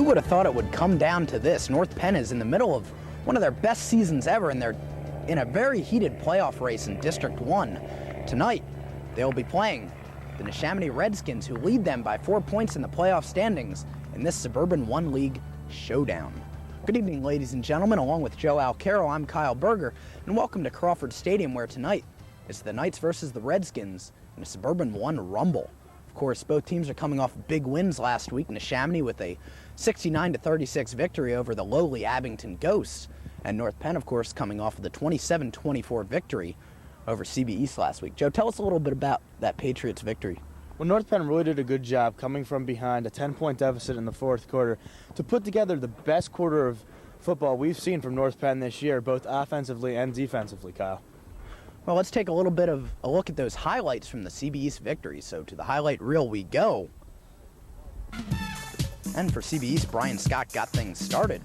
would have thought it would come down to this? North Penn is in the middle of one of their best seasons ever, and they're in a very heated playoff race in District 1. Tonight, they'll be playing the Neshaminy Redskins, who lead them by 4 points in the playoff standings in this Suburban 1 League showdown. Good evening, ladies and gentlemen. Along with Joe Alcaro, I'm Kyle Berger, and welcome to Crawford Stadium, where tonight it's the Knights versus the Redskins in a Suburban 1 Rumble. Of course, both teams are coming off big wins last week. Neshaminy with a 69-36 victory over the lowly Abington Ghosts, and North Penn, of course, coming off of the 27-24 victory over CB East last week. Joe, tell us a little bit about that Patriots victory. Well, North Penn really did a good job coming from behind a 10-point deficit in the fourth quarter to put together the best quarter of football we've seen from North Penn this year, both offensively and defensively, Kyle. Well, let's take a little bit of a look at those highlights from the CB East victory. So to the highlight reel we go. And for CB East, Brian Scott got things started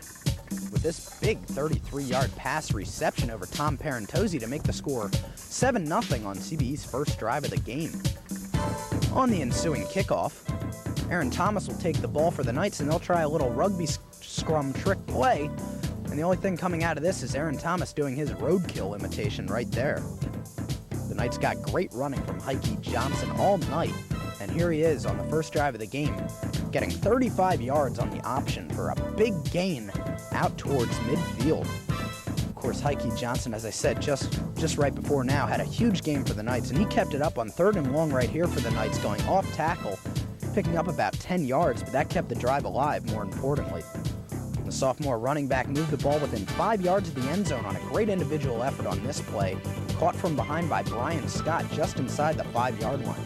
with this big 33-yard pass reception over Tom Parentozzi to make the score 7-0 on CB East's first drive of the game. On the ensuing kickoff, Aaron Thomas will take the ball for the Knights, and they'll try a little rugby scrum trick play. And the only thing coming out of this is Aaron Thomas doing his roadkill imitation right there. The Knights got great running from Heike Johnson all night, and here he is on the first drive of the game, getting 35 yards on the option for a big gain out towards midfield. Of course, Heike Johnson, as I said just right before now, had a huge game for the Knights, and he kept it up on 3rd and long right here for the Knights, going off tackle, picking up about 10 yards, but that kept the drive alive, more importantly. The sophomore running back moved the ball within 5 yards of the end zone on a great individual effort on this play, caught from behind by Brian Scott just inside the 5-yard line.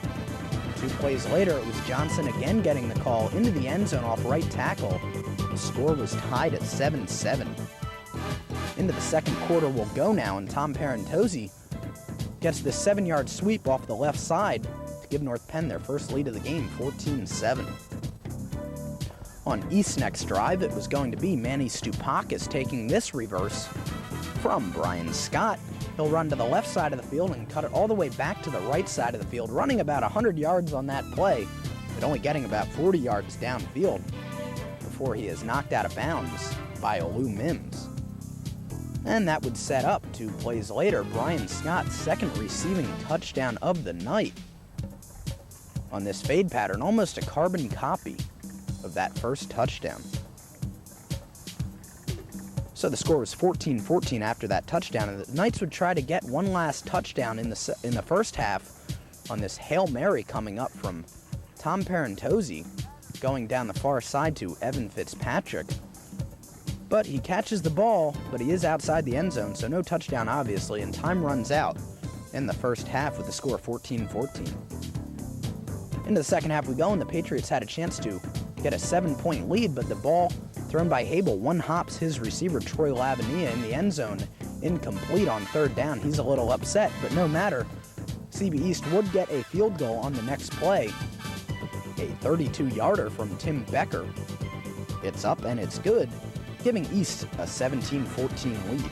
2 plays later, it was Johnson again getting the call into the end zone off right tackle. The score was tied at 7-7. Into the second quarter we'll go now, and Tom Parentozzi gets this 7-yard sweep off the left side to give North Penn their first lead of the game, 14-7. On East's next drive, it was going to be Manny Stupakis taking this reverse from Brian Scott. He'll run to the left side of the field and cut it all the way back to the right side of the field, running about 100 yards on that play, but only getting about 40 yards downfield before he is knocked out of bounds by Olu Mims. And that would set up 2 plays later, Brian Scott's second receiving touchdown of the night on this fade pattern, almost a carbon copy of that first touchdown. So the score was 14-14 after that touchdown, and the Knights would try to get one last touchdown in the first half on this Hail Mary coming up from Tom Parentozzi, going down the far side to Evan Fitzpatrick. But he catches the ball, but he is outside the end zone, so no touchdown obviously, and time runs out in the first half with the score 14-14. Into the second half we go, and the Patriots had a chance to get a 7-point lead, but the ball thrown by Hable one-hops his receiver Troy Lavinia in the end zone, incomplete on 3rd down. He's a little upset, but no matter. CB East would get a field goal on the next play, a 32-yarder from Tim Becker. It's up and it's good, giving East a 17-14 lead.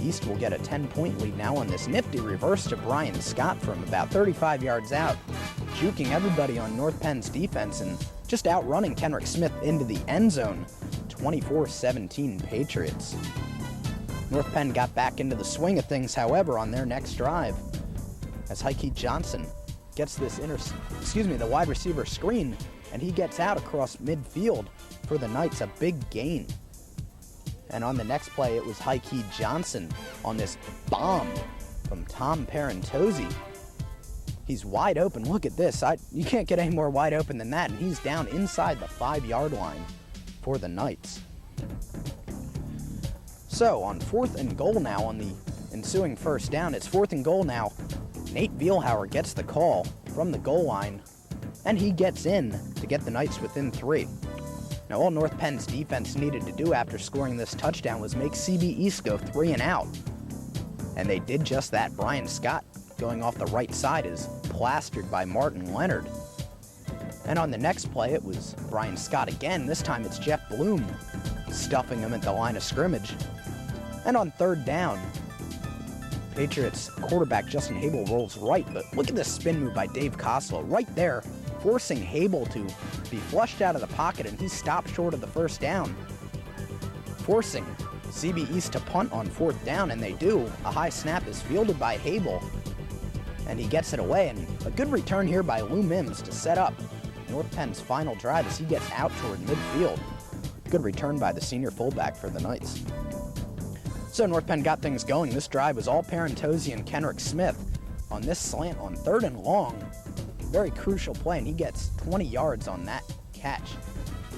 East will get a 10-point lead now on this nifty reverse to Brian Scott from about 35 yards out, juking everybody on North Penn's defense and just outrunning Kenrick Smith into the end zone. 24-17 Patriots. North Penn got back into the swing of things, however, on their next drive, as Heike Johnson gets this the wide receiver screen, and he gets out across midfield for the Knights, a big gain. And on the next play, it was Heike Johnson on this bomb from Tom Parentozzi. He's wide open. Look at this. You can't get any more wide open than that, and he's down inside the 5-yard line for the Knights. So on 4th and goal now on the ensuing first down, it's 4th and goal now. Nate Vielhauer gets the call from the goal line, and he gets in to get the Knights within 3. Now, all North Penn's defense needed to do after scoring this touchdown was make CB East go 3 and out. And they did just that. Brian Scott, going off the right side, is plastered by Martin Leonard. And on the next play, it was Brian Scott again. This time it's Jeff Bloom stuffing him at the line of scrimmage. And on 3rd down, Patriots quarterback Justin Hable rolls right, but look at this spin move by Dave Koslow right there forcing Hable to be flushed out of the pocket, and he stopped short of the first down, forcing CB East to punt on 4th down, and they do. A high snap is fielded by Hable, and he gets it away, and a good return here by Lou Mims to set up North Penn's final drive as he gets out toward midfield. Good return by the senior fullback for the Knights. So North Penn got things going. This drive was all Parentozzi and Kenrick Smith on this slant on 3rd and long. Very crucial play, and he gets 20 yards on that catch.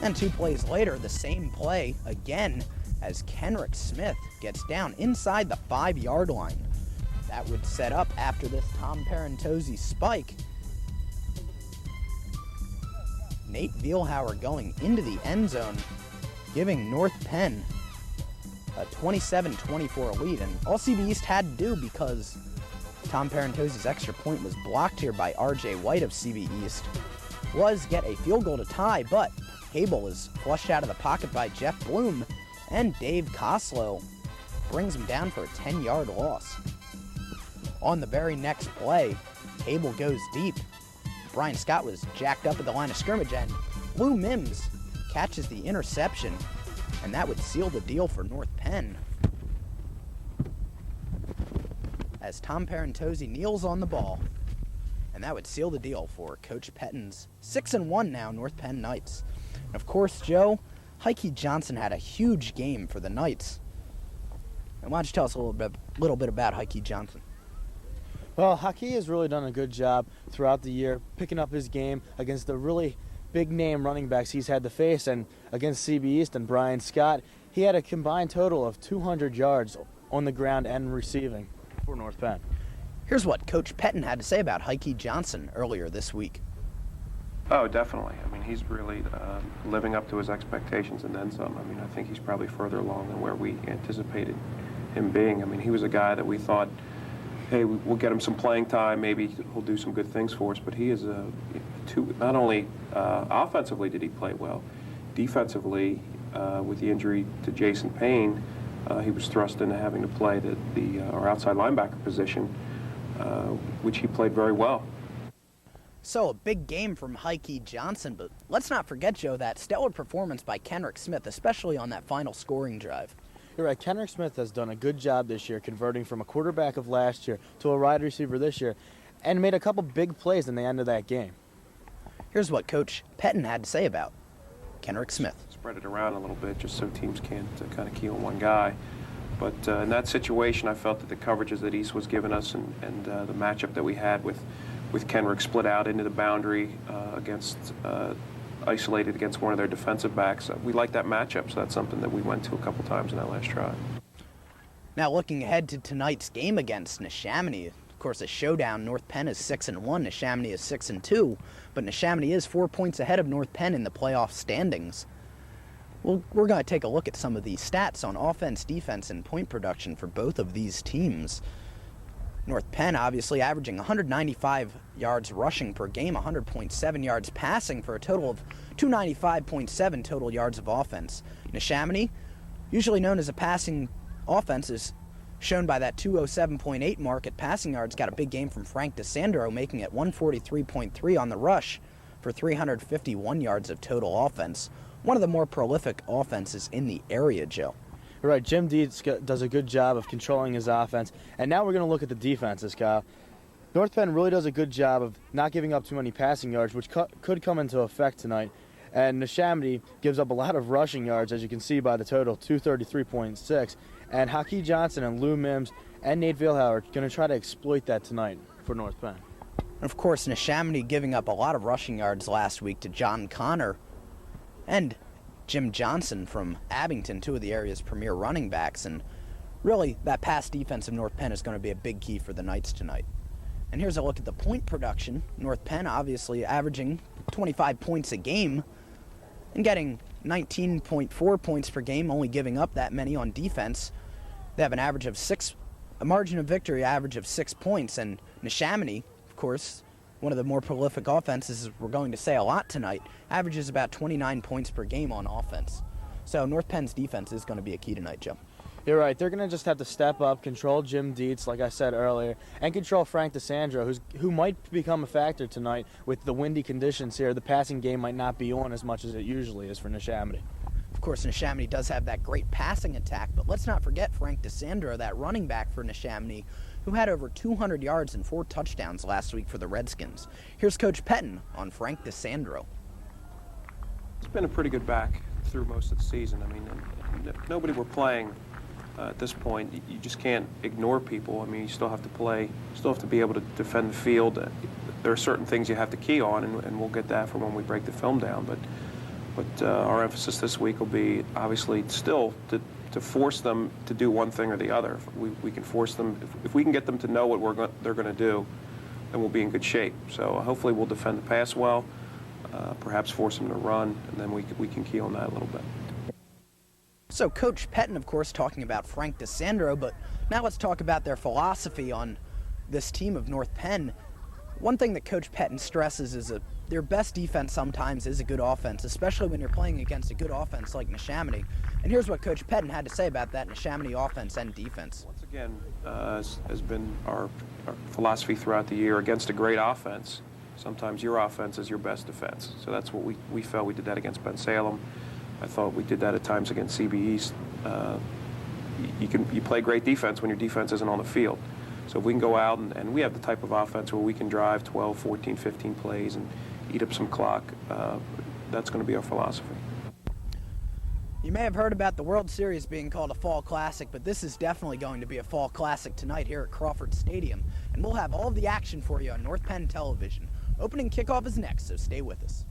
And 2 plays later, the same play again as Kenrick Smith gets down inside the 5-yard line. That would set up after this Tom Parentozzi spike. Nate Vielhauer going into the end zone, giving North Penn a 27-24 lead. And all CB East had to do, because Tom Parentozzi's extra point was blocked here by RJ White of CB East, was get a field goal to tie, but Hable is flushed out of the pocket by Jeff Bloom, and Dave Koslow brings him down for a 10-yard loss. On the very next play, Hable goes deep. Brian Scott was jacked up at the line of scrimmage, and Lou Mims catches the interception, and that would seal the deal for North Penn, as Tom Parentozzi kneels on the ball, and that would seal the deal for Coach Pettin's 6-1 now North Penn Knights. And of course, Joe, Heike Johnson had a huge game for the Knights. And why don't you tell us a little bit about Heike Johnson? Well, Heike has really done a good job throughout the year, picking up his game against the really big-name running backs he's had to face, and against CB East and Brian Scott, he had a combined total of 200 yards on the ground and receiving for North Penn. Here's what Coach Pettin had to say about Heike Johnson earlier this week. Oh, definitely. I mean, he's really living up to his expectations and then some. I mean, I think he's probably further along than where we anticipated him being. I mean, he was a guy that we thought, hey, we'll get him some playing time, maybe he'll do some good things for us, but he is not only offensively did he play well, defensively, with the injury to Jason Payne, he was thrust into having to play our outside linebacker position, which he played very well. So a big game from Heike Johnson, but let's not forget, Joe, that stellar performance by Kenrick Smith, especially on that final scoring drive. You're right, Kenrick Smith has done a good job this year converting from a quarterback of last year to a wide receiver this year, and made a couple big plays in the end of that game. Here's what Coach Pettin had to say about Kenrick Smith. Spread it around a little bit just so teams can't kind of key on one guy. But in that situation, I felt that the coverages that East was giving us and the matchup that we had with Kenrick split out into the boundary isolated against one of their defensive backs, we like that matchup, so that's something that we went to a couple times in that last drive. Now looking ahead to tonight's game against Neshaminy, of course a showdown. North Penn is 6-1, Neshaminy is 6-2, but Neshaminy is 4 points ahead of North Penn in the playoff standings. Well, we're going to take a look at some of the stats on offense, defense, and point production for both of these teams. North Penn obviously averaging 195 yards rushing per game, 100.7 yards passing for a total of 295.7 total yards of offense. Neshaminy, usually known as a passing offense, is shown by that 207.8 mark at passing yards. Got a big game from Frank DeSandro, making it 143.3 on the rush for 351 yards of total offense. One of the more prolific offenses in the area, Joe. Right, Jim Deeds does a good job of controlling his offense. And now we're going to look at the defenses, Kyle. North Penn really does a good job of not giving up too many passing yards, which could come into effect tonight. And Neshaminy gives up a lot of rushing yards, as you can see by the total, 233.6. And Heike Johnson and Lou Mims and Nate Vielhauer are going to try to exploit that tonight for North Penn. And of course, Neshaminy giving up a lot of rushing yards last week to John Connor and Jim Johnson from Abington, two of the area's premier running backs. And really, that pass defense of North Penn is going to be a big key for the Knights tonight. And here's a look at the point production. North Penn obviously averaging 25 points a game and getting 19.4 points per game, only giving up that many on defense. They have a margin of victory average of 6 points. And Neshaminy, of course, one of the more prolific offenses, we're going to say a lot tonight, averages about 29 points per game on offense. So North Penn's defense is going to be a key tonight, Joe. You're right. They're going to just have to step up, control Jim Dietz, like I said earlier, and control Frank DeSandro, who might become a factor tonight with the windy conditions here. The passing game might not be on as much as it usually is for Neshaminy. Of course, Neshaminy does have that great passing attack, but let's not forget Frank DeSandro, that running back for Neshaminy, who had over 200 yards and 4 touchdowns last week for the Redskins. Here's Coach Pettin on Frank DeSandro. It's been a pretty good back through most of the season. I mean, nobody we're playing at this point, you just can't ignore people. I mean, you still have to play, you still have to be able to defend the field. There are certain things you have to key on, and we'll get that for when we break the film down. But our emphasis this week will be obviously still to force them to do one thing or the other. If we can force them, if we can get them to know what they're going to do, then we'll be in good shape. So hopefully we'll defend the pass well, perhaps force them to run, and then we can key on that a little bit. So Coach Pettin, of course, talking about Frank DeSandro, but now let's talk about their philosophy on this team of North Penn. One thing that Coach Pettin stresses is their best defense sometimes is a good offense, especially when you're playing against a good offense like Neshaminy. And here's what Coach Pettin had to say about that Neshaminy offense and defense. Once again, has been our philosophy throughout the year. Against a great offense, sometimes your offense is your best defense. So that's what we felt. We did that against Ben Salem. I thought we did that at times against CB East. You play great defense when your defense isn't on the field. So if we can go out and we have the type of offense where we can drive 12, 14, 15 plays and eat up some clock, that's going to be our philosophy. You may have heard about the World Series being called a Fall Classic, but this is definitely going to be a Fall Classic tonight here at Crawford Stadium. And we'll have all of the action for you on North Penn Television. Opening kickoff is next, so stay with us.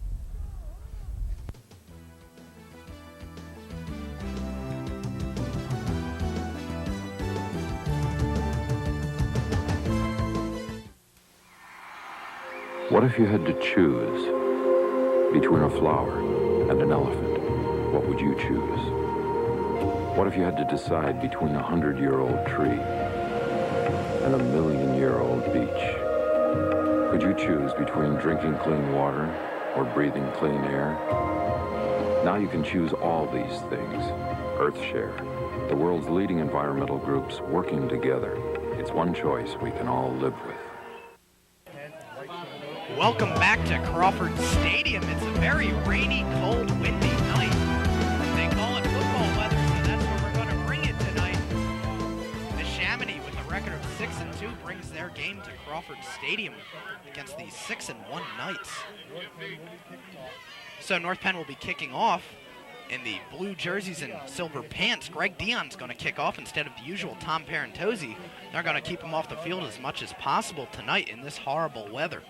What if you had to choose between a flower and an elephant? What would you choose? What if you had to decide between a 100-year-old tree and a 1,000,000-year-old beach? Could you choose between drinking clean water or breathing clean air? Now you can choose all these things. EarthShare, the world's leading environmental groups working together. It's one choice we can all live with. Welcome back to Crawford Stadium. It's a very rainy, cold, windy night. They call it football weather, so that's where we're going to bring it tonight. Neshaminy, with a record of 6-2, brings their game to Crawford Stadium against the 6-1 Knights. So North Penn will be kicking off in the blue jerseys and silver pants. Greg Dion's going to kick off instead of the usual Tom Parentozzi. They're going to keep him off the field as much as possible tonight in this horrible weather.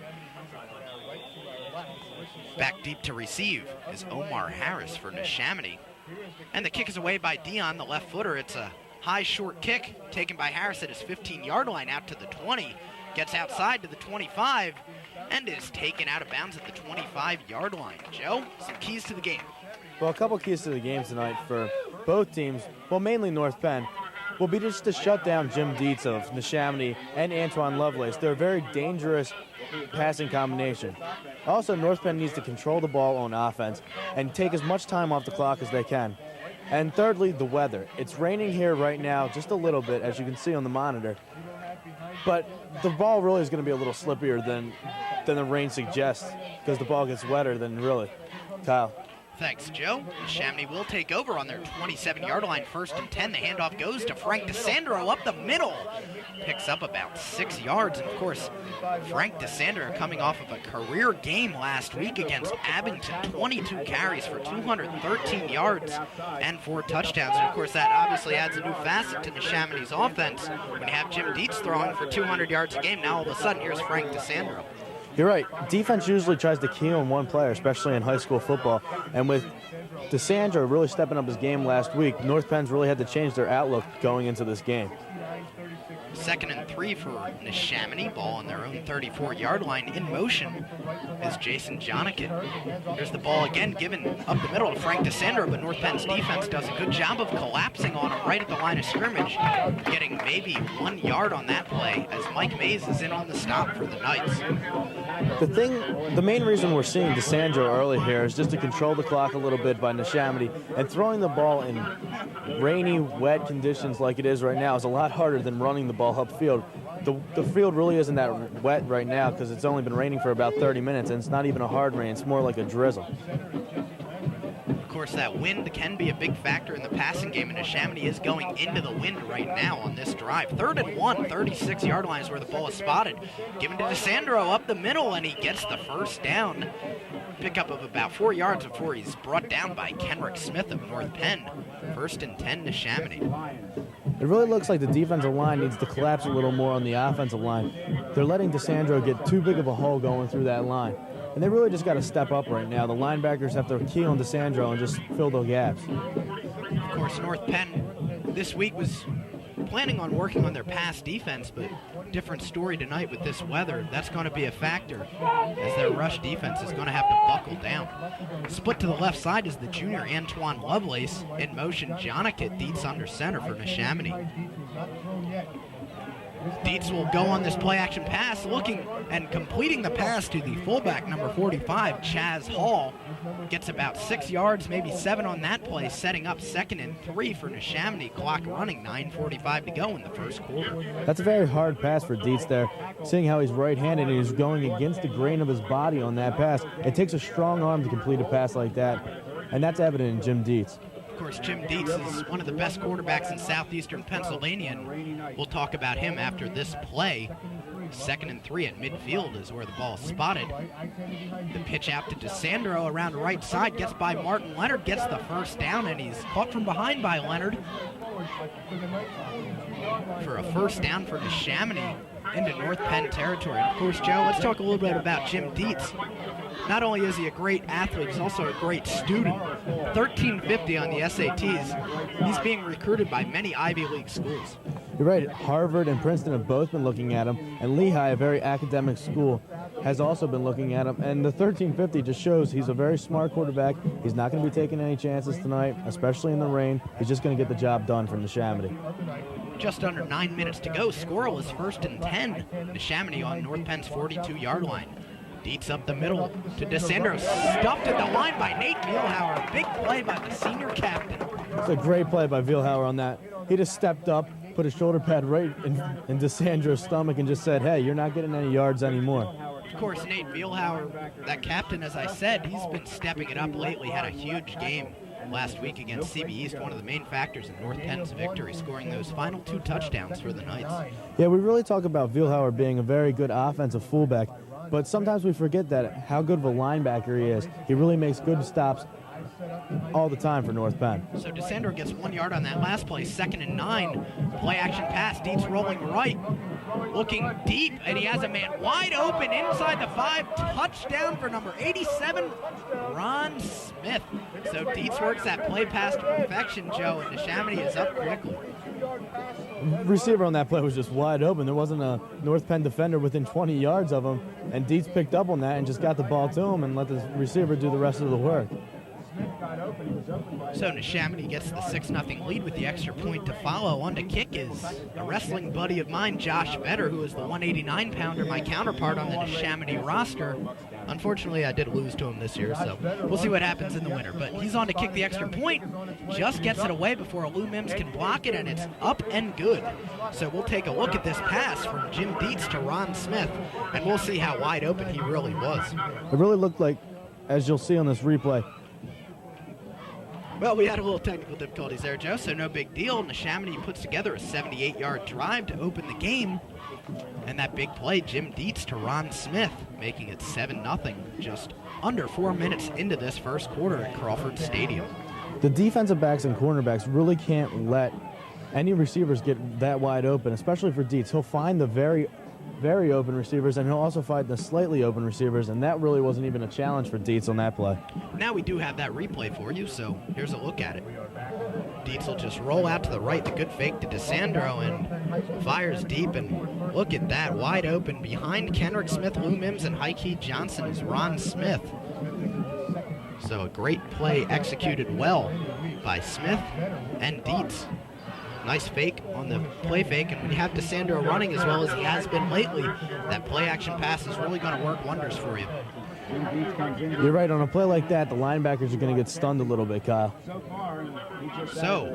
Back deep to receive is Omar Harris for Neshaminy. And the kick is away by Dion, the left footer. It's a high, short kick taken by Harris at his 15-yard line out to the 20. Gets outside to the 25 and is taken out of bounds at the 25-yard line. Joe, some keys to the game. Well, a couple keys to the game tonight for both teams, well, mainly North Penn, will be just to shut down Jim Dietz of Neshaminy and Antoine Lovelace. They're a very dangerous passing combination. Also, North Penn needs to control the ball on offense and take as much time off the clock as they can. And thirdly, the weather. It's raining here right now just a little bit, as you can see on the monitor. But the ball really is going to be a little slippier than the rain suggests, because the ball gets wetter than really. Kyle. Thanks, Joe. Neshaminy will take over on their 27-yard line, 1st and 10. The handoff goes to Frank DeSandro up the middle. Picks up about 6 yards. And, of course, Frank DeSandro coming off of a career game last week against Abington. 22 carries for 213 yards and 4 touchdowns. And, of course, that obviously adds a new facet to Neshaminy's offense. When you have Jim Dietz throwing for 200 yards a game, now all of a sudden here's Frank DeSandro. You're right. Defense usually tries to key on one player, especially in high school football. And with DeSandro really stepping up his game last week, North Penn's really had to change their outlook going into this game. 2nd and 3 for Neshaminy. Ball on their own 34-yard line. In motion is Jason Joniket. Here's the ball again given up the middle to Frank DeSandro, but North Penn's defense does a good job of collapsing on him right at the line of scrimmage, getting maybe 1 yard on that play as Mike Mays is in on the stop for the Knights. The main reason we're seeing DeSandro early here is just to control the clock a little bit by Neshaminy, and throwing the ball in rainy, wet conditions like it is right now is a lot harder than running the ball upfield. The field really isn't that wet right now because it's only been raining for about 30 minutes, and it's not even a hard rain, it's more like a drizzle. Of course, that wind can be a big factor in the passing game, and Neshaminy is going into the wind right now on this drive. 3rd and 1, 36-yard line is where the ball is spotted. Given to DeSandro up the middle, and he gets the first down. Pickup of about 4 yards before he's brought down by Kenrick Smith of North Penn. 1st and 10, Neshaminy. It really looks like the defensive line needs to collapse a little more on the offensive line. They're letting DeSandro get too big of a hole going through that line. And they really just got to step up right now. The linebackers have to key on DeSandro and just fill those gaps. Of course, North Penn this week was planning on working on their pass defense, but different story tonight with this weather. That's going to be a factor as their rush defense is going to have to buckle down. Split to the left side is the junior Antoine Lovelace. In motion, Joniket Dietz under center for Neshaminy. Dietz will go on this play-action pass, looking and completing the pass to the fullback, number 45, Chaz Hall. Gets about 6 yards, maybe 7 on that play, setting up 2nd and 3 for Neshaminy. Clock running, 9:45 to go in the first quarter. That's a very hard pass for Dietz there. Seeing how he's right-handed and he's going against the grain of his body on that pass, it takes a strong arm to complete a pass like that, and that's evident in Jim Dietz. Of course, Jim Dietz is one of the best quarterbacks in southeastern Pennsylvania, and we'll talk about him after this play. 2nd and 3 at midfield is where the ball is spotted. The pitch out to DeSandro around the right side, gets by Martin Leonard, gets the first down, and he's caught from behind by Leonard for a first down for Neshaminy into North Penn territory. And of course, Joe, let's talk a little bit about Jim Dietz. Not only is he a great athlete, he's also a great student. 1350 on the SATs. He's being recruited by many Ivy League schools. You're right. Harvard and Princeton have both been looking at him, and Lehigh, a very academic school, has also been looking at him. And the 1350 just shows he's a very smart quarterback. He's not going to be taking any chances tonight, especially in the rain. He's just going to get the job done from Neshaminy. Just under 9 minutes to go. Squirrel is 1st and 10. Neshaminy on North Penn's 42-yard line. Dietz up the middle to DeSandro, stuffed at the line by Nate Vielhauer. Big play by the senior captain. It's a great play by Vielhauer on that. He just stepped up, put his shoulder pad right in DeSandro's stomach and just said, hey, you're not getting any yards anymore. Of course, Nate Vielhauer, that captain, as I said, he's been stepping it up lately, had a huge game last week against CB East, one of the main factors in North Penn's victory, scoring those final 2 touchdowns for the Knights. Yeah, we really talk about Vielhauer being a very good offensive fullback, but sometimes we forget that how good of a linebacker he is. He really makes good stops all the time for North Penn. So DeSandro gets 1 yard on that last play, 2nd and 9. Play action pass, Dietz rolling right, looking deep, and he has a man wide open inside the 5. Touchdown for number 87, Ron Smith. So Dietz works that play pass to perfection, Joe, and Neshaminy is up quickly. Receiver on that play was just wide open. There wasn't a North Penn defender within 20 yards of him, and Dietz picked up on that and just got the ball to him and let the receiver do the rest of the work. So Neshaminy gets the 6-0 lead with the extra point to follow. On to kick is a wrestling buddy of mine, Josh Vetter, who is the 189-pounder, my counterpart on the Neshaminy roster. Unfortunately, I did lose to him this year, so we'll see what happens in the winter. But he's on to kick the extra point, just gets it away before Lou Mims can block it, and it's up and good. So we'll take a look at this pass from Jim Dietz to Ron Smith, and we'll see how wide open he really was. It really looked like, as you'll see on this replay, well, we had a little technical difficulties there, Joe, so no big deal. Neshaminy puts together a 78-yard drive to open the game. And that big play, Jim Dietz to Ron Smith, making it 7-0, just under 4 minutes into this first quarter at Crawford Stadium. The defensive backs and cornerbacks really can't let any receivers get that wide open, especially for Dietz. He'll find the very open receivers, and he'll also find the slightly open receivers, and that really wasn't even a challenge for Dietz on that play. Now we do have that replay for you, so here's a look at it. Dietz will just roll out to the right, the good fake to DeSandro, and fires deep, and look at that, wide open. Behind Kenrick Smith, Lou Mims, and Heike Johnson is Ron Smith. So a great play executed well by Smith and Dietz. Nice fake on the play fake, and when you have DeSandro running as well as he has been lately, that play action pass is really going to work wonders for you. You're right, on a play like that, the linebackers are going to get stunned a little bit, Kyle. So,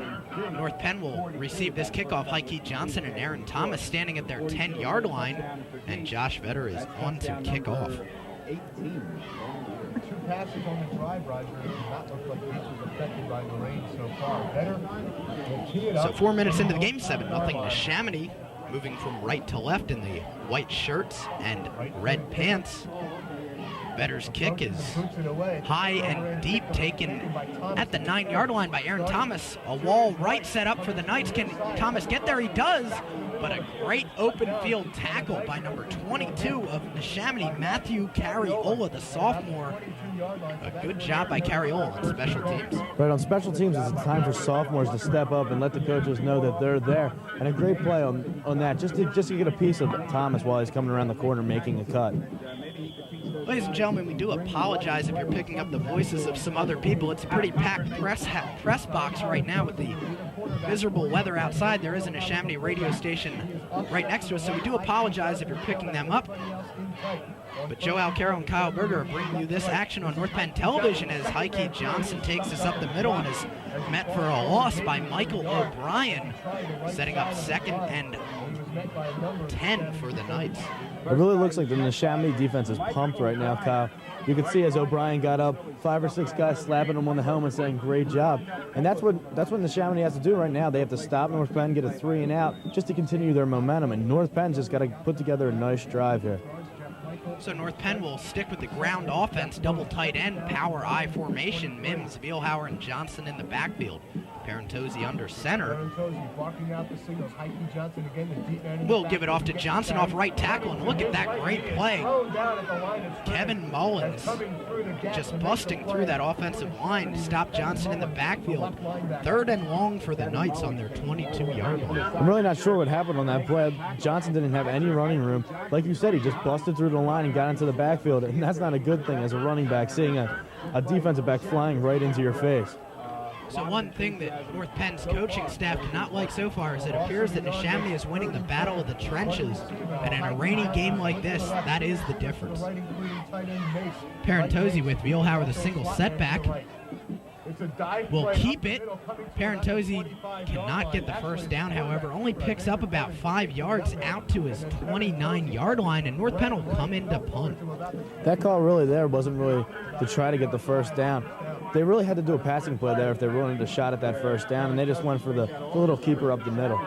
North Penn will receive this kickoff. Heike Johnson and Aaron Thomas standing at their 10-yard line, and Josh Vetter is on to kick off. 18. Two passes on the drive, Roger. It does not look like Dietz was affected by the rain so far. Vetter. So 4 minutes into the game, 7-0 Neshaminy, moving from right to left in the white shirts and red pants. Vetter's kick is high and deep, taken at the 9-yard line by Aaron Thomas. A wall right set up for the Knights. Can Thomas get there? He does, but a great open field tackle by number 22 of Neshaminy, Matthew Carriola, the sophomore. A good job by Carriola on special teams. Right, on special teams, it's time for sophomores to step up and let the coaches know that they're there. And a great play on that, just to get a piece of Thomas while he's coming around the corner making a cut. Ladies and gentlemen, we do apologize if you're picking up the voices of some other people. It's a pretty packed press box right now with the miserable weather outside. There is a Neshaminy radio station right next to us, so we do apologize if you're picking them up. But Joe Alcaro and Kyle Berger are bringing you this action on North Penn Television as Heike Johnson takes us up the middle and is met for a loss by Michael O'Brien, setting up 2nd and 10 for the Knights. It really looks like the Neshaminy defense is pumped right now, Kyle. You could see as O'Brien got up, 5 or 6 guys slapping him on the helmet saying, great job. And that's what Neshaminy has to do right now. They have to stop North Penn, get a 3 and out, just to continue their momentum. And North Penn's just got to put together a nice drive here. So North Penn will stick with the ground offense, double tight end, power I formation, Mims, Vielhauer, and Johnson in the backfield. Parentozzi under center. We'll give it off to Johnson off right tackle, and look at that great play. Kevin Mullins just busting through that offensive line to stop Johnson in the backfield. 3rd and long for the Knights on their 22-yard line. I'm really not sure what happened on that play. Johnson didn't have any running room. Like you said, he just busted through the line and got into the backfield, and that's not a good thing as a running back, seeing a defensive back flying right into your face. So one thing that North Penn's coaching staff did not like so far is it appears that Neshaminy is winning the battle of the trenches. And in a rainy game like this, that is the difference. Parentozzi with Vielhauer, the single setback, will keep it. Parentozzi cannot get the first down, however, only picks up about 5 yards out to his 29-yard line, and North Penn will come in to punt. That call really there wasn't really to try to get the first down. They really had to do a passing play there if they wanted a shot at that first down, and they just went for the little keeper up the middle.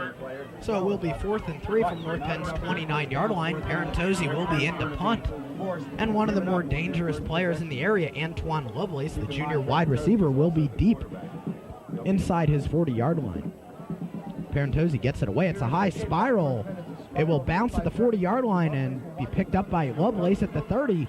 So it will be 4th and 3 from North Penn's 29-yard line. Parentozzi will be in to punt. And one of the more dangerous players in the area, Antoine Lovelace, the junior wide receiver, will be deep inside his 40-yard line. Parentozzi gets it away. It's a high spiral. It will bounce at the 40-yard line and be picked up by Lovelace at the 30.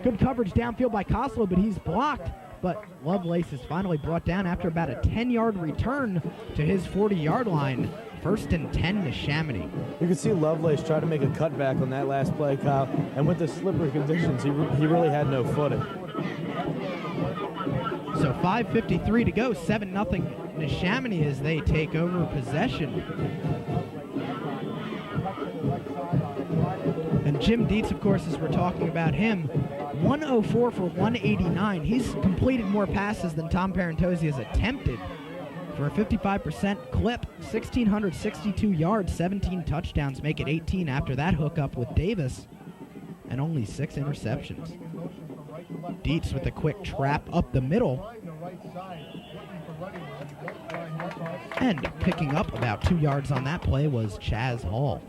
Good coverage downfield by Koslow, but he's blocked. But Lovelace is finally brought down after about a 10-yard return to his 40-yard line. 1st and 10 Neshaminy. You could see Lovelace try to make a cutback on that last play, Kyle, and with the slippery conditions, he really had no footing. So 5:53 to go, 7-0 Neshaminy as they take over possession. And Jim Dietz, of course, as we're talking about him, 104 for 189. He's completed more passes than Tom Parentozzi has attempted for a 55% clip, 1,662 yards, 17 touchdowns, make it 18 after that hookup with Davis, and only 6 interceptions. Dietz with a quick trap up the middle. And picking up about 2 yards on that play was Chaz Hall.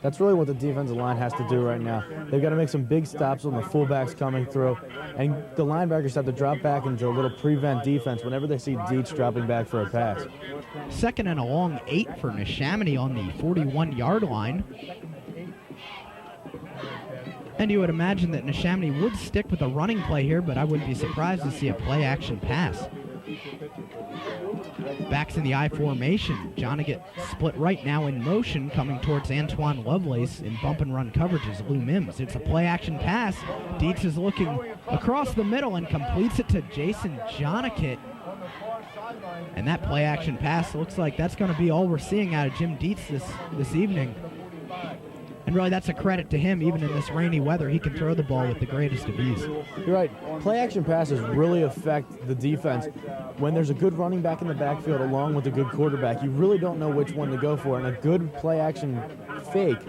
That's really what the defensive line has to do right now. They've got to make some big stops when the fullbacks coming through, and the linebackers have to drop back into a little prevent defense whenever they see Dietz dropping back for a pass. 2nd and a long 8 for Neshaminy on the 41-yard line. And you would imagine that Neshaminy would stick with a running play here, but I wouldn't be surprised to see a play-action pass. Backs in the I formation. Jonigett split right now in motion, coming towards Antoine Lovelace in bump and run coverage is Lou Mims. It's a play action pass. Dietz is looking across the middle and completes it to Jason Jonigett. And that play action pass looks like that's going to be all we're seeing out of Jim Dietz this evening. And really, that's a credit to him. Even in this rainy weather, he can throw the ball with the greatest of ease. You're right. Play-action passes really affect the defense. When there's a good running back in the backfield along with a good quarterback, you really don't know which one to go for. And a good play-action fake,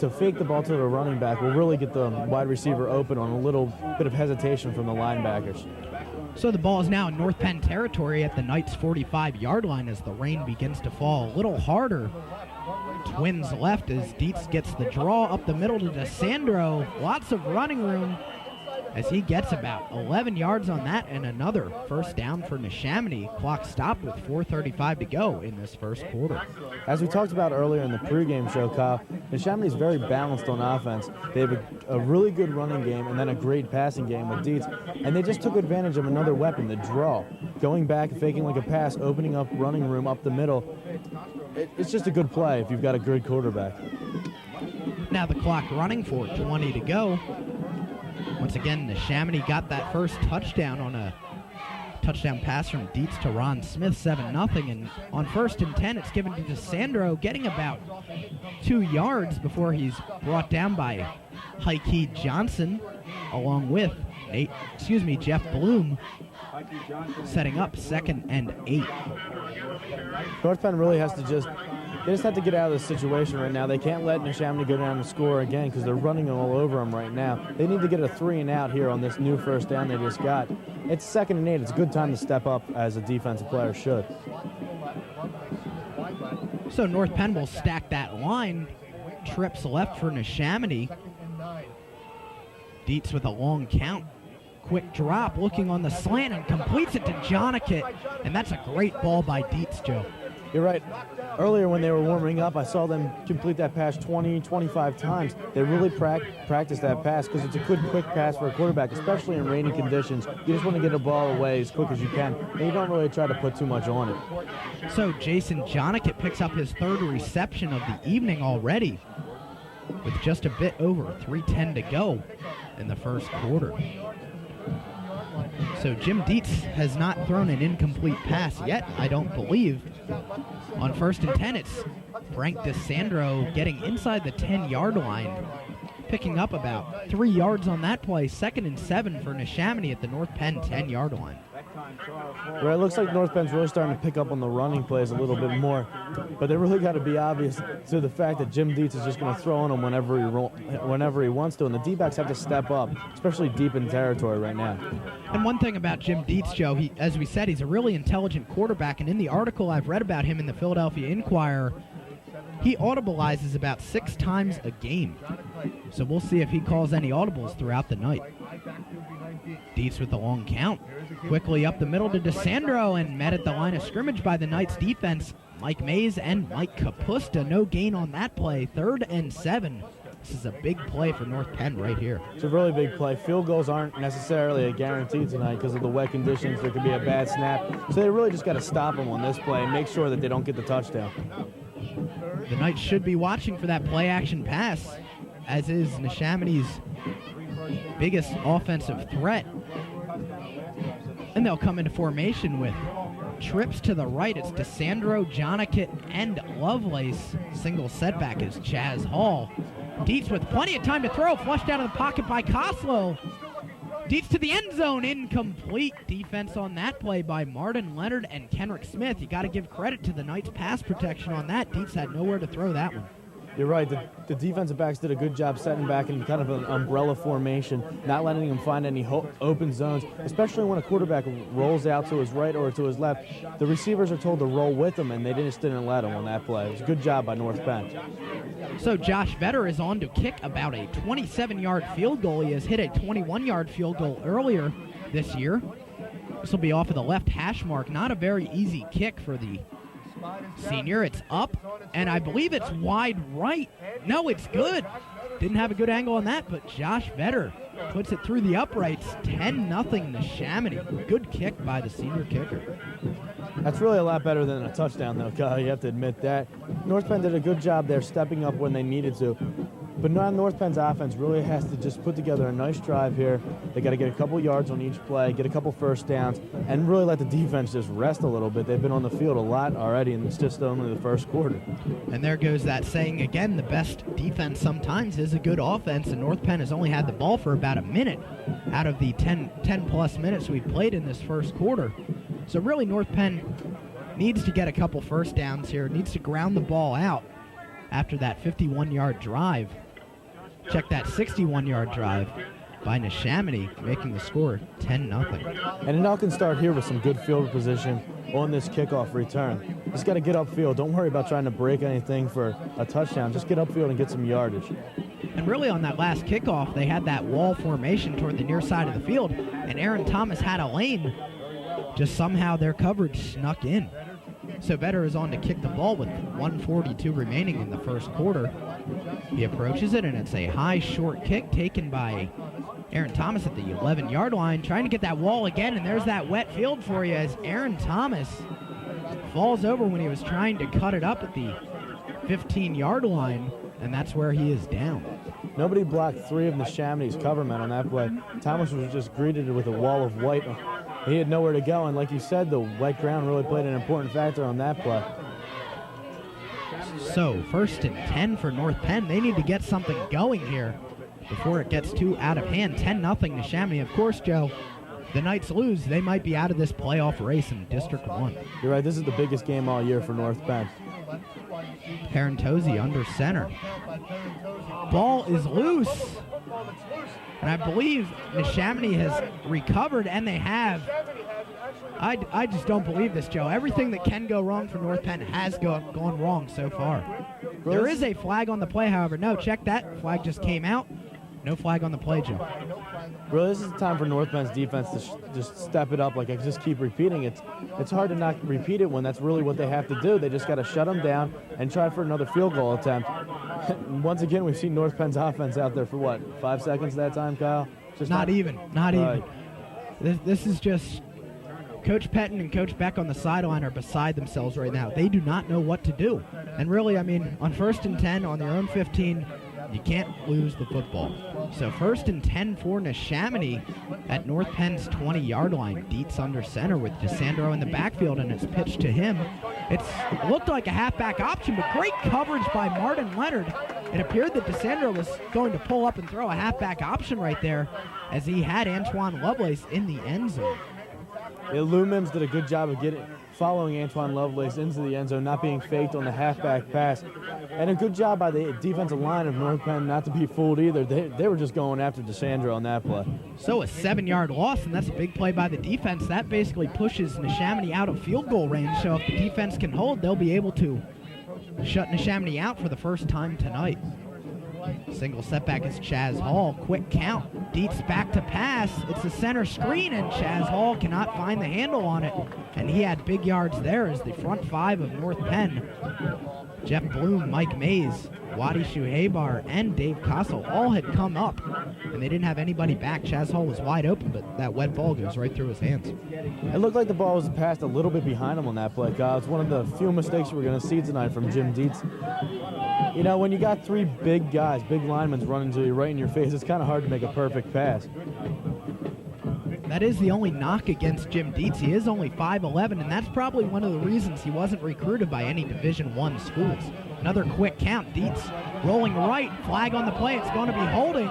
to fake the ball to the running back, will really get the wide receiver open on a little bit of hesitation from the linebackers. So the ball is now in North Penn territory at the Knights' 45-yard line as the rain begins to fall a little harder. Twins left as Dietz gets the draw up the middle to DeSandro. Lots of running room as he gets about 11 yards on that and another first down for Neshaminy. Clock stopped with 4:35 to go in this first quarter. As we talked about earlier in the pregame show, Kyle, Neshaminy is very balanced on offense. They have a really good running game and then a great passing game with Dietz, and they just took advantage of another weapon, the draw. Going back and faking like a pass, opening up running room up the middle. It's just a good play if you've got a good quarterback. Now the clock running for 20 to go. Once again, Neshaminy got that first touchdown on a touchdown pass from Dietz to Ron Smith, 7-0. And on 1st and 10, it's given to DeSandro, getting about 2 yards before he's brought down by Heike Johnson, along with Jeff Bloom, setting up 2nd and 8. North Penn really has to just have to get out of this situation right now. They can't let Neshaminy go down and score again because they're running all over them right now. They need to get a 3-and-out here on this new first down they just got. It's 2nd and 8. It's a good time to step up as a defensive player should. So North Penn will stack that line. Trips left for Neshaminy. Dietz with a long count. Quick drop, looking on the slant, and completes it to Jonigett. And that's a great ball by Dietz, Joe. You're right. Earlier when they were warming up, I saw them complete that pass 20, 25 times. They really practice that pass because it's a good, quick pass for a quarterback, especially in rainy conditions. You just want to get a ball away as quick as you can, and you don't really try to put too much on it. So Jason Jonigett picks up his 3rd reception of the evening already with just a bit over 3:10 to go in the first quarter. So Jim Dietz has not thrown an incomplete pass yet, I don't believe. On 1st and 10, it's Frank DeSandro getting inside the 10-yard line, picking up about 3 yards on that play. 2nd and 7 for Neshaminy at the North Penn 10-yard line. Right, it looks like North Penn's really starting to pick up on the running plays a little bit more, but they really got to be obvious to the fact that Jim Dietz is just going to throw on them whenever he wants to, and the D-backs have to step up, especially deep in territory right now. And one thing about Jim Dietz, Joe, as we said, he's a really intelligent quarterback, and in the article I've read about him in the Philadelphia Inquirer, he audibilizes about 6 times a game. So we'll see if he calls any audibles throughout the night. Dietz with the long count. Quickly up the middle to DeSandro and met at the line of scrimmage by the Knights defense. Mike Mays and Mike Kapusta. No gain on that play. 3rd and 7. This is a big play for North Penn right here. It's a really big play. Field goals aren't necessarily a guarantee tonight because of the wet conditions. There could be a bad snap. So they really just got to stop them on this play and make sure that they don't get the touchdown. The Knights should be watching for that play-action pass, as is Neshaminy's biggest offensive threat. And they'll come into formation with trips to the right. It's DeSandro, Jonigett, and Lovelace. Single setback is Chaz Hall. Dietz with plenty of time to throw. Flushed out of the pocket by Koslow. Dietz to the end zone. Incomplete. Defense on that play by Martin Leonard and Kenrick Smith. You got to give credit to the Knights' pass protection on that. Dietz had nowhere to throw that one. You're right. The defensive backs did a good job setting back in kind of an umbrella formation, not letting them find any open zones, especially when a quarterback rolls out to his right or to his left. The receivers are told to roll with him, and they just didn't let him on that play. It was a good job by North Penn. So Josh Vetter is on to kick about a 27-yard field goal. He has hit a 21-yard field goal earlier this year. This will be off of the left hash mark. Not a very easy kick for the senior. It's up, and I believe it's wide right. No, it's good. Didn't have a good angle on that, but Josh Vetter puts it through the uprights. 10-0 Neshaminy. Good kick by the senior kicker. That's really a lot better than a touchdown, though, Kyle. You have to admit that. North Penn did a good job there stepping up when they needed to. But now North Penn's offense really has to just put together a nice drive here. They got to get a couple yards on each play, get a couple first downs, and really let the defense just rest a little bit. They've been on the field a lot already, and it's just only the first quarter. And there goes that saying again, the best defense sometimes is a good offense, and North Penn has only had the ball for about a minute out of the 10-plus minutes we've played in this first quarter. So really North Penn needs to get a couple first downs here, needs to ground the ball out after that 51-yard drive. Check that 61-yard drive by Neshaminy, making the score 10-0. And now can start here with some good field position on this kickoff return. Just got to get upfield. Don't worry about trying to break anything for a touchdown. Just get upfield and get some yardage. And really on that last kickoff, they had that wall formation toward the near side of the field, and Aaron Thomas had a lane. Just somehow their coverage snuck in. So Vetter is on to kick the ball with 1:42 remaining in the first quarter. He approaches it, and it's a high, short kick taken by Aaron Thomas at the 11-yard line, trying to get that wall again, and there's that wet field for you as Aaron Thomas falls over when he was trying to cut it up at the 15-yard line, and that's where he is down. Nobody blocked three of Neshaminy's covermen on that play. Thomas was just greeted with a wall of white. He had nowhere to go, and like you said, the wet ground really played an important factor on that play. So, 1st and 10 for North Penn. They need to get something going here before it gets too out of hand. 10-0 Neshaminy. Of course, Joe, the Knights lose, they might be out of this playoff race in District 1. You're right, this is the biggest game all year for North Penn. Parentozzi under center. Ball is loose. And I believe Neshaminy has recovered, and they have. I just don't believe this, Joe. Everything that can go wrong for North Penn has gone wrong so far. There is a flag on the play, however. No, check that. Flag just came out. No flag on the play, Joe. Really, this is the time for North Penn's defense to just step it up. Like I just keep repeating it. It's hard to not repeat it when that's really what they have to do. They just got to shut them down and try for another field goal attempt. Once again, we've seen North Penn's offense out there for what, 5 seconds that time, Kyle? Just not even. Right. This is just Coach Pettin and Coach Beck on the sideline are beside themselves right now. They do not know what to do. And really, I mean, on 1st and 10 on their own 15, you can't lose the football. So 1st and 10 for Neshaminy at North Penn's 20-yard line. Dietz under center with DeSandro in the backfield, and it's pitched to him. It looked like a halfback option, but great coverage by Martin Leonard. It appeared that DeSandro was going to pull up and throw a halfback option right there as he had Antoine Lovelace in the end zone. Lou Mims did a good job of following Antoine Lovelace into the end zone, not being faked on the halfback pass. And a good job by the defensive line of North Penn not to be fooled either. They were just going after DeSandro on that play. So a 7-yard loss, and that's a big play by the defense. That basically pushes Neshaminy out of field goal range. So if the defense can hold, they'll be able to shut Neshaminy out for the first time tonight. Single setback is Chaz Hall. Quick count. Dietz back to pass. It's a center screen, and Chaz Hall cannot find the handle on it. And he had big yards there as the front five of North Penn. Jeff Bloom, Mike Mays, Wadi Shuhaybar, and Dave Kossel all had come up, and they didn't have anybody back. Chaz Hall was wide open, but that wet ball goes right through his hands. It looked like the ball was passed a little bit behind him on that play, Kyle. It's one of the few mistakes we're going to see tonight from Jim Dietz. You know, when you got three big guys, big linemen running to you right in your face, it's kind of hard to make a perfect pass. That is the only knock against Jim Dietz. He is only 5'11", and that's probably one of the reasons he wasn't recruited by any Division I schools. Another quick count. Dietz rolling right. Flag on the play. It's going to be holding.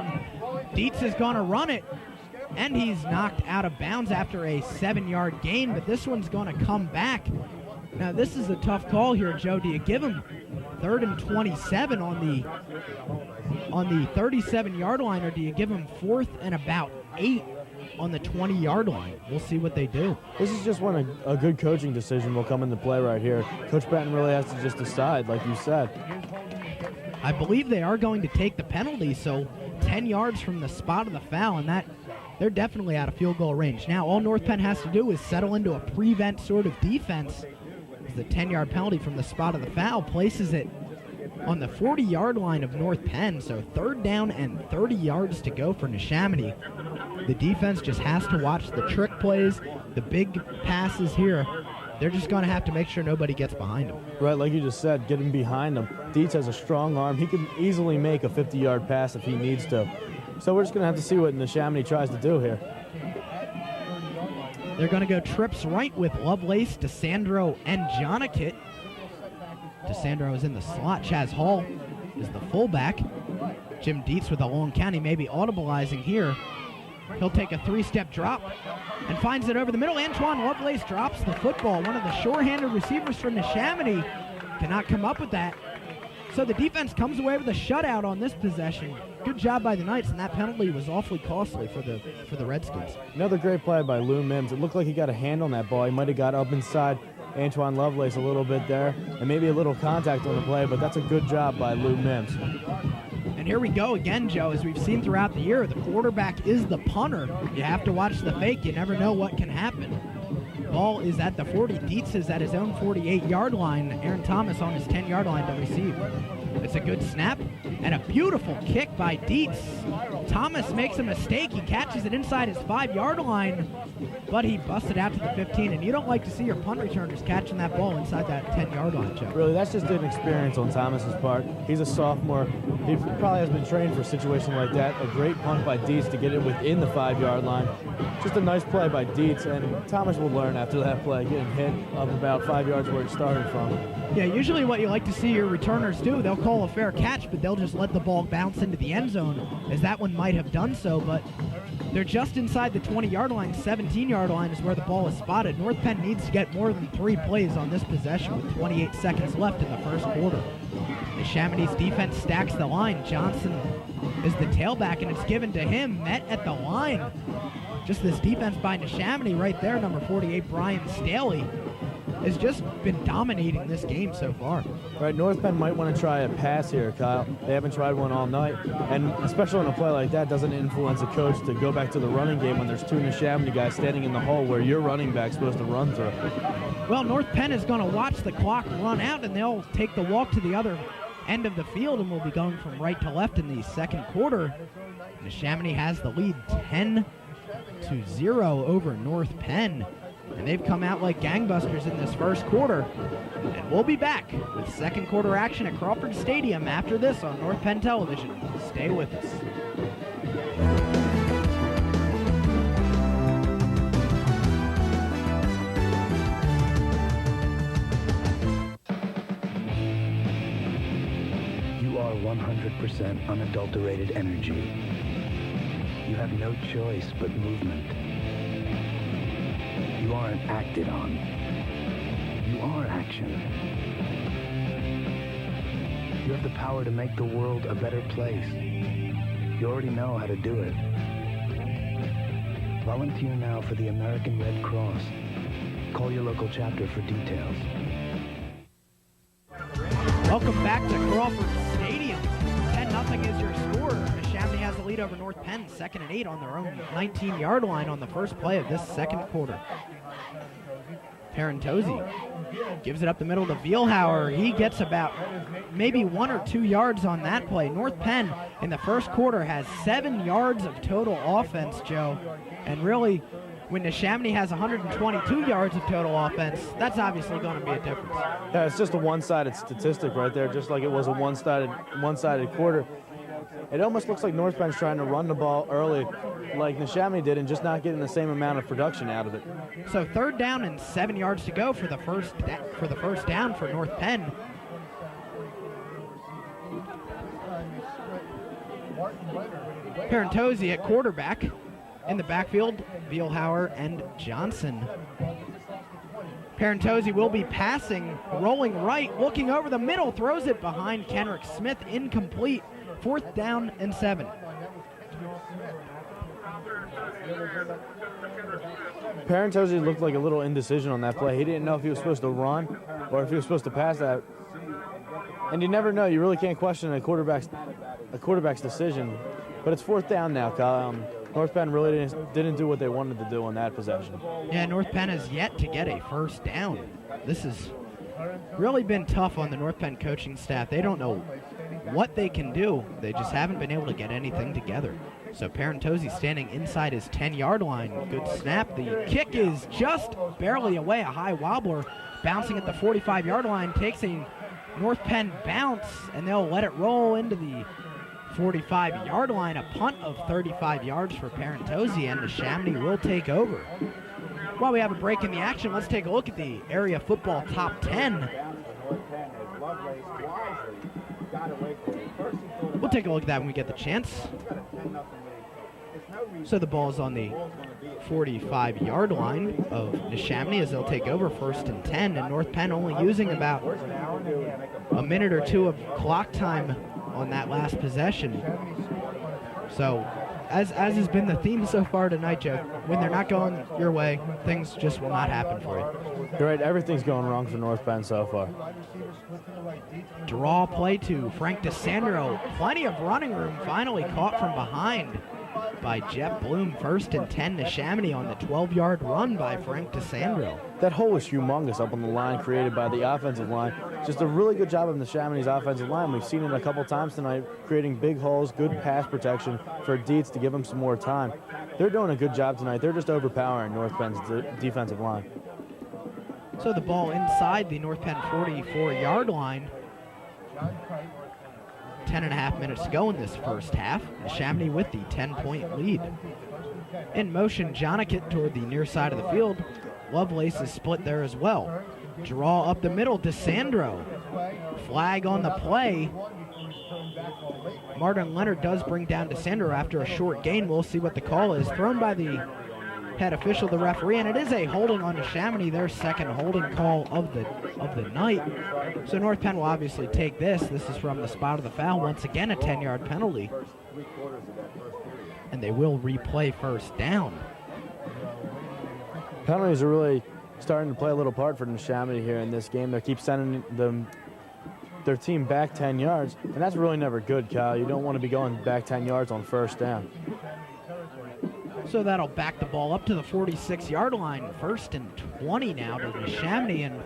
Dietz is going to run it, and he's knocked out of bounds after a 7-yard gain, but this one's going to come back. Now, this is a tough call here, Joe. Do you give him 3rd and 27 on the 37-yard line, or do you give him 4th and about 8 on the 20-yard line? We'll see what they do. This is just when a good coaching decision will come into play right here. Coach Patton really has to just decide, like you said. I believe they are going to take the penalty, so 10 yards from the spot of the foul, and that they're definitely out of field goal range. Now, all North Penn has to do is settle into a prevent sort of defense. The 10-yard penalty from the spot of the foul places it on the 40-yard line of North Penn, so 3rd down and 30 yards to go for Neshaminy. The defense just has to watch the trick plays, the big passes here they're just going to have to make sure nobody gets behind him. Right, like you just said, get him behind him. Dietz has a strong arm. He can easily make a 50-yard pass if he needs to. So we're just going to have to see what Neshaminy tries to do here. They're going to go trips right with Lovelace, DeSandro, and Jonikit. DeSandro is in the slot. Chaz Hall is the fullback. Jim Dietz with a long count. He may be audibleizing here. He'll take a 3-step drop and finds it over the middle. Antoine Lovelace drops the football. One of the sure-handed receivers from Neshaminy cannot come up with that. So the defense comes away with a shutout on this possession. Good job by the Knights, and that penalty was awfully costly for the Redskins. Another great play by Lou Mims. It looked like he got a hand on that ball. He might have got up inside Antoine Lovelace a little bit there, and maybe a little contact on the play, but that's a good job by Lou Mims. And here we go again, Joe. As we've seen throughout the year, the quarterback is the punter. You have to watch the fake. You never know what can happen. Ball is at the 40. Dietz is at his own 48-yard line. Aaron Thomas on his 10-yard line to receive. It's a good snap and a beautiful kick by Dietz. Thomas makes a mistake. He catches it inside his 5-yard line, but he busted out to the 15, and you don't like to see your punt returners catching that ball inside that 10-yard line, Joe. Really, that's just an experience on Thomas's part. He's a sophomore. He probably has been trained for a situation like that. A great punt by Dietz to get it within the 5-yard line. Just a nice play by Dietz, and Thomas will learn after that play, getting hit up about 5 yards where it started from. Yeah, usually what you like to see your returners do, they'll call a fair catch, but they'll just let the ball bounce into the end zone, as that one might have done so, but they're just inside the 20-yard line. 17-yard line is where the ball is spotted. North Penn needs to get more than 3 plays on this possession with 28 seconds left in the first quarter. Neshaminy's defense stacks the line. Johnson is the tailback, and it's given to him. Met at the line. Just this defense by Neshaminy right there, number 48, Brian Staley, has just been dominating this game so far. Right, North Penn might want to try a pass here, Kyle. They haven't tried one all night, and especially on a play like that, doesn't influence a coach to go back to the running game when there's 2 Neshaminy guys standing in the hole where your running back's supposed to run through. Well, North Penn is going to watch the clock run out, and they'll take the walk to the other end of the field, and we'll be going from right to left in the second quarter. Neshaminy has the lead 10-0 over North Penn. And they've come out like gangbusters in this first quarter. And we'll be back with second quarter action at Crawford Stadium after this on North Penn Television. Stay with us. You are 100% unadulterated energy. You have no choice but movement. You aren't acted on. You are action. You have the power to make the world a better place. You already know how to do it. Volunteer now for the American Red Cross. Call your local chapter for details. Welcome back to Crawford Stadium. 10-0 is your score. Neshaminy has the lead over North Penn, 2nd and 8 on their own 19-yard line on the first play of this second quarter. Parentozzi gives it up the middle to Vielhauer. He gets about maybe 1 or 2 yards on that play. North Penn in the first quarter has 7 yards of total offense, Joe. And really, when Neshaminy has 122 yards of total offense, that's obviously going to be a difference. Yeah, it's just a one-sided statistic right there, just like it was a one-sided quarter. It almost looks like North Penn's trying to run the ball early like Neshaminy did and just not getting the same amount of production out of it. So 3rd down and 7 yards to go for the first down for North Penn. Parentozzi at quarterback. In the backfield, Vielhauer and Johnson. Parentozzi will be passing, rolling right, looking over the middle, throws it behind Kenrick Smith, incomplete. 4th down and 7. Parentozzi looked like a little indecision on that play. He didn't know if he was supposed to run or if he was supposed to pass that. And you never know. You really can't question a quarterback's decision. But it's 4th down now, Kyle. North Penn really didn't do what they wanted to do on that possession. Yeah, North Penn has yet to get a first down. This has really been tough on the North Penn coaching staff. They don't know what they can do. They just haven't been able to get anything together. So Parentozzi standing inside his 10-yard line. Good snap. The kick is just barely away. A high wobbler bouncing at the 45-yard line. Takes a North Penn bounce, and they'll let it roll into the 45-yard line. A punt of 35 yards for Parentozzi, and Neshaminy will take over. While we have a break in the action, let's take a look at the area football top 10. We'll take a look at that when we get the chance. So the ball is on the 45-yard line of Neshaminy as they'll take over 1st and 10, and North Penn only using about a minute or two of clock time on that last possession. So as has been the theme so far tonight, Joe, when they're not going your way, things just will not happen for you. You're right, everything's going wrong for North Penn so far. Draw play to Frank DeSandro. Plenty of running room, finally caught from behind by Jeff Bloom. 1st and 10, Neshaminy on the 12-yard run by Frank DeSandro. That hole was humongous up on the line created by the offensive line. Just a really good job of Neshaminy's offensive line. We've seen it a couple times tonight, creating big holes, good pass protection for Dietz to give him some more time. They're doing a good job tonight. They're just overpowering North Penn's defensive line. So the ball inside the North Penn 44-yard line. 10.5 minutes to go in this first half. Neshaminy with the 10-point lead. In motion, Jonikit toward the near side of the field. Lovelace is split there as well. Draw up the middle, DeSandro. Flag on the play. Martin Leonard does bring down DeSandro after a short gain. We'll see what the call is. Thrown by the head official, the referee, and it is a holding on Neshaminy, their second holding call of the night. So North Penn will obviously take this. This is from the spot of the foul. Once again, a 10-yard penalty. And they will replay 1st down. Penalties are really starting to play a little part for Neshaminy here in this game. They keep sending their team back 10 yards, and that's really never good, Kyle. You don't want to be going back 10 yards on 1st down. So that'll back the ball up to the 46-yard line. 1st and 20 now to Neshaminy. And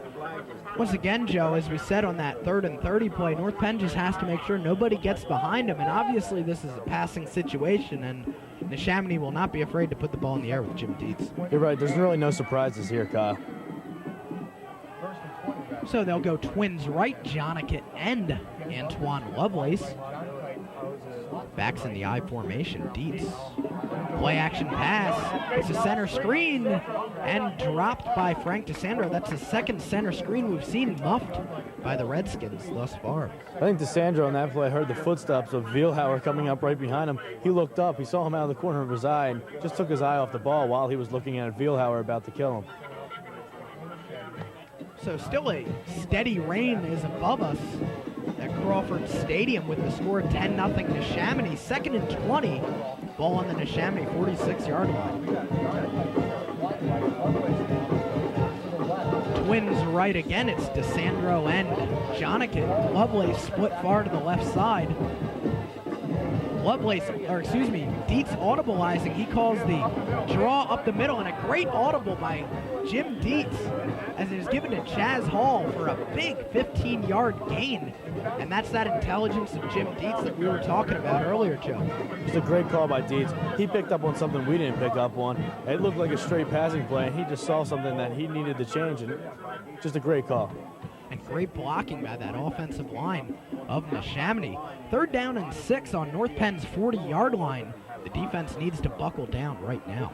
once again, Joe, as we said on that 3rd and 30 play, North Penn just has to make sure nobody gets behind him. And obviously this is a passing situation, and Neshaminy will not be afraid to put the ball in the air with Jim Dietz. You're right. There's really no surprises here, Kyle. So they'll go twins right, Jonikit and Antoine Lovelace. Backs in the I formation, Dietz. Play action pass. It's a center screen and dropped by Frank DeSandro. That's the second center screen we've seen muffed by the Redskins thus far. I think DeSandro on that play heard the footsteps of Vielhauer coming up right behind him. He looked up, he saw him out of the corner of his eye, and just took his eye off the ball while he was looking at Vielhauer about to kill him. So still a steady rain is above us at Crawford Stadium with the score 10-0 Neshaminy. 2nd and 20. Ball on the Neshaminy 46-yard line. Twins right again. It's DeSandro and Jonikit. Lovelace split far to the left side. Dietz audibleizing. He calls the draw up the middle, and a great audible by Jim Dietz as it is given to Chaz Hall for a big 15-yard gain. And that's that intelligence of Jim Dietz that we were talking about earlier, Joe. It's a great call by Dietz. He picked up on something we didn't pick up on. It looked like a straight passing play, and he just saw something that he needed to change, and just a great call. And great blocking by that offensive line of Neshaminy. 3rd down and 6 on North Penn's 40-yard line. The defense needs to buckle down right now.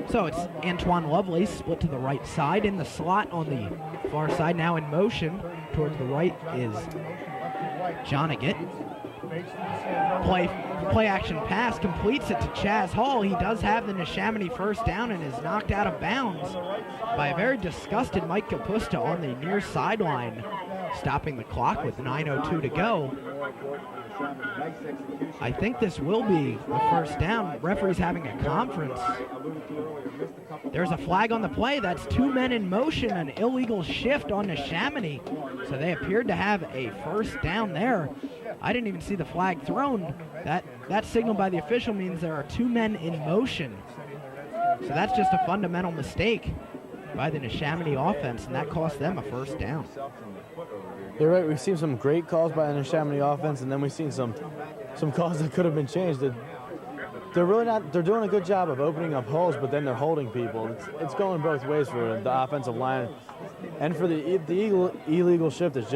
So it's Antoine Lovelace split to the right side. In the slot on the far side, now in motion towards the right is Jonikit. Play action pass completes it to Chaz Hall. He does have the Neshaminy 1st down and is knocked out of bounds by a very disgusted Mike Kapusta on the near sideline, stopping the clock with 9:02 to go. I think this will be a 1st down. Referee's having a conference. There's a flag on the play. That's 2 men in motion, an illegal shift on Neshaminy. So they appeared to have a 1st down there. I didn't even see the flag thrown. That signal by the official means there are 2 men in motion. So that's just a fundamental mistake by the Neshaminy offense, and that cost them a 1st down. You're right. We've seen some great calls by the Neshaminy offense, and then we've seen some calls that could have been changed. They're really not. They're doing a good job of opening up holes, but then they're holding people. It's going both ways for the offensive line, and for the illegal shift. It's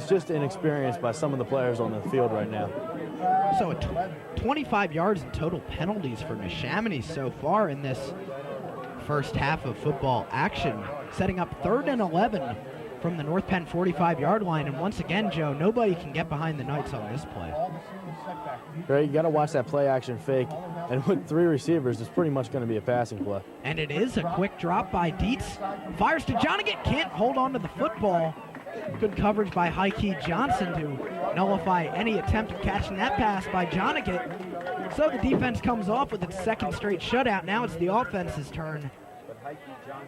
just inexperience by some of the players on the field right now. So 25 yards in total penalties for Neshaminy so far in this first half of football action, setting up 3rd and 11 from the North Penn 45-yard line. And once again, Joe, nobody can get behind the Knights on this play. Right, you got to watch that play action fake. And with 3 receivers, it's pretty much going to be a passing play. And it is a quick drop by Dietz. Fires to Jonigat, can't hold on to the football. Good coverage by Heike Johnson to nullify any attempt at catching that pass by Jonigat. So the defense comes off with its 2nd straight shutout. Now it's the offense's turn,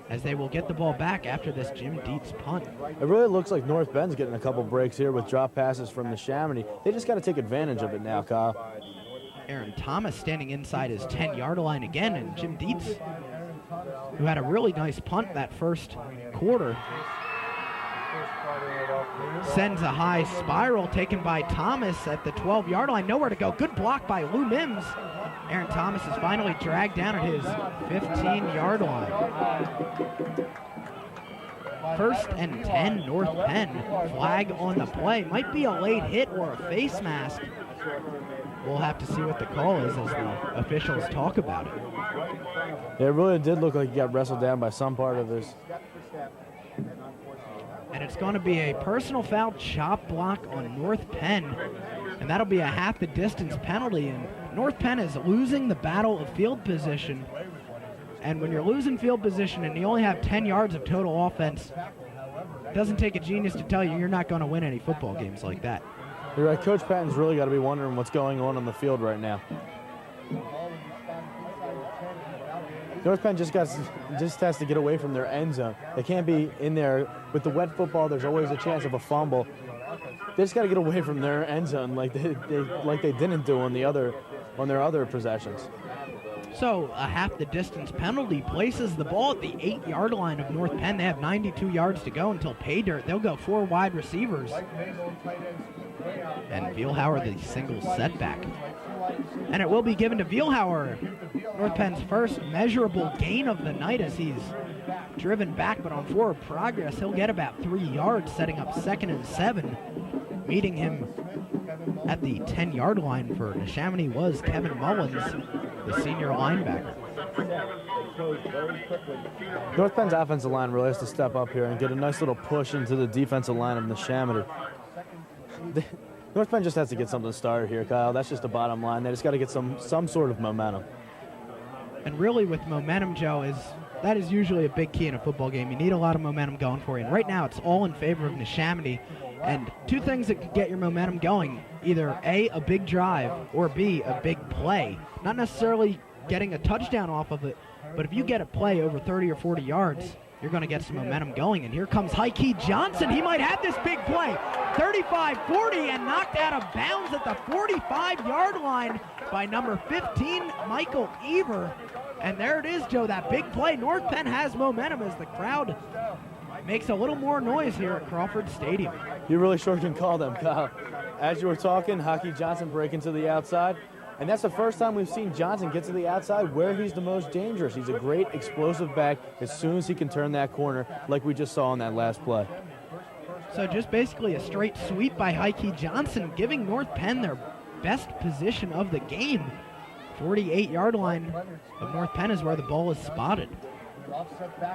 as they will get the ball back after this Jim Dietz punt. It really looks like North Bend's getting a couple breaks here with drop passes from Neshaminy. They just got to take advantage of it now, Kyle. Aaron Thomas standing inside his 10-yard line again, and Jim Dietz, who had a really nice punt that first quarter, sends a high spiral taken by Thomas at the 12-yard line. Nowhere to go. Good block by Lou Mims. Aaron Thomas is finally dragged down at his 15-yard line. 1st and 10, North Penn. Flag on the play. Might be a late hit or a face mask. We'll have to see what the call is as the officials talk about it. Yeah, it really did look like he got wrestled down by some part of his. And it's going to be a personal foul chop block on North Penn. And that'll be a half the distance penalty. And North Penn is losing the battle of field position. And when you're losing field position and you only have 10 yards of total offense, it doesn't take a genius to tell you you're not going to win any football games like that. You're right. Coach Patton's really got to be wondering what's going on the field right now. North Penn just has to get away from their end zone. They can't be in there. With the wet football, there's always a chance of a fumble. They just got to get away from their end zone like they didn't do on their other possessions. So a half the distance penalty places the ball at the 8-yard line of North Penn. They have 92 yards to go until pay dirt. They'll go 4 wide receivers. And Vielhauer the single setback. And it will be given to Vielhauer. North Penn's first measurable gain of the night as he's driven back, but on forward progress, he'll get about 3 yards, setting up 2nd and 7. Meeting him at the 10-yard line for Neshaminy was Kevin Mullins, the senior linebacker. North Penn's offensive line really has to step up here and get a nice little push into the defensive line of Neshaminy. North Penn just has to get something started here, Kyle. That's just the bottom line. They just got to get some sort of momentum. And really with momentum, Joe, that is usually a big key in a football game. You need a lot of momentum going for you. And right now it's all in favor of Neshaminy. And 2 things that could get your momentum going, either A, a big drive, or B, a big play. Not necessarily getting a touchdown off of it, but if you get a play over 30 or 40 yards, you're going to get some momentum going. And here comes Heike Johnson. He might have this big play. 35-40 and knocked out of bounds at the 45-yard line by number 15, Michael Eber. And there it is, Joe, that big play. North Penn has momentum as the crowd makes a little more noise here at Crawford Stadium. You really sure can call them, Kyle. As you were talking, Heike Johnson breaking to the outside. And that's the first time we've seen Johnson get to the outside where he's the most dangerous. He's a great explosive back as soon as he can turn that corner like we just saw on that last play. So just basically a straight sweep by Heike Johnson, giving North Penn their best position of the game. 48-yard line of North Penn is where the ball is spotted.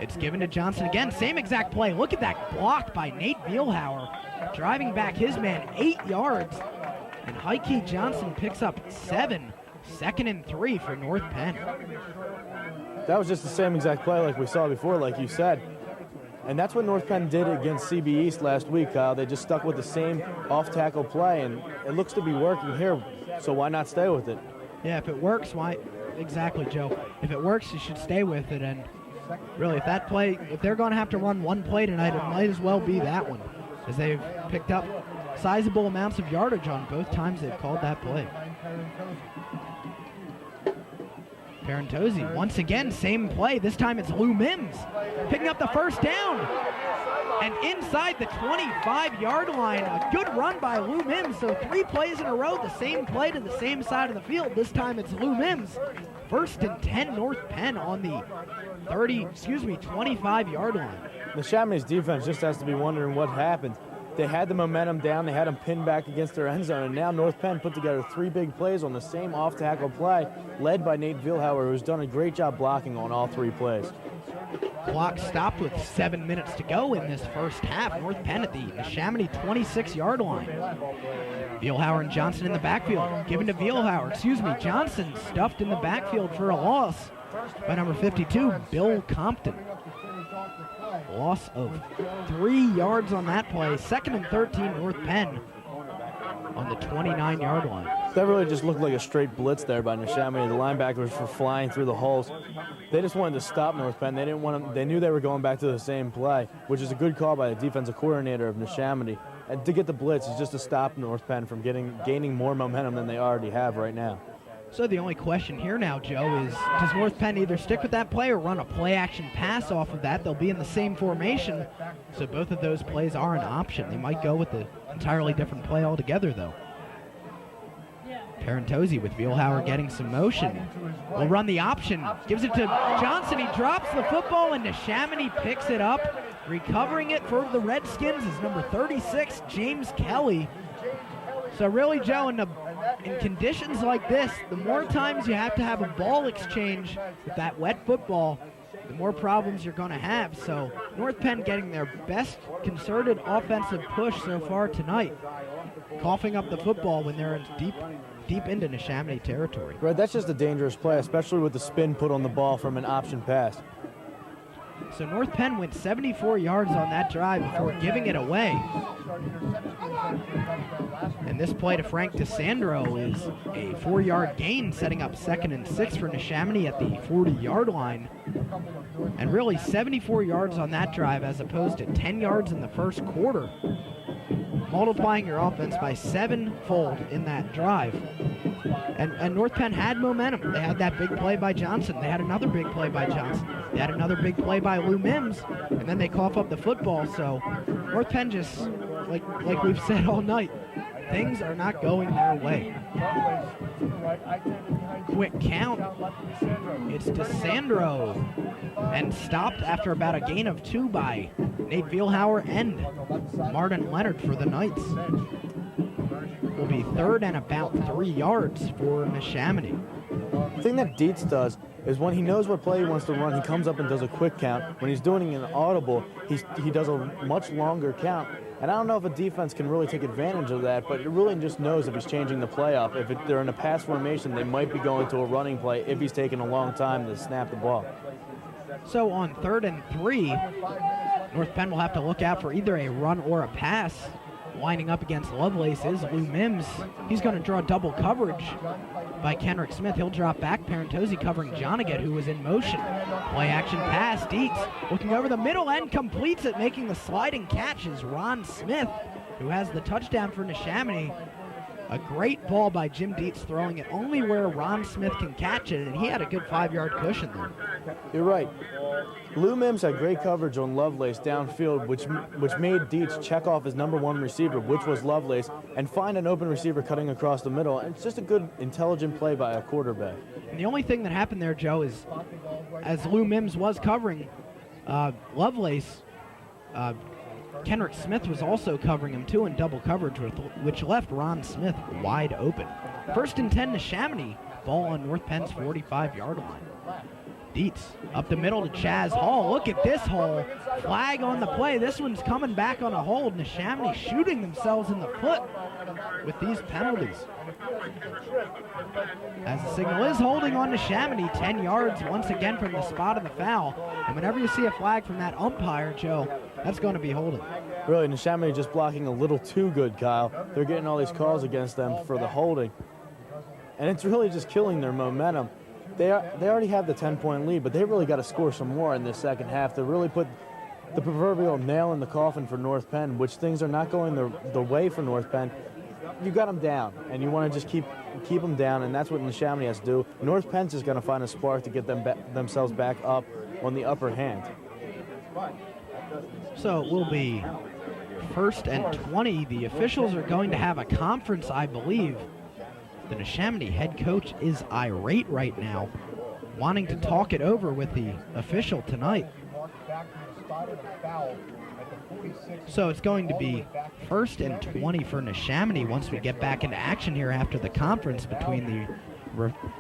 It's given to Johnson again. Same exact play. Look at that block by Nate Vielhauer. Driving back his man 8 yards. And Heike Johnson picks up 7. 2nd and 3 for North Penn. That was just the same exact play like we saw before, like you said. And that's what North Penn did against CB East last week, Kyle. They just stuck with the same off-tackle play, and it looks to be working here, so why not stay with it? Yeah, if it works, why? Exactly, Joe. If it works, you should stay with it. And really, if they're going to have to run one play tonight, it might as well be that one, as they've picked up sizable amounts of yardage on both times they've called that play. Parentozzi, once again, same play. This time it's Lou Mims picking up the first down. and inside the 25-yard line. A good run by Lou Mims. So 3 plays in a row, the same play to the same side of the field. This time it's Lou Mims. 1st and 10 North Penn on the 25-yard line. Neshaminy's defense just has to be wondering what happened. They had the momentum down, they had them pinned back against their end zone, and now North Penn put together 3 big plays on the same off-tackle play, led by Nate Vielhauer, who's done a great job blocking on all 3 plays. Clock stopped with 7 minutes to go in this first half. North Penn at the Neshaminy 26-yard line. Vielhauer and Johnson in the backfield. Given to Vielhauer, Johnson stuffed in the backfield for a loss by number 52, Bill Compton. Loss of 3 yards on that play. 2nd and 13, North Penn on the 29-yard line. That really just looked like a straight blitz there by Neshaminy. The linebackers were flying through the holes. They just wanted to stop North Penn. They didn't want them. They knew they were going back to the same play, which is a good call by the defensive coordinator of Neshaminy. And to get the blitz is just to stop North Penn from gaining more momentum than they already have right now. So the only question here now, Joe, is does North Penn either stick with that play or run a play-action pass off of that? They'll be in the same formation, so both of those plays are an option. They might go with an entirely different play altogether, though. Parentozzi with Vielhauer getting some motion. Will run the option. Gives it to Johnson. He drops the football, and Neshaminy picks it up. Recovering it for the Redskins is number 36, James Kelly. So really, Joe, in conditions like this, the more times you have to have a ball exchange with that wet football, the more problems you're going to have. So North Penn getting their best concerted offensive push so far tonight, coughing up the football when they're in deep into Neshaminy territory. Right, that's just a dangerous play, especially with the spin put on the ball from an option pass. So North Penn went 74 yards on that drive before giving it away. And this play to Frank DeSandro is a 4-yard gain, setting up 2nd and 6 for Neshaminy at the 40-yard line. And really 74 yards on that drive as opposed to 10 yards in the first quarter. Multiplying your offense by 7-fold in that drive. And North Penn had momentum. They had that big play by Johnson. They had another big play by Johnson. They had another big play by Lou Mims. And then they cough up the football. So North Penn just, like we've said all night, things are not going their way. Quick count. It's DeSandro. And stopped after about a gain of 2 by Nate Vielhauer and Martin Leonard for the Knights. Will be 3rd and about 3 yards for Neshaminy. The thing that Dietz does is when he knows what play he wants to run, he comes up and does a quick count. When he's doing an audible, he does a much longer count. And I don't know if a defense can really take advantage of that, but it really just knows if he's changing the play up. If they're in a pass formation, they might be going to a running play if he's taking a long time to snap the ball. So on 3rd and 3, North Penn will have to look out for either a run or a pass. Lining up against Lovelace is Lou Mims. He's going to draw double coverage by Kenrick Smith. He'll drop back. Parentozzi covering Joniget, who was in motion. Play action pass. Dietz looking over the middle and completes it, making the sliding catch is Ron Smith, who has the touchdown for Neshaminy. A great ball by Jim Dietz, throwing it only where Ron Smith can catch it, and he had a good 5-yard cushion there. You're right. Lou Mims had great coverage on Lovelace downfield, which made Dietz check off his number 1 receiver, which was Lovelace, and find an open receiver cutting across the middle. And it's just a good, intelligent play by a quarterback. And the only thing that happened there, Joe, is as Lou Mims was covering Lovelace, Kenrick Smith was also covering him too in double coverage, which left Ron Smith wide open. 1st and 10 Neshaminy, ball on North Penn's 45-yard line. Dietz up the middle to Chaz Hall. Look at this hole. Flag on the play. This one's coming back on a hold. Neshaminy shooting themselves in the foot with these penalties. As the signal is holding on Neshaminy, 10 yards once again from the spot of the foul. And whenever you see a flag from that umpire, Joe, that's going to be holding. Really, Neshaminy just blocking a little too good, Kyle. They're getting all these calls against them for the holding. And it's really just killing their momentum. They already have the 10-point lead, but they really got to score some more in this second half to really put the proverbial nail in the coffin for North Penn, which things are not going the way for North Penn. You got them down, and you want to just keep them down, and that's what Neshaminy has to do. North Penn's just going to find a spark to get themselves back up on the upper hand. So it will be 1st and 20. The officials are going to have a conference, I believe. The Neshaminy head coach is irate right now, wanting to talk it over with the official tonight. So it's going to be 1st and 20 for Neshaminy once we get back into action here after the conference between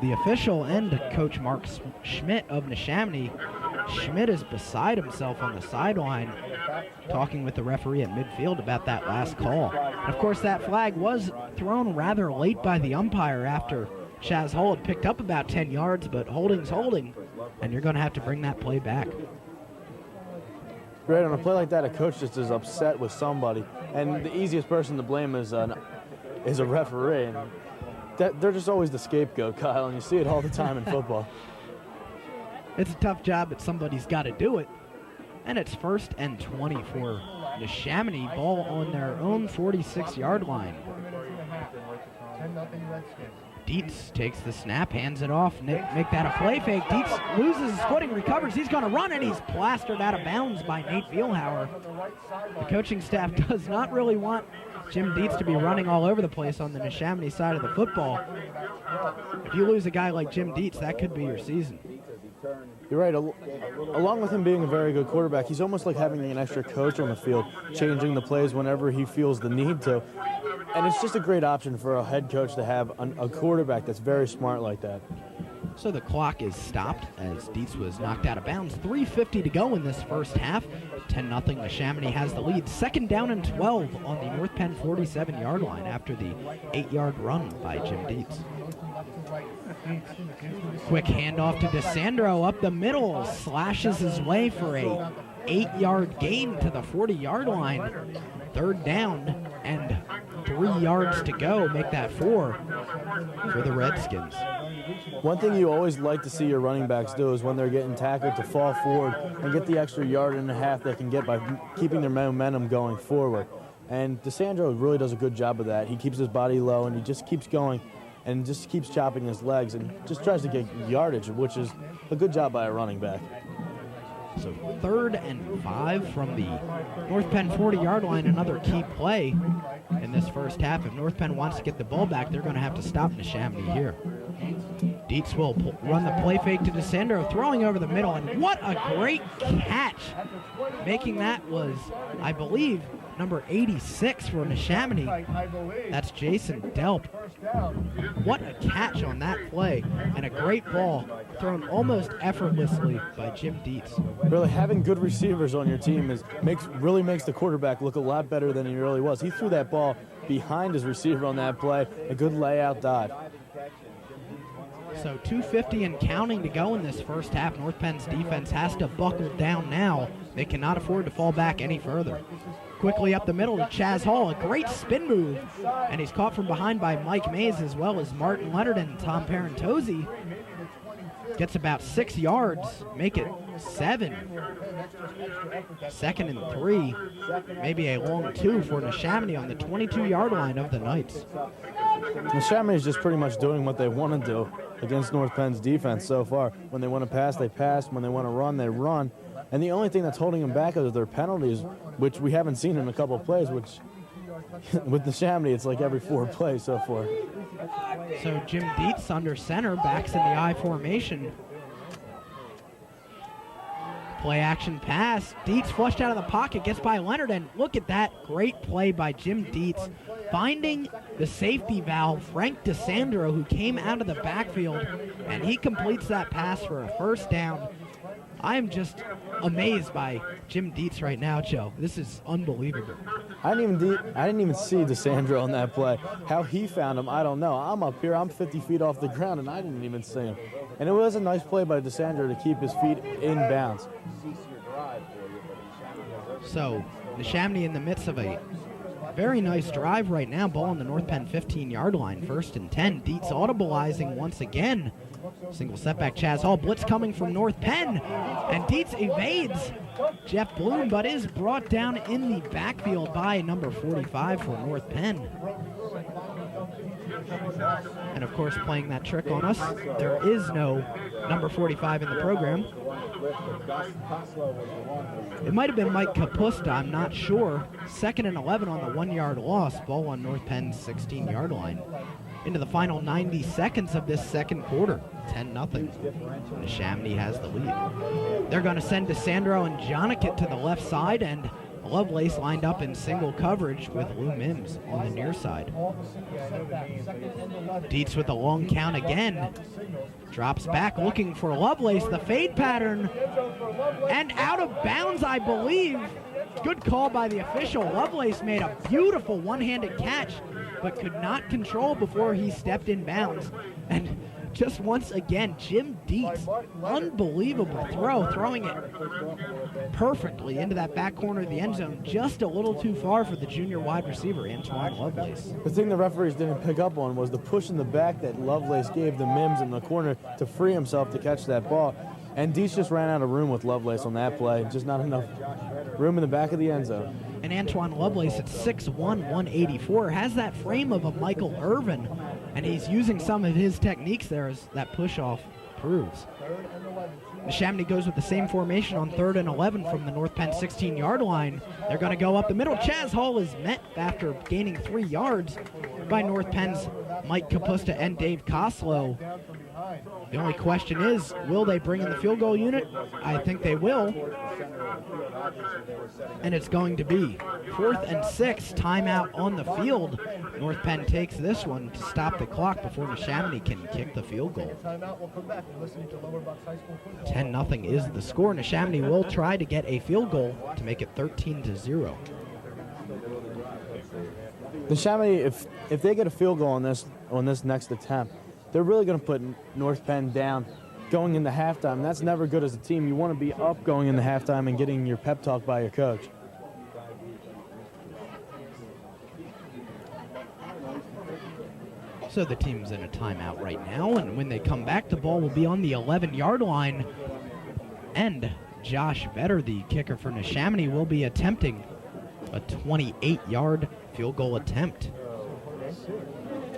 the official and Coach Mark Schmidt of Neshaminy. Schmidt is beside himself on the sideline, talking with the referee at midfield about that last call. And of course, that flag was thrown rather late by the umpire after Chaz Hull had picked up about 10 yards, but holding's holding, and you're going to have to bring that play back. Right, on a play like that, a coach just is upset with somebody, and the easiest person to blame is a referee. And they're just always the scapegoat, Kyle, and you see it all the time in football. It's a tough job, but somebody's got to do it. And it's 1st and 20 for Neshaminy, ball on their own 46-yard line. Dietz takes the snap, hands it off, make that a play fake. Dietz loses his footing, recovers, he's going to run, and he's plastered out of bounds by Nate Vielhauer. The coaching staff does not really want Jim Dietz to be running all over the place on the Neshaminy side of the football. If you lose a guy like Jim Dietz, that could be your season. You're right. Along with him being a very good quarterback, he's almost like having an extra coach on the field, changing the plays whenever he feels the need to. And it's just a great option for a head coach to have a quarterback that's very smart like that. So the clock is stopped as Dietz was knocked out of bounds. 3:50 to go in this first half. 10-0, Neshaminy has the lead. 2nd down and 12 on the North Penn 47-yard line after the 8-yard run by Jim Dietz. Quick handoff to DeSandro up the middle, slashes his way for a 8-yard gain to the 40-yard line. 3rd down and 3 yards to go, make that 4 for the Redskins. One thing you always like to see your running backs do is when they're getting tackled to fall forward and get the extra yard and a half they can get by keeping their momentum going forward. And DeSandro really does a good job of that. He keeps his body low and he just keeps going and just keeps chopping his legs and just tries to get yardage, which is a good job by a running back. So 3rd and 5 from the North Penn 40-yard line, another key play in this first half. If North Penn wants to get the ball back, they're going to have to stop Neshaminy here. Dietz will run the play fake to DeSandro, throwing over the middle, and what a great catch. Making that was, I believe, number 86 for Neshaminy. That's Jason Delp. What a catch on that play, and a great ball thrown almost effortlessly by Jim Dietz. Really, having good receivers on your team really makes the quarterback look a lot better than he really was. He threw that ball behind his receiver on that play, a good layout dive. So 2:50 and counting to go in this first half. North Penn's defense has to buckle down now. They cannot afford to fall back any further. Quickly up the middle to Chaz Hull, a great spin move, and he's caught from behind by Mike Mays as well as Martin Leonard and Tom Parentozzi. Gets about 6 yards, make it 7. 2nd and 3, maybe a long 2 for Neshaminy on the 22-yard line of the Knights. Neshaminy is just pretty much doing what they want to do against North Penn's defense so far. When they want to pass, they pass. When they want to run, they run. And the only thing that's holding them back is their penalties, which we haven't seen in a couple of plays, which with Neshaminy, it's like every 4 plays so far. So Jim Dietz under center, backs in the I formation. Play action pass. Dietz flushed out of the pocket, gets by Leonard, and look at that great play by Jim Dietz, finding the safety valve, Frank DeSandro, who came out of the backfield, and he completes that pass for a 1st down. I am just amazed by Jim Dietz right now, Joe. This is unbelievable. I didn't even see DeSandro on that play. How he found him, I don't know. I'm up here, I'm 50 feet off the ground, and I didn't even see him. And it was a nice play by DeSandro to keep his feet in bounds. So, Neshaminy in the midst of a very nice drive right now. Ball on the North Penn 15-yard line. 1st and 10. Dietz audibleizing once again. Single setback, Chaz Hull. Blitz coming from North Penn. And Dietz evades Jeff Bloom, but is brought down in the backfield by number 45 for North Penn. And of course, playing that trick on us, there is no number 45 in the program. It might have been Mike Kapusta, I'm not sure. 2nd and 11 on the 1-yard loss, ball on North Penn's 16-yard line. Into the final 90 seconds of this second quarter, 10-0. Neshaminy has the lead. They're going to send DeSandro and Jonikit to the left side, and Lovelace lined up in single coverage with Lou Mims on the near side. Dietz with a long count again. Drops back looking for Lovelace. The fade pattern. And out of bounds, I believe. Good call by the official. Lovelace made a beautiful one-handed catch, but could not control before he stepped in bounds. And just once again, Jim Dietz, unbelievable throw, throwing it perfectly into that back corner of the end zone, just a little too far for the junior wide receiver, Antoine Lovelace. The thing the referees didn't pick up on was the push in the back that Lovelace gave the Mims in the corner to free himself to catch that ball. And Dietz just ran out of room with Lovelace on that play. Just not enough room in the back of the end zone. And Antoine Lovelace at 6'1", 184, has that frame of a Michael Irvin, and he's using some of his techniques there, as that push-off proves. Neshaminy goes with the same formation on 3rd and 11 from the North Penn 16-yard line. They're going to go up the middle. Chaz Hall is met after gaining 3 yards by North Penn's Mike Kapusta and Dave Koslow. The only question is, will they bring in the field goal unit? I think they will. And it's going to be 4th and 6, timeout on the field. North Penn takes this one to stop the clock before Neshaminy can kick the field goal. 10-0 is the score. Neshaminy will try to get a field goal to make it 13-0. Neshaminy, if they get a field goal on this next attempt, they're really going to put North Penn down going into halftime. That's never good as a team. You want to be up going into halftime and getting your pep talk by your coach. So the team's in a timeout right now, and when they come back, the ball will be on the 11-yard line. And Josh Vetter, the kicker for Neshaminy, will be attempting a 28-yard field goal attempt.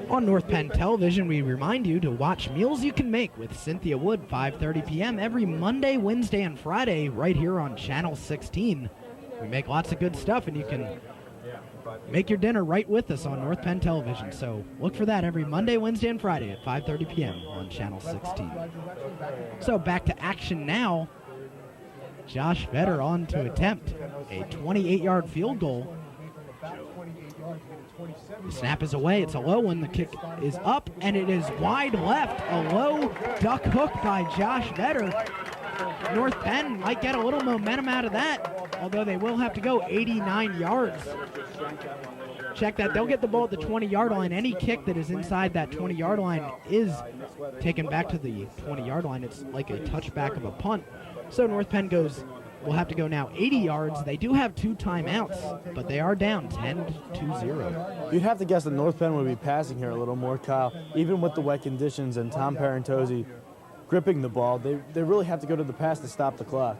On North Penn Television, we remind you to watch Meals You Can Make with Cynthia Wood, 5:30 p.m. every Monday, Wednesday, and Friday right here on Channel 16. We make lots of good stuff, and you can make your dinner right with us on North Penn Television. So look for that every Monday, Wednesday, and Friday at 5:30 p.m. on Channel 16. So back to action now. Josh Vetter on to attempt a 28-yard field goal. The snap is away. It's a low one. The kick is up, and it is wide left. A low duck hook by Josh Vetter. North Penn might get a little momentum out of that, although they will have to go 89 yards. Check that. They'll get the ball at the 20-yard line. Any kick that is inside that 20-yard line is taken back to the 20-yard line. It's like a touchback of a punt. So North Penn will have to go now 80 yards. They do have 2 timeouts, but they are down 10-0. You'd have to guess that North Penn would be passing here a little more, Kyle. Even with the wet conditions and Tom Parentozzi gripping the ball, they really have to go to the pass to stop the clock.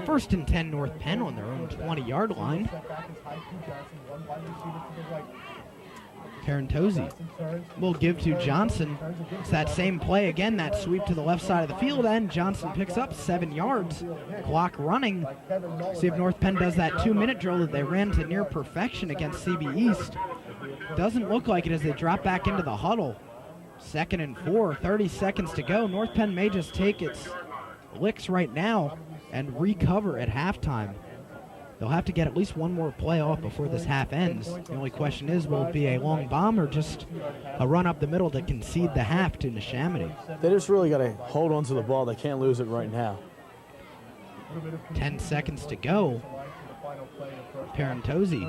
1st and 10 North Penn on their own 20-yard line. Parentozzi will give to Johnson. It's that same play again, that sweep to the left side of the field, and Johnson picks up 7 yards. Clock running. See if North Penn does that 2-minute drill that they ran to near perfection against CB East. Doesn't look like it as they drop back into the huddle. 2nd and 4, 30 seconds to go. North Penn may just take its licks right now and recover at halftime. They'll have to get at least one more play off before this half ends. The only question is, will it be a long bomb or just a run up the middle to concede the half to Neshaminy? They just really got to hold on to the ball. They can't lose it right now. 10 seconds to go. Parentozzi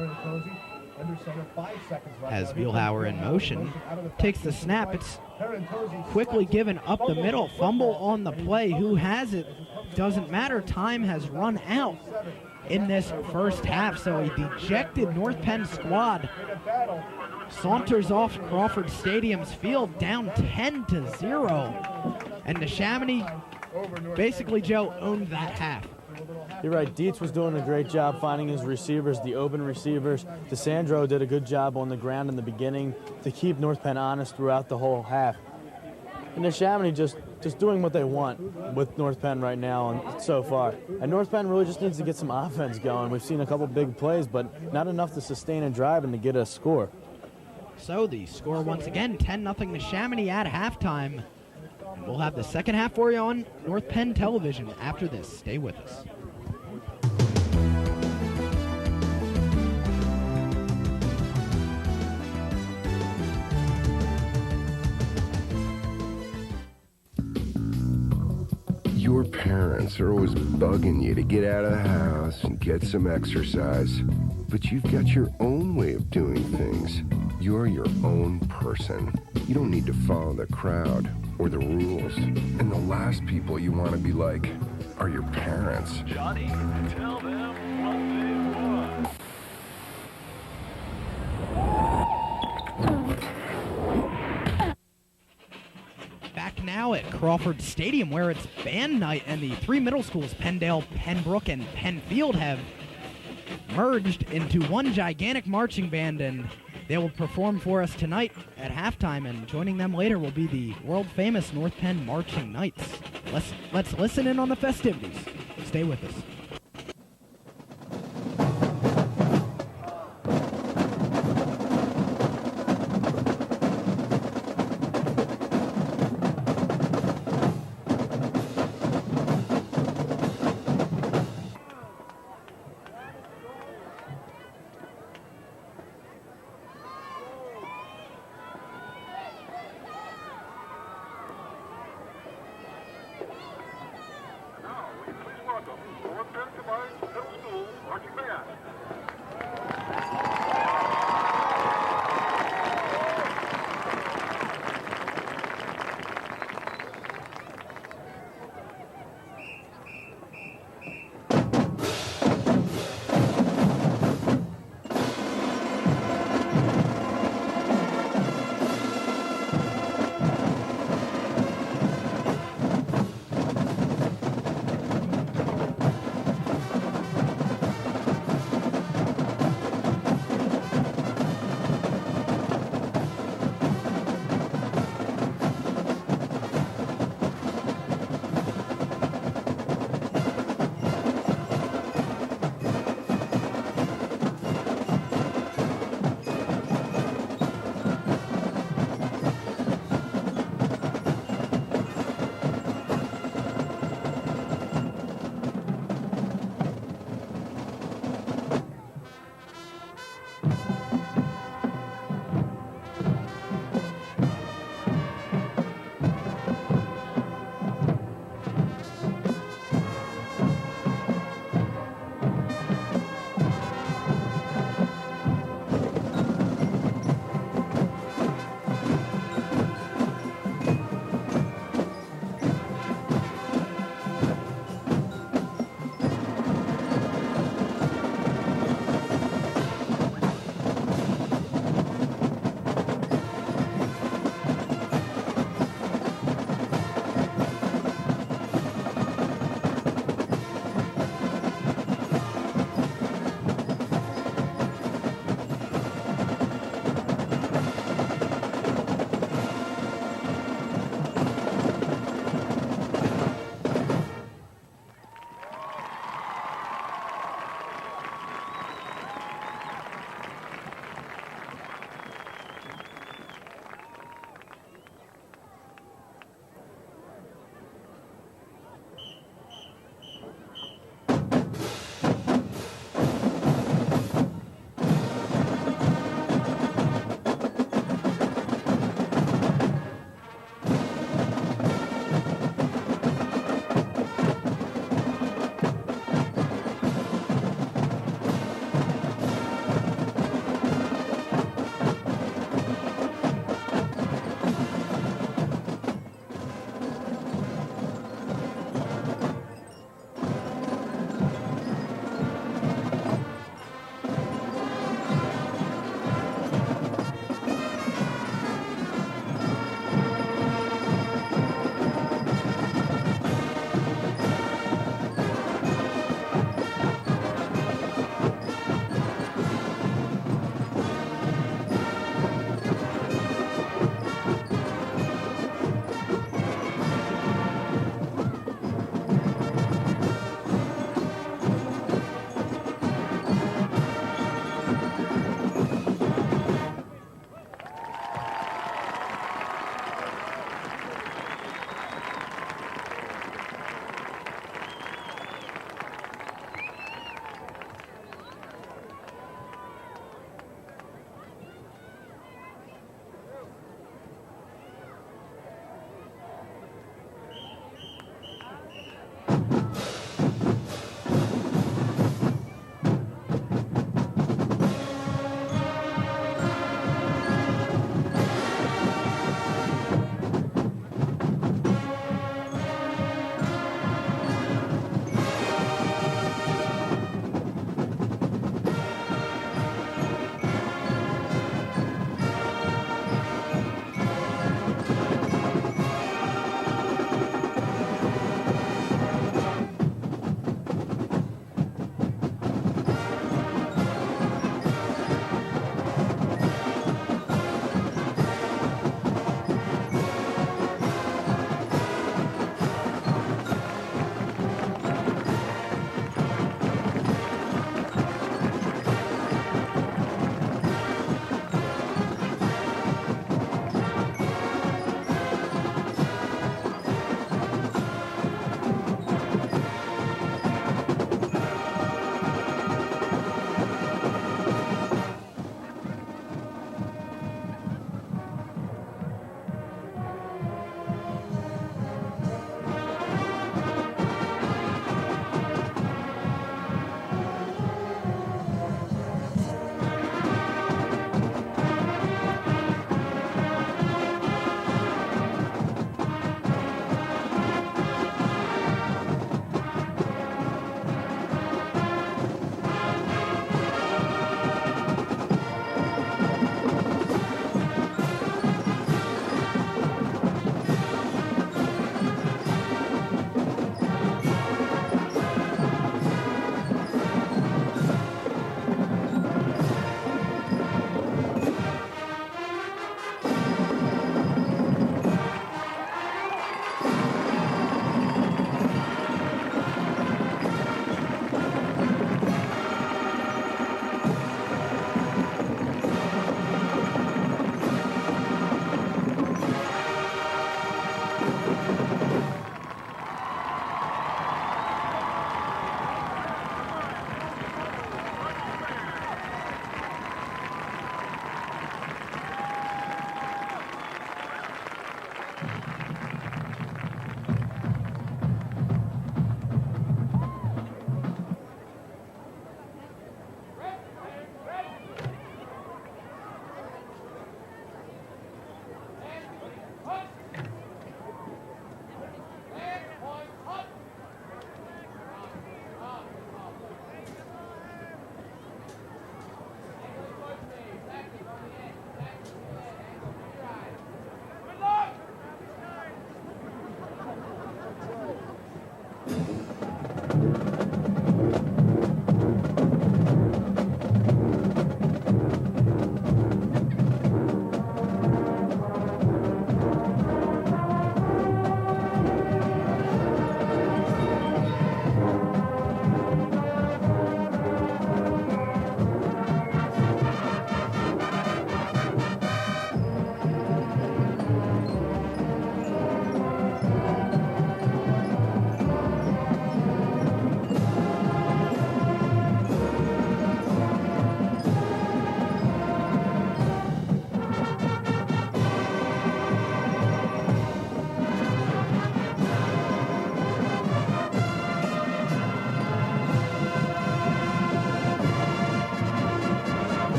has Bielhauer in motion. Takes the snap. It's quickly given up the middle. Fumble on the play. Who has it? Doesn't matter. Time has run out in this first half, so a dejected North Penn squad saunters off Crawford Stadium's field down 10-0, and Neshaminy basically, Joe, owned that half. You're right, Dietz was doing a great job finding his receivers, the open receivers. DeSandro did a good job on the ground in the beginning to keep North Penn honest throughout the whole half. And Neshaminy just doing what they want with North Penn right now and so far. And North Penn really just needs to get some offense going. We've seen a couple big plays, but not enough to sustain a drive and to get a score. So the score once again, 10-0 Neshaminy at halftime. And we'll have the second half for you on North Penn Television after this. Stay with us. Your parents are always bugging you to get out of the house and get some exercise. But you've got your own way of doing things. You're your own person. You don't need to follow the crowd or the rules. And the last people you want to be like are your parents. Johnny, tell them what they want. Back now at Crawford Stadium, where it's band night, and the three middle schools, Penndale, Pembroke, and Penfield, have merged into one gigantic marching band, and they will perform for us tonight at halftime, and joining them later will be the world-famous North Penn Marching Knights. Let's listen in on the festivities. Stay with us. Now, we please welcome North Penn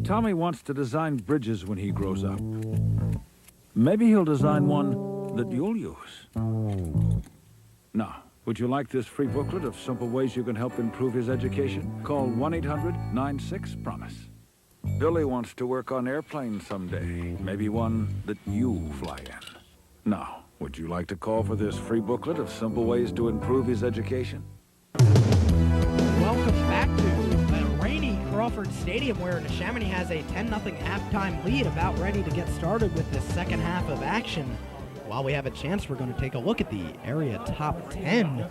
Tommy wants to design bridges when he grows up. Maybe he'll design one that you'll use. Now, would you like this free booklet of simple ways you can help improve his education? Call 1-800-96-PROMISE. Billy wants to work on airplanes someday. Maybe one that you fly in. Now, would you like to call for this free booklet of simple ways to improve his education? Welcome back to the rainy Crawford Stadium, where Neshaminy has a 10-0 halftime lead, about ready to get started with the second half of action. While we have a chance, we're going to take a look at the area top 10,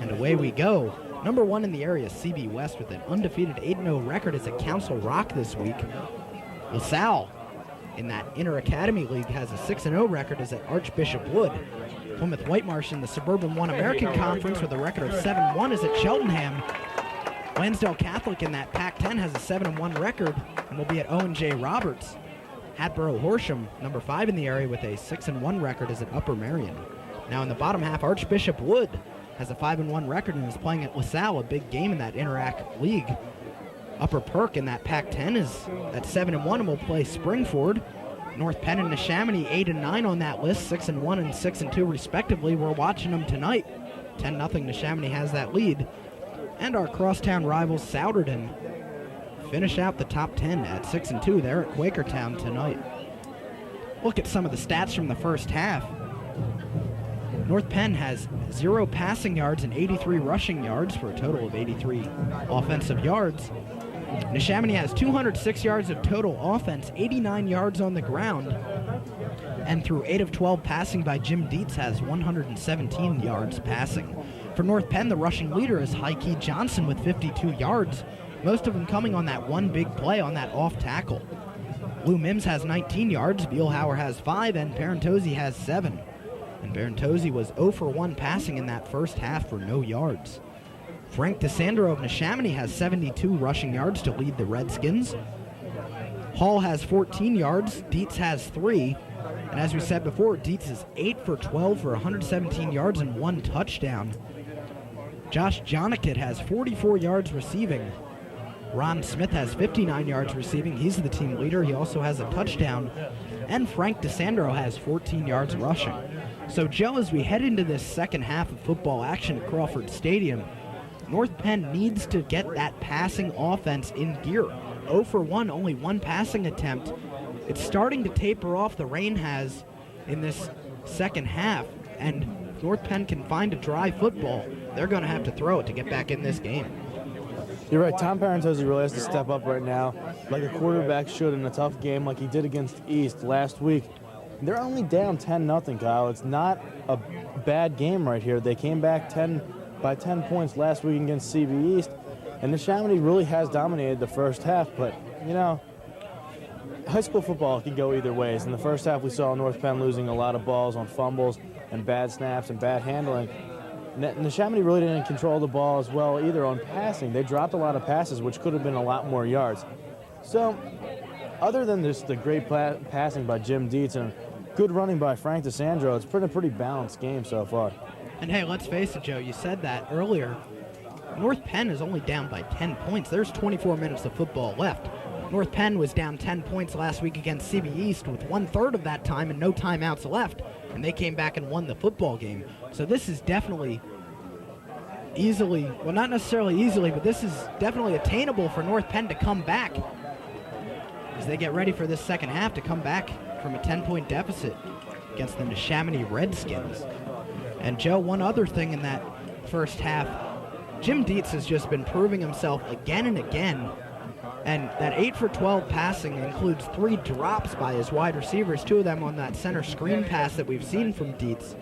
and away we go. Number 1 in the area, CB West, with an undefeated 8-0 record, is at Council Rock this week. LaSalle, in that Inter-Academy League, has a 6-0 record, is at Archbishop Wood. Plymouth Whitemarsh in the Suburban 1 American Conference with a record of 7-1 is at Cheltenham. Lansdale Catholic in that Pac-10 has a 7-1 record and will be at Owen J. Roberts. Hatboro Horsham, number 5 in the area with a 6-1 record, is at Upper Merion. Now in the bottom half, Archbishop Wood has a 5-1 record and is playing at LaSalle, a big game in that Interac League. Upper Perk in that Pac-10 is at 7-1 and will play Springford. North Penn and Neshaminy 8-9 on that list, 6-1 and 6-2 respectively. We're watching them tonight. 10-0 Neshaminy has that lead. And our crosstown rivals Souderton finish out the top 10 at 6-2. They're at Quakertown tonight. Look at some of the stats from the first half. North Penn has 0 passing yards and 83 rushing yards for a total of 83 offensive yards. Neshaminy has 206 yards of total offense, 89 yards on the ground, and through 8 of 12 passing by Jim Dietz has 117 yards passing. For North Penn, the rushing leader is Heike Johnson with 52 yards, most of them coming on that one big play on that off tackle. Lou Mims has 19 yards, Bielhauer has 5, and Parentozzi has 7. And Parentozzi was 0 for 1 passing in that first half for no yards. Frank DeSandro of Neshaminy has 72 rushing yards to lead the Redskins. Hall has 14 yards, Dietz has 3, and as we said before, Dietz is 8 for 12 for 117 yards and 1 touchdown. Josh Jonikit has 44 yards receiving. Ron Smith has 59 yards receiving. He's the team leader. He also has a touchdown. And Frank DeSandro has 14 yards rushing. So, Joe, as we head into this second half of football action at Crawford Stadium, North Penn needs to get that passing offense in gear. 0 for 1, only 1 passing attempt. It's starting to taper off. The rain has in this second half, and if North Penn can find a dry football, they're going to have to throw it to get back in this game. You're right. Tom Parentozzi really has to step up right now, like a quarterback should in a tough game like he did against East last week. They're only down 10-0, Kyle. It's not a bad game right here. They came back by 10 points last week against CB East, and Neshaminy really has dominated the first half, but, you know, high school football can go either ways. In the first half, we saw North Penn losing a lot of balls on fumbles and bad snaps and bad handling. Neshaminy really didn't control the ball as well either on passing. They dropped a lot of passes, which could have been a lot more yards. So, other than just the great passing by Jim Dietz and good running by Frank DeSandro, it's been a pretty balanced game so far. And hey, let's face it, Joe, you said that earlier. North Penn is only down by 10 points. There's 24 minutes of football left. North Penn was down 10 points last week against CB East with 1/3 of that time and no timeouts left, and they came back and won the football game. So this is definitely easily, well, not necessarily easily, but this is definitely attainable for North Penn to come back as they get ready for this second half to come back from a 10-point deficit against the Neshaminy Redskins. And Joe, one other thing in that first half, Jim Dietz has just been proving himself again and again. And that 8 for 12 passing includes 3 drops by his wide receivers, 2 of them on that center screen pass that we've seen from Dietz.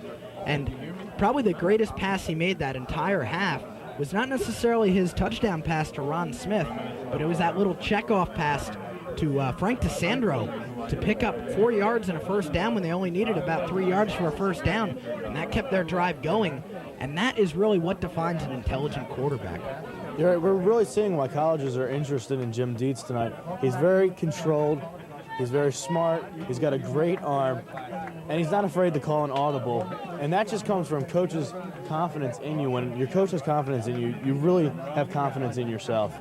And probably the greatest pass he made that entire half was not necessarily his touchdown pass to Ron Smith, but it was that little checkoff pass to Frank DeSandro to pick up 4 yards and a first down when they only needed about 3 yards for a first down, and that kept their drive going. And that is really what defines an intelligent quarterback. You're right. We're really seeing why colleges are interested in Jim Dietz tonight. He's very controlled. He's very smart. He's got a great arm. And he's not afraid to call an audible. And that just comes from coach's confidence in you. When your coach has confidence in you, you really have confidence in yourself.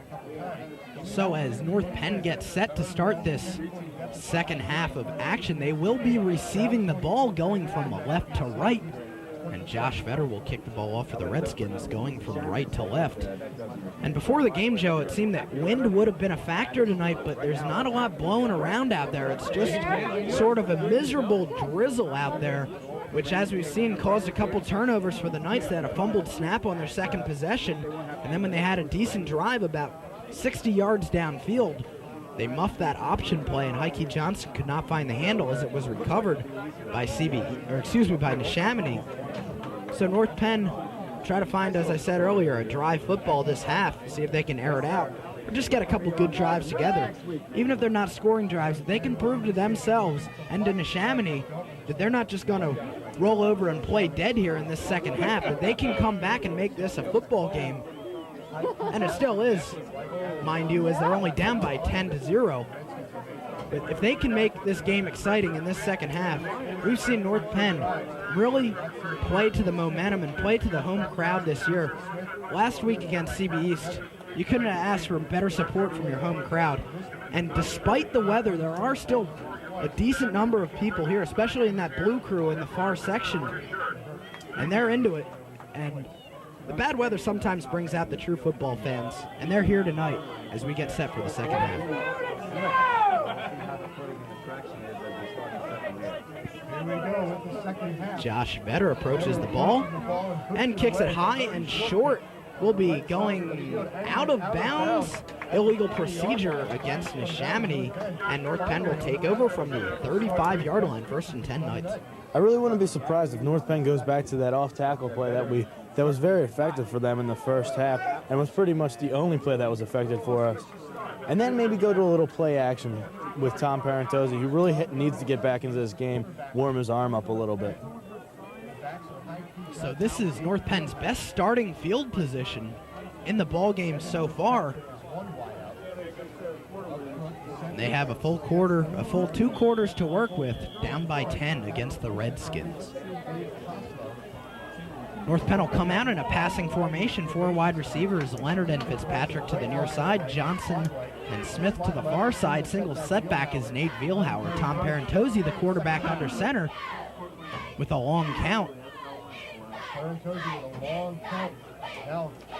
So as North Penn gets set to start this second half of action, they will be receiving the ball going from left to right. And Josh Vetter will kick the ball off for the Redskins, going from right to left. And before the game, Joe, it seemed that wind would have been a factor tonight, but there's not a lot blowing around out there. It's just sort of a miserable drizzle out there, which, as we've seen, caused a couple turnovers for the Knights. They had a fumbled snap on their second possession, and then when they had a decent drive about 60 yards downfield, they muffed that option play, and Heike Johnson could not find the handle as it was recovered by Neshaminy. So North Penn try to find, as I said earlier, a drive football this half, see if they can air it out, or just get a couple good drives together. Even if they're not scoring drives, they can prove to themselves and to Neshaminy that they're not just going to roll over and play dead here in this second half, that they can come back and make this a football game. And it still is, mind you, as they're only down by 10-0. But if they can make this game exciting in this second half, we've seen North Penn really play to the momentum and play to the home crowd this year. Last week against CB East, you couldn't have asked for better support from your home crowd. And despite the weather, there are still a decent number of people here, especially in that blue crew in the far section. And they're into it. And the bad weather sometimes brings out the true football fans, and they're here tonight as we get set for the second half. Josh Vetter approaches the ball and kicks it high and short. Will be going out of bounds. Illegal procedure against Neshaminy, and North Penn will take over from the 35-yard line, 1st and 10 Knights. I really wouldn't be surprised if North Penn goes back to that off-tackle play that was very effective for them in the first half and was pretty much the only play that was effective for us. And then maybe go to a little play action with Tom Parentozzi, who really needs to get back into this game, warm his arm up a little bit. So this is North Penn's best starting field position in the ball game so far. They have a full 2 quarters to work with, down by 10 against the Redskins. North Penn will come out in a passing formation, 4 wide receivers, Leonard and Fitzpatrick to the near side, Johnson and Smith to the far side. Single setback is Nate Vielhauer. Tom Parentozzi, the quarterback, under center with a long count.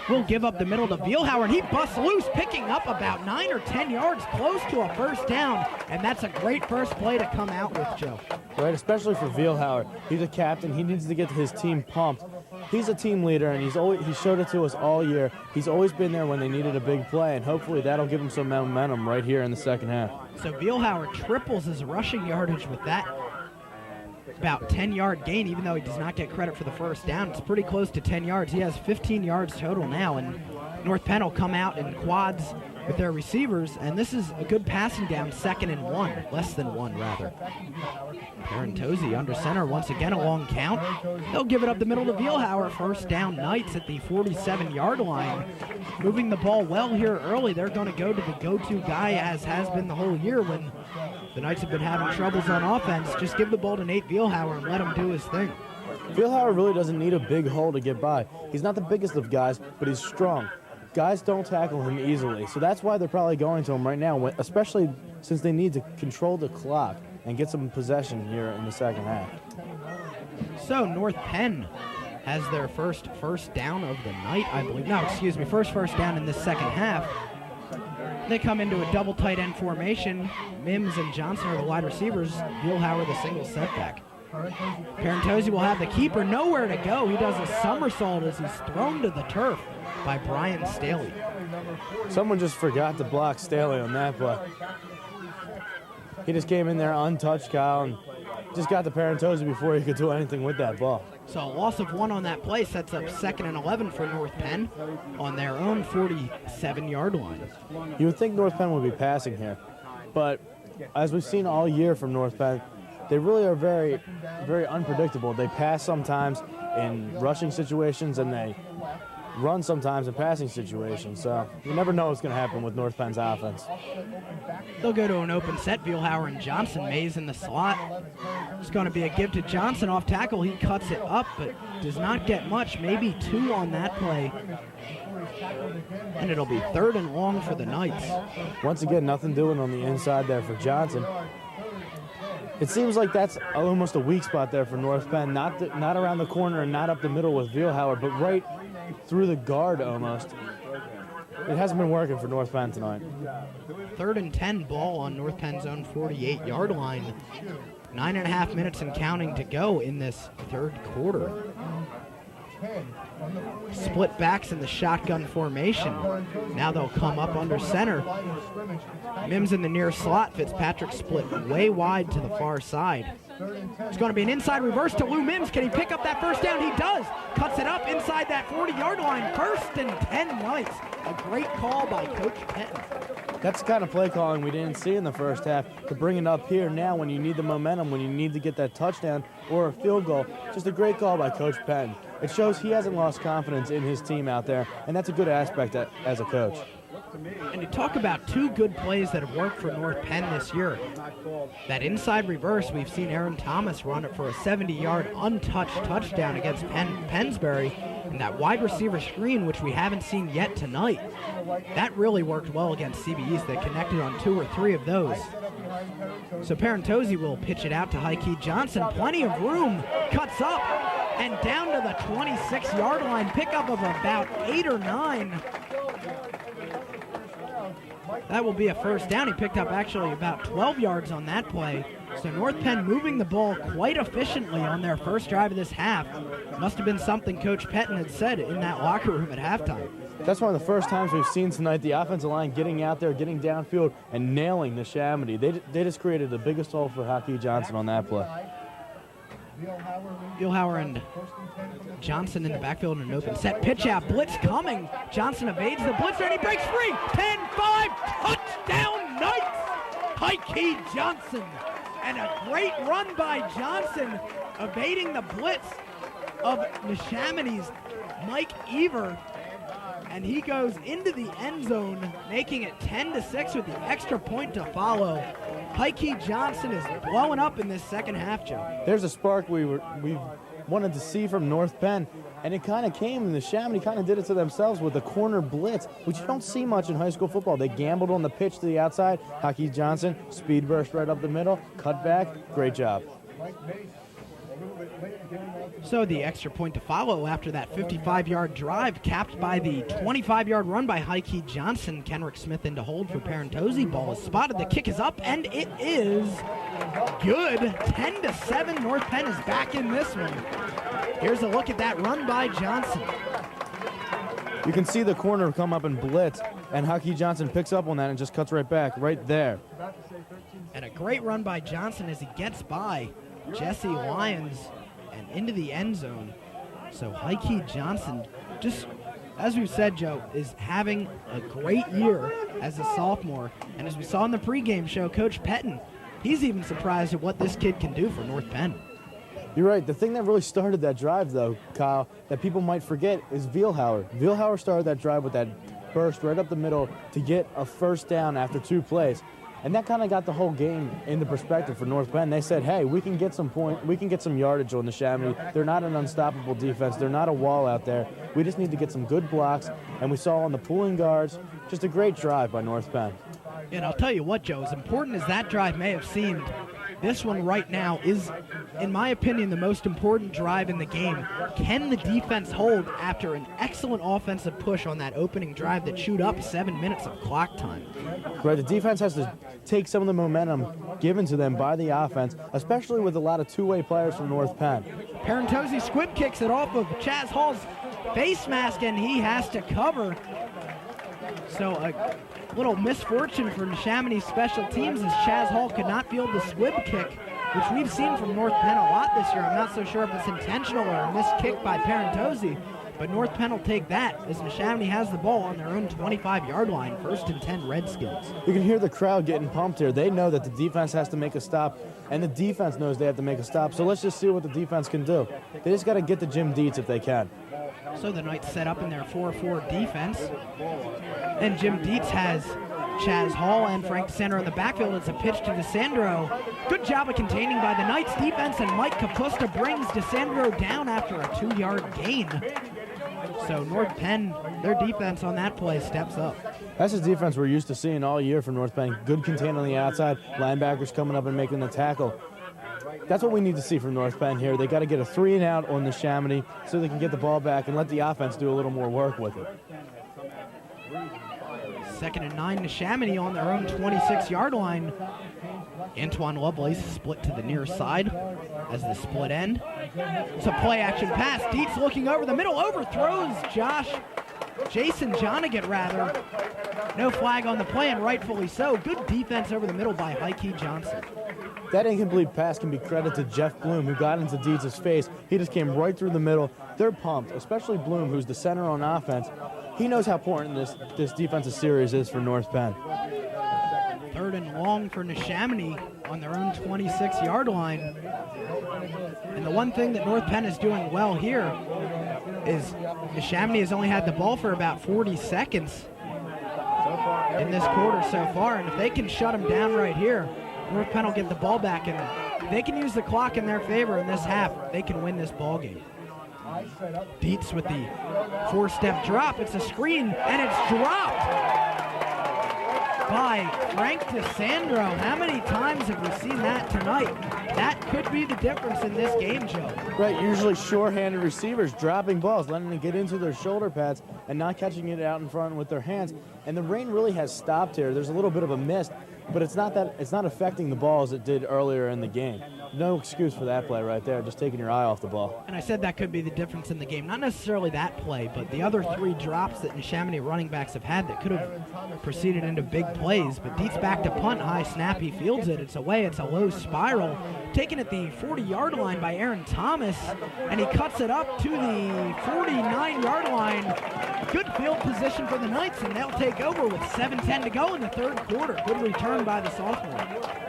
Will give up the middle to Vielhauer, and he busts loose, picking up about 9 or 10 yards, close to a first down, and that's a great first play to come out with, Joe. Right, especially for Vielhauer. He's a captain. He needs to get his team pumped. He's a team leader, and he showed it to us all year. He's always been there when they needed a big play, and hopefully that'll give him some momentum right here in the second half. So Vielhauer triples his rushing yardage with that about 10-yard gain, even though he does not get credit for the first down. It's pretty close to 10 yards. He has 15 yards total now, and North Penn will come out in quads with their receivers, and this is a good passing down, 2nd and 1, less than 1 rather. Parentozzi under center, once again a long count. They'll give it up the middle to Vielhauer, first down Knights at the 47-yard line. Moving the ball well here early. They're going to go to the go-to guy, as has been the whole year when the Knights have been having troubles on offense. Just give the ball to Nate Vielhauer and let him do his thing. Vielhauer really doesn't need a big hole to get by. He's not the biggest of guys, but he's strong. Guys don't tackle him easily, so that's why they're probably going to him right now, especially since they need to control the clock and get some possession here in the second half. So North Penn has their first down of the night, I believe. No, excuse me, first down in this second half. They come into a double tight end formation. Mims and Johnson are the wide receivers. Vielhauer the single setback. Parentozzi will have the keeper, nowhere to go. He does a somersault as he's thrown to the turf by Brian Staley. Someone just forgot to block Staley on that play. He just came in there untouched, Kyle, and just got to Parentozzi before he could do anything with that ball. So a loss of 1 on that play sets up 2nd and 11 for North Penn on their own 47-yard line. You would think North Penn would be passing here, but as we've seen all year from North Penn, they really are very, very unpredictable. They pass sometimes in rushing situations, and they run sometimes in passing situations. So you never know what's going to happen with North Penn's offense. They'll go to an open set. Vielhauer and Johnson. Mays in the slot. It's going to be a give to Johnson off tackle. He cuts it up, but does not get much. Maybe 2 on that play. And it'll be 3rd and long for the Knights. Once again, nothing doing on the inside there for Johnson. It seems like that's almost a weak spot there for North Penn. Not around the corner and not up the middle with Vielhauer, but right through the guard almost. It hasn't been working for North Penn tonight. 3rd and 10, ball on North Penn's own 48-yard line. 9.5 minutes and counting to go in this 3rd quarter. Split backs in the shotgun formation. Now they'll come up under center. Mims in the near slot. Fitzpatrick split way wide to the far side. It's going to be an inside reverse to Lou Mims. Can he pick up that first down? He does. Cuts it up inside that 40-yard line. 1st and 10 Knights. A great call by Coach Penn. That's the kind of play calling we didn't see in the first half, to bring it up here now when you need the momentum, when you need to get that touchdown or a field goal. Just a great call by Coach Penn. It shows he hasn't lost confidence in his team out there, and that's a good aspect as a coach. And you talk about 2 good plays that have worked for North Penn this year. That inside reverse, we've seen Aaron Thomas run it for a 70-yard untouched touchdown against Pennsbury. And that wide receiver screen, which we haven't seen yet tonight, that really worked well against CB East. They connected on 2 or 3 of those. So Parentozzi will pitch it out to Heike Johnson. Plenty of room, cuts up, and down to the 26-yard line. Pickup of about 8 or 9. That will be a first down. He picked up actually about 12 yards on that play. So North Penn moving the ball quite efficiently on their first drive of this half. Must have been something Coach Penn had said in that locker room at halftime. That's one of the first times we've seen tonight the offensive line getting out there, getting downfield, and nailing Neshaminy. They just created the biggest hole for Heike Johnson on that play. Vielhauer and Johnson in the backfield in an open set. Pitch out, blitz coming. Johnson evades the blitzer and he breaks free. 10-5, touchdown Knights! Heike Johnson. And a great run by Johnson, evading the blitz of Neshaminy's Mike Ever. And he goes into the end zone, making it 10-6 with the extra point to follow. Heike Johnson is blowing up in this second half, Joe. There's a spark we wanted to see from North Penn, and it kind of came, and Neshaminy kind of did it to themselves with the corner blitz, which you don't see much in high school football. They gambled on the pitch to the outside. Heike Johnson, speed burst right up the middle, cut back, great job. So the extra point to follow after that 55-yard drive, capped by the 25-yard run by Heike Johnson. Kenrick Smith into hold for Parentozzi. Ball is spotted. The kick is up, and it is good. 10-7. North Penn is back in this one. Here's a look at that run by Johnson. You can see the corner come up and blitz, and Heike Johnson picks up on that and just cuts right back, right there. And a great run by Johnson as he gets by Jesse Lyons and into the end zone. So Heike Johnson, just as we've said, Joe, is having a great year as a sophomore. And as we saw in the pregame show, Coach Pettin, he's even surprised at what this kid can do for North Penn. You're right. The thing that really started that drive, though, Kyle, that people might forget is Vielhauer. Vielhauer started that drive with that burst right up the middle to get a first down after 2 plays. And that kind of got the whole game into perspective for North Penn. They said, hey, we can get some yardage on the Neshaminy. They're not an unstoppable defense. They're not a wall out there. We just need to get some good blocks. And we saw on the pulling guards, just a great drive by North Penn. And I'll tell you what, Joe, as important as that drive may have seemed, this one right now is, in my opinion, the most important drive in the game. Can the defense hold after an excellent offensive push on that opening drive that chewed up 7 minutes of clock time? Right, the defense has to take some of the momentum given to them by the offense, especially with a lot of two-way players from North Penn. Parentozzi squib kicks it off of Chaz Hall's face mask, and he has to cover. So a little misfortune for Neshaminy's special teams as Chaz Hall could not field the squib kick, which we've seen from North Penn a lot this year. I'm not so sure if it's intentional or a missed kick by Parentozzi, but North Penn will take that as Neshaminy has the ball on their own 25-yard line, 1st and 10 Redskins. You can hear the crowd getting pumped here. They know that the defense has to make a stop, and the defense knows they have to make a stop. So let's just see what the defense can do. They just got to get to Jim Dietz if they can. So the Knights set up in their 4-4 defense. And Jim Dietz has Chaz Hall and Frank DeSandro in the backfield. It's a pitch to DeSandro. Good job of containing by the Knights defense, and Mike Kapusta brings DeSandro down after a 2-yard gain. So North Penn, their defense on that play steps up. That's the defense we're used to seeing all year from North Penn. Good contain on the outside, linebackers coming up and making the tackle. That's what we need to see from North Penn here. They got to get a 3-and-out on Neshaminy so they can get the ball back and let the offense do a little more work with it. 2nd and 9, Neshaminy on their own 26-yard line. Antoine Lovelace split to the near side as the split end. It's a play-action pass. Dietz looking over the middle, overthrows Jason Jonigat, rather. No flag on the play, and rightfully so. Good defense over the middle by Heike Johnson. That incomplete pass can be credited to Jeff Bloom, who got into Dietz's face. He just came right through the middle. They're pumped, especially Bloom, who's the center on offense. He knows how important this defensive series is for North Penn. 3rd and long for Neshaminy on their own 26-yard line. And the one thing that North Penn is doing well here is Neshaminy has only had the ball for about 40 seconds in this quarter so far. And if they can shut them down right here, North Penn will get the ball back. And if they can use the clock in their favor in this half, they can win this ball game. Dietz with the 4-step drop. It's a screen, and it's dropped by Frank DeSandro. How many times have we seen that tonight? That could be the difference in this game, Joe. Right, usually sure-handed receivers dropping balls, letting them get into their shoulder pads and not catching it out in front with their hands. And the rain really has stopped here. There's a little bit of a mist, but it's not affecting the ball as it did earlier in the game. No excuse for that play right there, just taking your eye off the ball. And I said that could be the difference in the game. Not necessarily that play, but the other 3 drops that Neshaminy running backs have had that could have proceeded into big plays. But Dietz back to punt, high snap, he fields it. It's away, it's a low spiral. Taken at the 40-yard line by Aaron Thomas, and he cuts it up to the 49-yard line. Good field position for the Knights, and they'll take over with 7:10 to go in the 3rd quarter. Good return by the sophomore.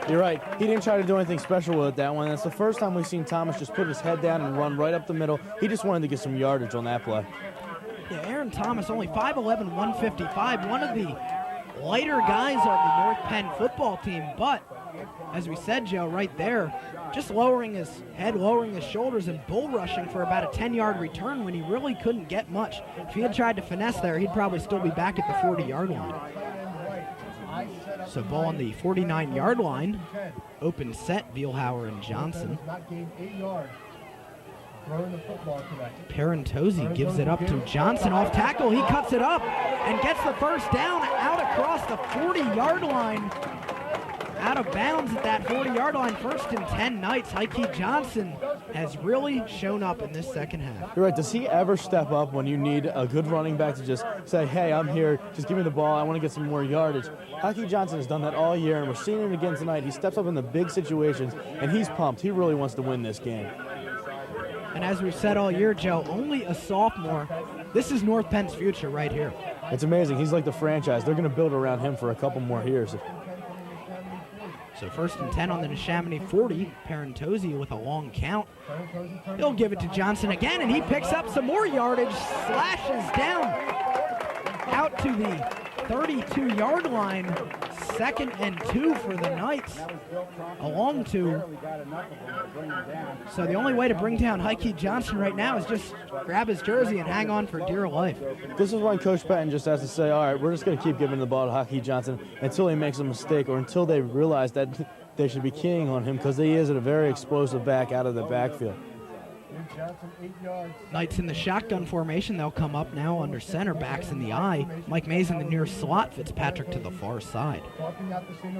You're right. He didn't try to do anything special with that one. That's the first time we've seen Thomas just put his head down and run right up the middle. He just wanted to get some yardage on that play. Yeah, Aaron Thomas, only 5'11", 155, one of the lighter guys on the North Penn football team, but as we said, Joe, right there, just lowering his head, lowering his shoulders, and bull rushing for about a 10-yard return when he really couldn't get much. If he had tried to finesse there, he'd probably still be back at the 40-yard line. So ball on the 49-yard line. Open set, Vielhauer and Johnson. Parentozzi gives it up to Johnson off tackle. He cuts it up and gets the first down out across the 40-yard line. Out of bounds at that 40-yard line. 1st and 10 Knights. Heike Johnson has really shown up in this second half. You're right. Does he ever step up when you need a good running back to just say, hey, I'm here, just give me the ball, I want to get some more yardage? Heike Johnson has done that all year, and we're seeing it again tonight. He steps up in the big situations, and he's pumped. He really wants to win this game. And as we've said all year, Joe, only a sophomore. This is North Penn's future right here. It's amazing. He's like the franchise. They're going to build around him for a couple more years. So 1st and 10 on the Neshaminy 40. Parentozzi with a long count. He'll give it to Johnson again, and he picks up some more yardage, slashes down out to the 32-yard line. 2nd and 2 for the Knights. A long 2. So the only way to bring down Heike Johnson right now is just grab his jersey and hang on for dear life. This is when Coach Patton just has to say, all right, we're just going to keep giving the ball to Heike Johnson until he makes a mistake or until they realize that they should be keying on him because he is a very explosive back out of the backfield. Knights in the shotgun formation. They'll come up now under center, backs in the eye. Mike Mays in the near slot, Fitzpatrick to the far side.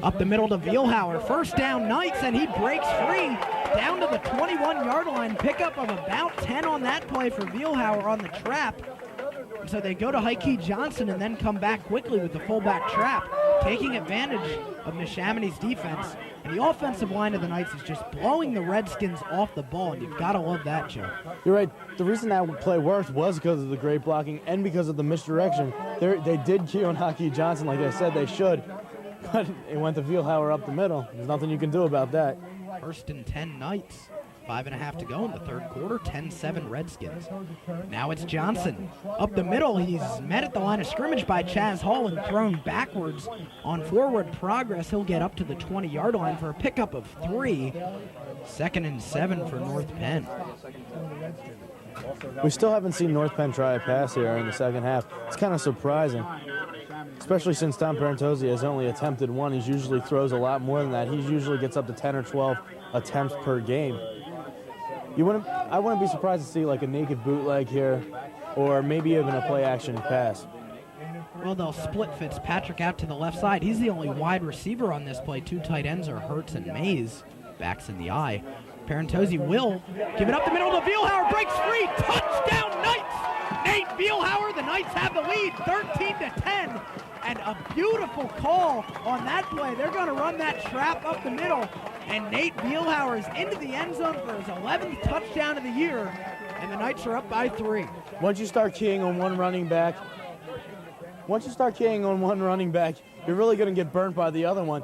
Up the middle to Vielhauer. 1st down Knights, and he breaks free down to the 21-yard line. Pickup of about 10 on that play for Vielhauer on the trap. So they go to Heike Johnson and then come back quickly with the fullback trap, taking advantage of Neshaminy's defense. And the offensive line of the Knights is just blowing the Redskins off the ball, and you've got to love that, Joe. You're right. The reason that play worked was because of the great blocking and because of the misdirection. They did key on Heike Johnson like I said they should, but it went to Vielhauer up the middle. There's nothing you can do about that. 1st and 10 Knights. 5.5 to go in the 3rd quarter. 10-7 Redskins. Now it's Johnson. Up the middle, he's met at the line of scrimmage by Chaz Hall and thrown backwards. On forward progress, he'll get up to the 20-yard line for a pickup of 3. 2nd and 7 for North Penn. We still haven't seen North Penn try a pass here in the second half. It's kind of surprising, especially since Tom Parentozzi has only attempted one. He usually throws a lot more than that. He usually gets up to 10 or 12 attempts per game. I wouldn't be surprised to see like a naked bootleg here, or maybe even a play-action pass. Well, they'll split Fitzpatrick out to the left side. He's the only wide receiver on this play. Two tight ends are Hurts and Mays. Backs in the eye. Parentozzi will give it up the middle to Vielhauer. Breaks free. Touchdown Knights! Nate Vielhauer. The Knights have the lead, 13-10. And a beautiful call on that play. They're going to run that trap up the middle. And Nate Vielhauer is into the end zone for his 11th touchdown of the year. And the Knights are up by 3. Once you start keying on one running back, you're really going to get burnt by the other one.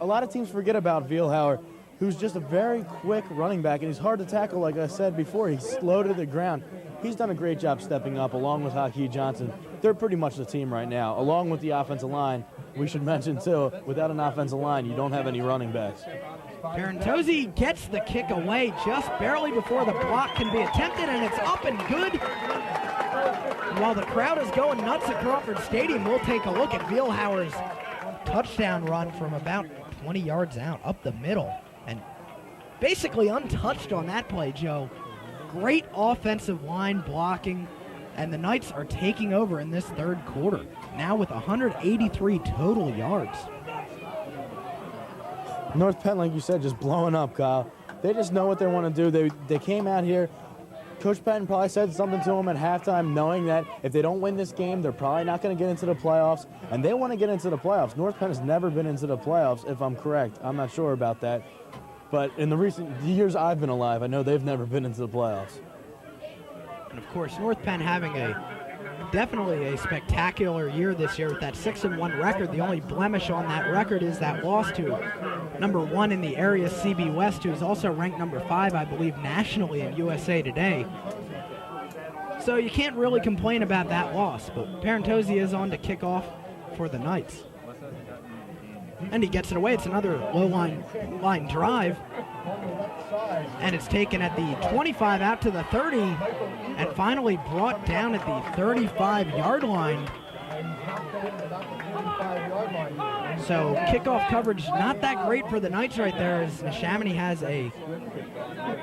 A lot of teams forget about Vielhauer, who's just a very quick running back, and he's hard to tackle, like I said before. He's slow to the ground. He's done a great job stepping up, along with Hakeem Johnson. They're pretty much the team right now, along with the offensive line. We should mention, too, without an offensive line, you don't have any running backs. Parentozzi gets the kick away just barely before the block can be attempted, and it's up and good. While the crowd is going nuts at Crawford Stadium, we'll take a look at Vielhauer's touchdown run from about 20 yards out, up the middle, and basically untouched on that play, Joe. Great offensive line blocking, and the Knights are taking over in this third quarter, now with 183 total yards. North Penn, like you said, just blowing up, Kyle. They just know what they want to do. They came out here. Coach Patton probably said something to them at halftime, knowing that if they don't win this game, they're probably not going to get into the playoffs, and they want to get into the playoffs. North Penn has never been into the playoffs, if I'm correct. I'm not sure about that. But in the recent years I've been alive, I know they've never been into the playoffs. And, of course, North Penn having definitely a spectacular year this year with that 6-1 record. The only blemish on that record is that loss to number 1 in the area, CB West, who's also ranked number 5, I believe, nationally in USA Today. So you can't really complain about that loss, but Parentozzi is on to kick off for the Knights. And he gets it away. It's another low-line drive. And it's taken at the 25 out to the 30 and finally brought down at the 35-yard line. So kickoff coverage not that great for the Knights right there, as Neshaminy has a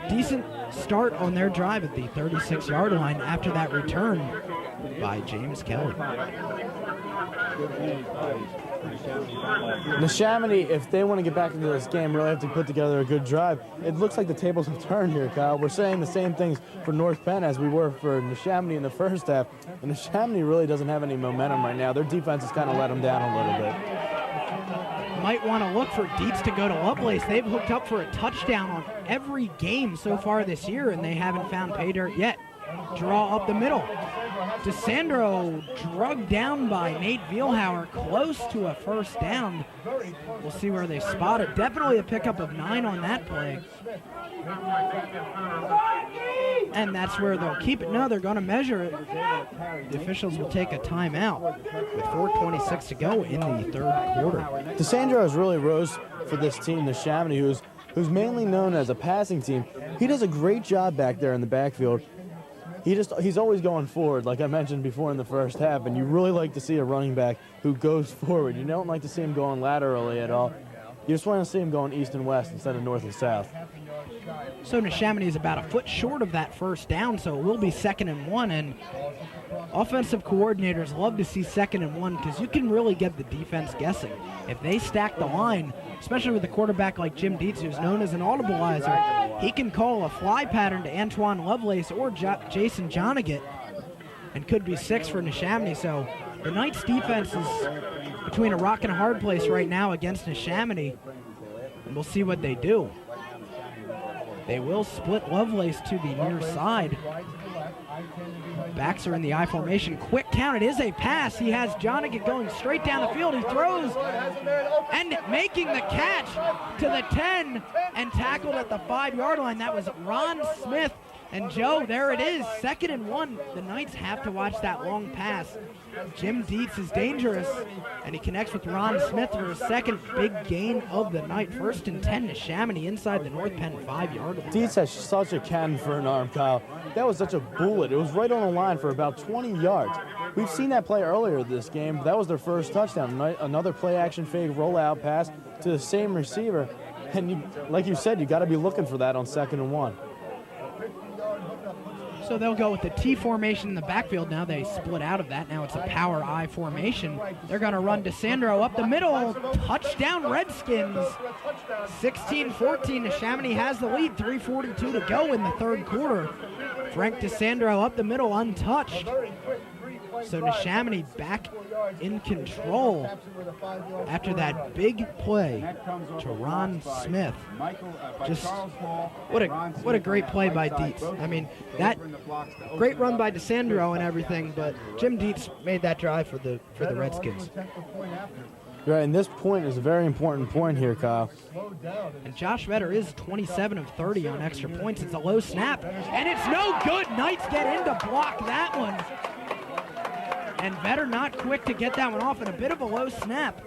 decent start on their drive at the 36-yard line after that return by James Kelly. Neshaminy, if they want to get back into this game, really have to put together a good drive. It looks like the tables have turned here, Kyle. We're saying the same things for North Penn as we were for Neshaminy in the first half. And Neshaminy really doesn't have any momentum right now. Their defense has kind of let them down a little bit. Might want to look for Dietz to go to Lovelace. They've hooked up for a touchdown on every game so far this year, and they haven't found pay dirt yet. Draw up the middle. DeSandro drugged down by Nate Vielhauer, close to a first down. We'll see where they spot it. Definitely a pickup of 9 on that play. And that's where they'll keep it. No, they're going to measure it. The officials will take a timeout with 4:26 to go in the third quarter. DeSandro has really rose for this team, Neshaminy, who's mainly known as a passing team. He does a great job back there in the backfield. He's always going forward, like I mentioned before in the first half, and you really like to see a running back who goes forward. You don't like to see him going laterally at all. You just want to see him going east and west instead of north and south. So Neshaminy is about a foot short of that first down, so it will be 2nd and 1, and offensive coordinators love to see 2nd and 1 because you can really get the defense guessing. If they stack the line, especially with a quarterback like Jim Dietz, who's known as an audibilizer, he can call a fly pattern to Antoine Lovelace or Jason Johnigat, and could be 6 for Neshaminy. So the Knights' defense is between a rock and a hard place right now against Neshaminy, and we'll see what they do. They will split Lovelace to the near side. Backs are in the I formation. Quick count. It is a pass. He has Johnigat going straight down the field. He throws and making the catch to the 10 and tackled at the 5-yard line. That was Ron Smith, And Joe, there it is, 2nd and 1. The Knights have to watch that long pass. Jim Dietz is dangerous, and he connects with Ron Smith for his second big gain of the night. 1st and 10 to Neshaminy inside the North Penn 5-yard line. Dietz has such a cannon for an arm, Kyle. That was such a bullet. It was right on the line for about 20 yards. We've seen that play earlier this game. That was their first touchdown. Another play-action fake rollout pass to the same receiver. And like you said, you got to be looking for that on 2nd and 1. So they'll go with the T formation in the backfield. Now they split out of that. Now it's a power I formation. They're going to run DeSandro up the middle. Touchdown Redskins. 16-14. Neshaminy has the lead. 3:42 to go in the 3rd quarter. Frank DeSandro up the middle, untouched. So Neshaminy back in control after that big play to Ron Smith. Just what a great play by Dietz. I mean, that great run by DeSandro and everything, but Jim Dietz made that drive for the Redskins. Right, and this point is a very important point here, Kyle. And Josh Vedder is 27 of 30 on extra points. It's a low snap, and it's no good. Knights get in to block that one. And Vedder not quick to get that one off, and a bit of a low snap.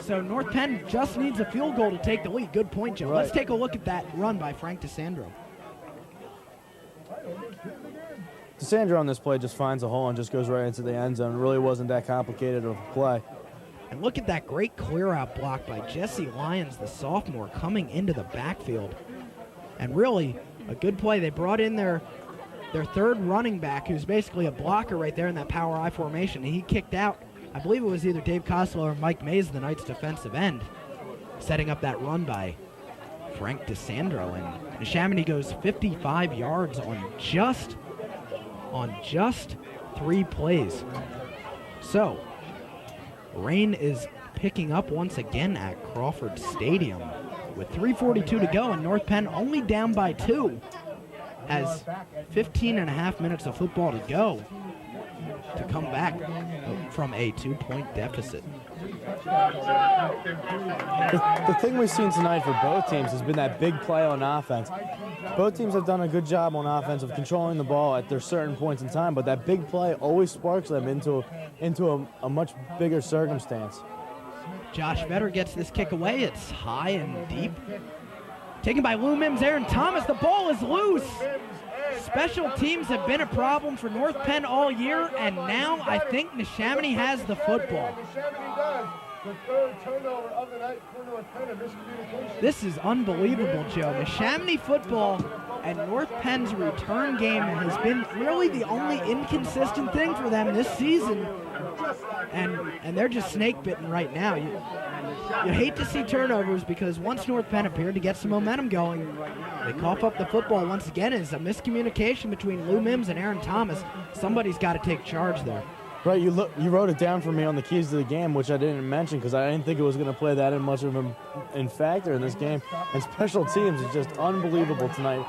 So North Penn just needs a field goal to take the lead. Good point, Joe. Right. Let's take a look at that run by Frank DeSandro. DeSandro on this play just finds a hole and just goes right into the end zone. It really wasn't that complicated of a play. And look at that great clear-out block by Jesse Lyons, the sophomore, coming into the backfield. And really, a good play. They brought in their 3rd running back, who's basically a blocker right there in that power I formation. And he kicked out, I believe it was either Dave Costello or Mike Mays, the Knights' defensive end, setting up that run by Frank DeSandro. And Neshaminy goes 55 yards on just 3 plays. So, rain is picking up once again at Crawford Stadium with 3:42 to go, and North Penn only down by 2. Has 15 and a half minutes of football to go to come back from a 2-point deficit. The thing we've seen tonight for both teams has been that big play on offense. Both teams have done a good job on offense of controlling the ball at their certain points in time, but that big play always sparks them into a much bigger circumstance. Josh Vedder gets this kick away. It's high and deep. Taken by Lou Mims, Aaron Thomas. The ball is loose. Special teams have been a problem for North Penn all year, and now I think Neshaminy has the football. This is unbelievable, Joe. Neshaminy football and North Penn's return game has been really the only inconsistent thing for them this season. And they're just snake bitten right now. You hate to see turnovers because once North Penn appeared to get some momentum going, they cough up the football once again. It's a miscommunication between Lou Mims and Aaron Thomas. Somebody's got to take charge there. Right, you wrote it down for me on the keys to the game, which I didn't mention because I didn't think it was going to play that much of a factor in this game. And special teams is just unbelievable tonight.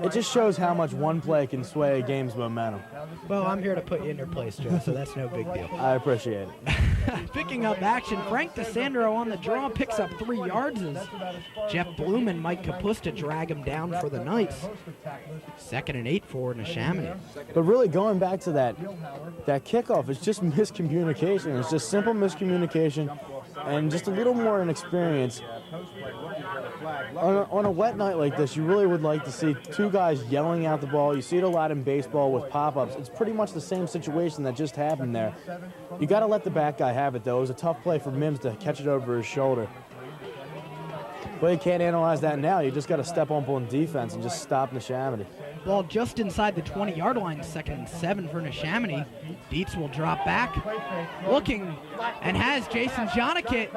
It just shows how much one play can sway a game's momentum. Well, I'm here to put you in your place, Joe, so that's no big deal. I appreciate it. Picking up action, Frank DeSandro on the draw picks up 3 yards as Jeff Bloom and Mike Kapusta drag him down for the Knights. 2nd and 8 for Neshaminy. But really going back to that kickoff, it's just miscommunication. It's just simple miscommunication and just a little more inexperience. On a wet night like this, you really would like to see 2 guys yelling out the ball. You see it a lot in baseball with pop-ups. It's pretty much the same situation that just happened there. You got to let the back guy have it, though. It was a tough play for Mims to catch it over his shoulder. But you can't analyze that now. You just got to step up on defense and just stop Neshaminy. Ball just inside the 20-yard line, 2nd and 7 for Neshaminy. Dietz will drop back, looking, and has Jason Jonikit.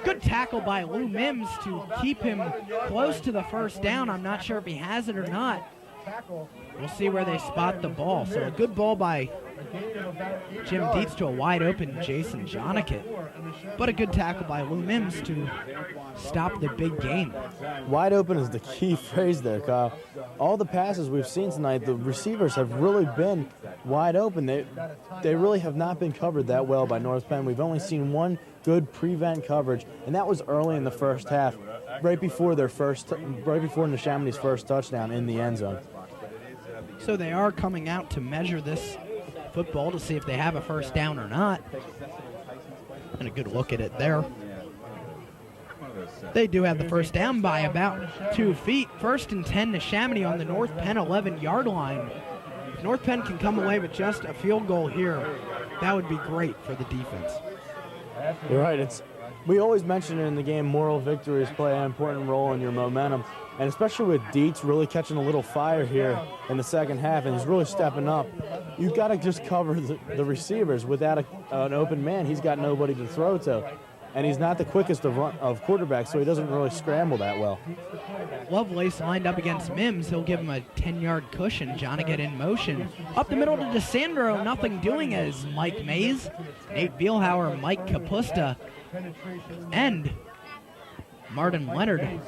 Good tackle by Lou Mims to keep him close to the first down. I'm not sure if he has it or not. We'll see where they spot the ball. So a good ball by Jim Dietz to a wide open Jason Jonikit. But a good tackle by Lou Mims to stop the big gain. Wide open is the key phrase there, Kyle. All the passes we've seen tonight, the receivers have really been wide open. They really have not been covered that well by North Penn. We've only seen one good prevent coverage, and that was early in the first half, right before Neshaminy's first touchdown in the end zone. So they are coming out to measure this football to see if they have a first down or not. And a good look at it there. They do have the first down by about 2 feet. 1st and 10, Neshaminy on the North Penn 11-yard line. If North Penn can come away with just a field goal here, that would be great for the defense. You're right. We always mention it in the game, moral victories play an important role in your momentum. And especially with Dietz really catching a little fire here in the second half, and he's really stepping up. You've got to just cover the receivers. Without an open man, he's got nobody to throw to. And he's not the quickest of quarterbacks, so he doesn't really scramble that well. Lovelace lined up against Mims. He'll give him a 10-yard cushion. Jonikit in motion. Up the middle to DeSandro, nothing doing as Mike Mays, Nate Bielhauer, Mike Kapusta, and Martin Leonard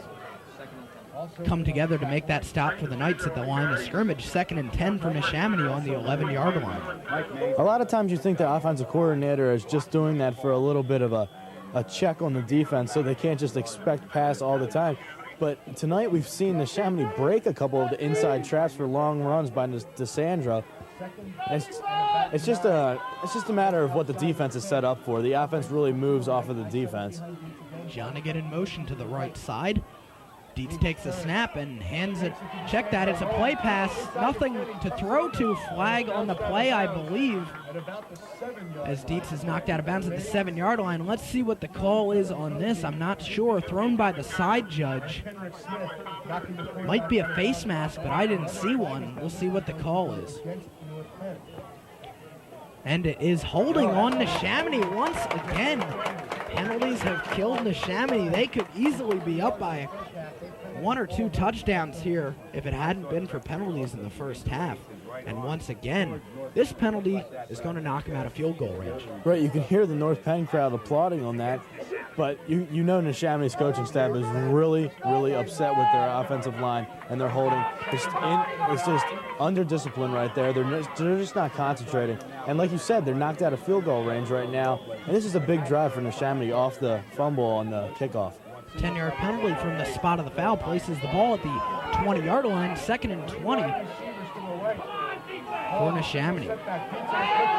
come together to make that stop for the Knights at the line of scrimmage. 2nd and 10 for Neshaminy on the 11-yard line. A lot of times you think the offensive coordinator is just doing that for a little bit of a check on the defense, so they can't just expect pass all the time. But tonight we've seen Neshaminy break a couple of the inside traps for long runs by DeSandro. It's just a matter of what the defense is set up for. The offense really moves off of the defense. Jonikit in motion to the right side. Dietz takes the snap and hands it. Check that, it's a play pass. Nothing to throw to. Flag on the play, I believe, as Dietz is knocked out of bounds at the 7-yard line. Let's see what the call is on this. I'm not sure. Thrown by the side judge. Might be a face mask, but I didn't see one. We'll see what the call is. And it is holding on Neshaminy once again. Penalties have killed Neshaminy. They could easily be up by 1 or 2 touchdowns here if it hadn't been for penalties in the first half. And once again, this penalty is going to knock him out of field goal range. Right, you can hear the North Penn crowd applauding on that, but you know Neshaminy's coaching staff is really, really upset with their offensive line and their holding. It's just under discipline right there. They're just not concentrating. And like you said, they're knocked out of field goal range right now. And this is a big drive for Neshaminy off the fumble on the kickoff. 10-yard penalty from the spot of the foul places the ball at the 20-yard line. 2nd and 20 for Neshaminy.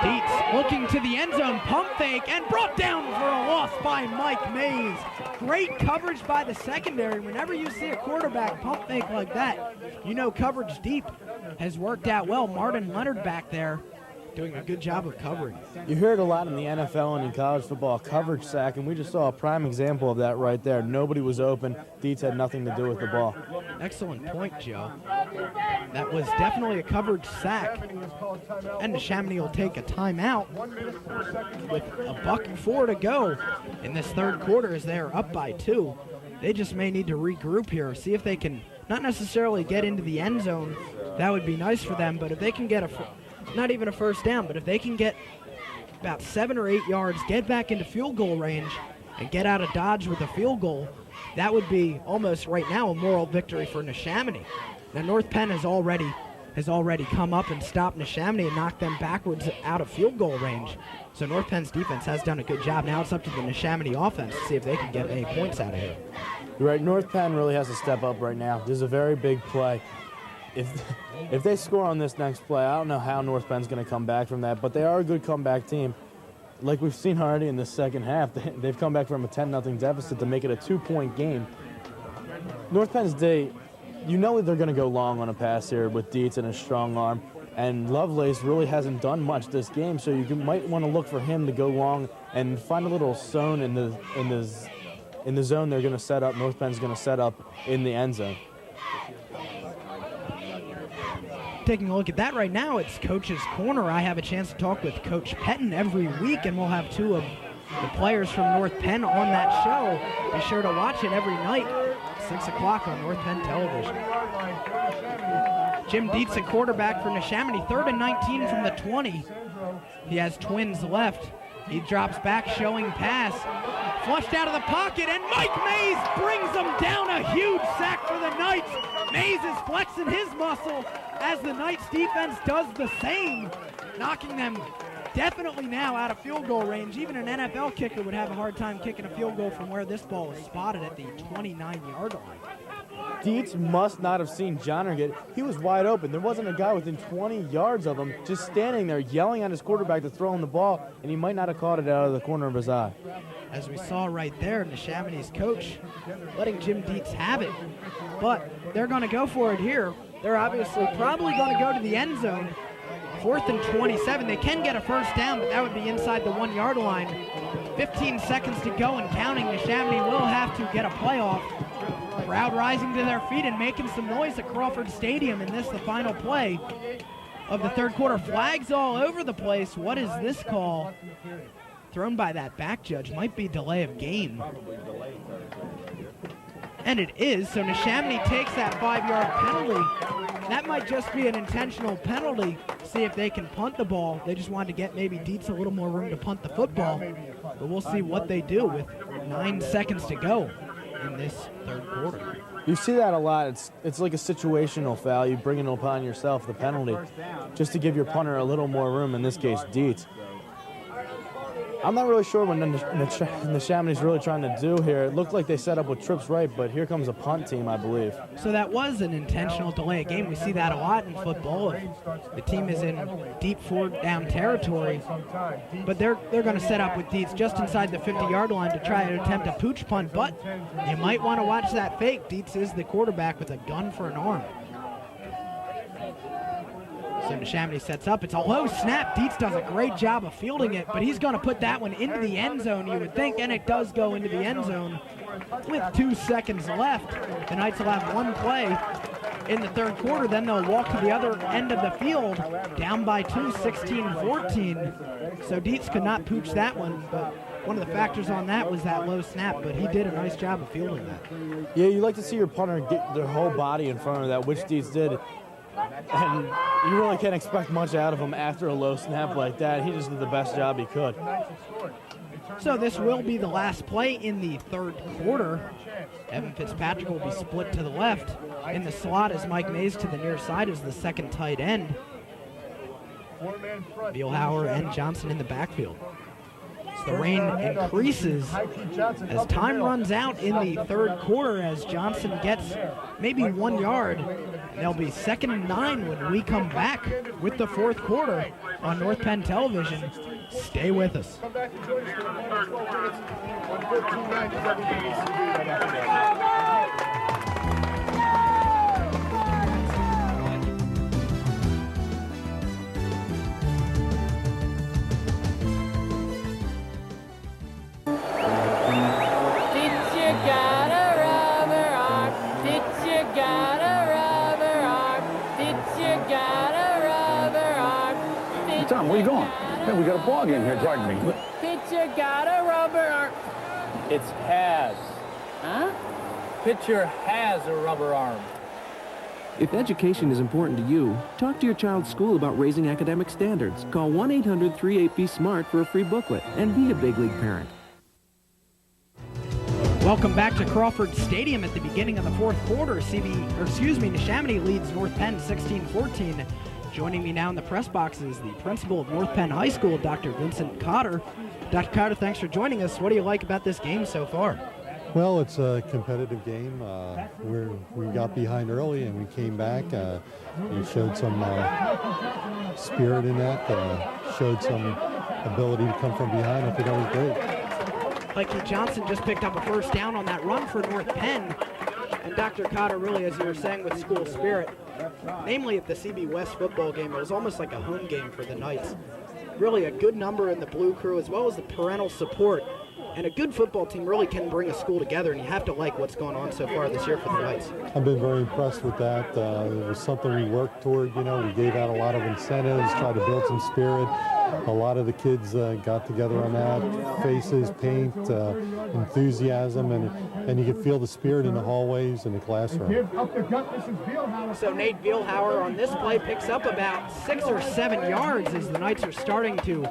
Dietz looking to the end zone, pump fake, and brought down for a loss by Mike Mays. Great coverage by the secondary. Whenever you see a quarterback pump fake like that, you know coverage deep has worked out well. Martin Leonard back there doing a good job of covering. You hear it a lot in the NFL and in college football, coverage sack, and we just saw a prime example of that right there. Nobody was open. Dietz had nothing to do with the ball. Excellent point, Joe. That was definitely a coverage sack. And Neshaminy will take a timeout with $1:04 to go in this third quarter as they are up by 2. They just may need to regroup here, see if they can not necessarily get into the end zone. That would be nice for them, but if they can get not even a first down, but if they can get about 7 or 8 yards, get back into field goal range, and get out of Dodge with a field goal, that would be almost right now a moral victory for Neshaminy. Now North Penn has already come up and stopped Neshaminy and knocked them backwards out of field goal range. So North Penn's defense has done a good job. Now it's up to the Neshaminy offense to see if they can get any points out of here. You're right, North Penn really has to step up right now. This is a very big play. If they score on this next play, I don't know how North Penn's going to come back from that, but they are a good comeback team. Like we've seen already in the second half, they've come back from a 10-0 deficit to make it a 2-point game. North Penn's day, you know they're going to go long on a pass here with Dietz and a strong arm, and Lovelace really hasn't done much this game, so you might want to look for him to go long and find a little zone in the zone they're going to set up. North Penn's going to set up in the end zone. Taking a look at that right now, it's Coach's Corner. I have a chance to talk with Coach Pettin every week, and we'll have two of the players from North Penn on that show. Be sure to watch it every night, 6 o'clock on North Penn television. Jim Dietz, a quarterback for Neshaminy, 3rd and 19 from the 20. He has twins left. He drops back, showing pass. Flushed out of the pocket, and Mike Mays brings them down. A huge sack for the Knights. Mays is flexing his muscle as the Knights defense does the same, knocking them definitely now out of field goal range. Even an NFL kicker would have a hard time kicking a field goal from where this ball was spotted at the 29-yard line. Dietz must not have seen Johnerget. He was wide open. There wasn't a guy within 20 yards of him just standing there yelling at his quarterback to throw him the ball, and he might not have caught it out of the corner of his eye. As we saw right there, Neshaminy's coach letting Jim Dietz have it. But they're going to go for it here. They're obviously probably going to go to the end zone. 4th and 27. They can get a first down, but that would be inside the 1-yard line. 15 seconds to go and counting. Neshaminy will have to get a playoff. Crowd rising to their feet and making some noise at Crawford Stadium, and this the final play of the 3rd quarter. Flags all over the place. What is this call? Thrown by that back judge. Might be delay of game. And it is, so Neshaminy takes that 5-yard penalty. That might just be an intentional penalty. See if they can punt the ball. They just wanted to get maybe Dietz a little more room to punt the football. But we'll see what they do with 9 seconds to go in this 3rd quarter. You see that a lot. It's like a situational foul. You bring it upon yourself, the penalty, just to give your punter a little more room, in this case, Dietz. I'm not really sure what Neshaminy's really trying to do here. It looked like they set up with trips right, but here comes a punt team, I believe. So that was an intentional delay of game. We see that a lot in football. If the team is in deep 4-down territory, but they're going to set up with Dietz just inside the 50-yard line to try to attempt a pooch punt, but you might want to watch that fake. Dietz is the quarterback with a gun for an arm. So Neshaminy sets up. It's a low snap. Dietz does a great job of fielding it, but he's going to put that one into the end zone, you would think, and it does go into the end zone with 2 seconds left. The Knights will have one play in the 3rd quarter. Then they'll walk to the other end of the field, down by 2, 16-14. So Dietz could not pooch that one, but one of the factors on that was that low snap, but he did a nice job of fielding that. Yeah, you like to see your punter get their whole body in front of that, which Dietz did. And you really can't expect much out of him after a low snap like that. He just did the best job he could. So this will be the last play in the 3rd quarter. Evan Fitzpatrick will be split to the left. In the slot is Mike Mays, to the near side is the 2nd tight end. Bielhauer and Johnson in the backfield. The rain increases as time runs out in the 3rd quarter, as Johnson gets maybe 1 yard. And they'll be 2nd and 9 when we come back with the 4th quarter on North Penn Television. Stay with us. Tom, where you going? Hey, we got a ball game here. Pardon me. Pitcher got a rubber arm. It's has. Huh? Pitcher has a rubber arm. If education is important to you, talk to your child's school about raising academic standards. Call 1-800-38-BE-SMART for a free booklet and be a big league parent. Welcome back to Crawford Stadium at the beginning of the 4th quarter. Neshaminy leads North Penn 16-14. Joining me now in the press box is the principal of North Penn High School, Dr. Vincent Cotter. Dr. Cotter, thanks for joining us. What do you like about this game so far? Well, it's a competitive game. We got behind early and we came back. We showed some spirit in that, showed some ability to come from behind. I think that was great. Mikey Johnson just picked up a first down on that run for North Penn. And Dr. Cotter, really, as you were saying, with school spirit, namely at the CB West football game, it was almost like a home game for the Knights. Really a good number in the Blue Crew, as well as the parental support. And a good football team really can bring a school together, and you have to like what's going on so far this year for the Knights. I've been very impressed with that. It was something we worked toward. You know, we gave out a lot of incentives, tried to build some spirit. a lot of the kids got together on that. Faces, paint, enthusiasm, and you could feel the spirit in the hallways and the classroom. So Nate Vielhauer on this play picks up about 6 or 7 yards as the Knights are starting to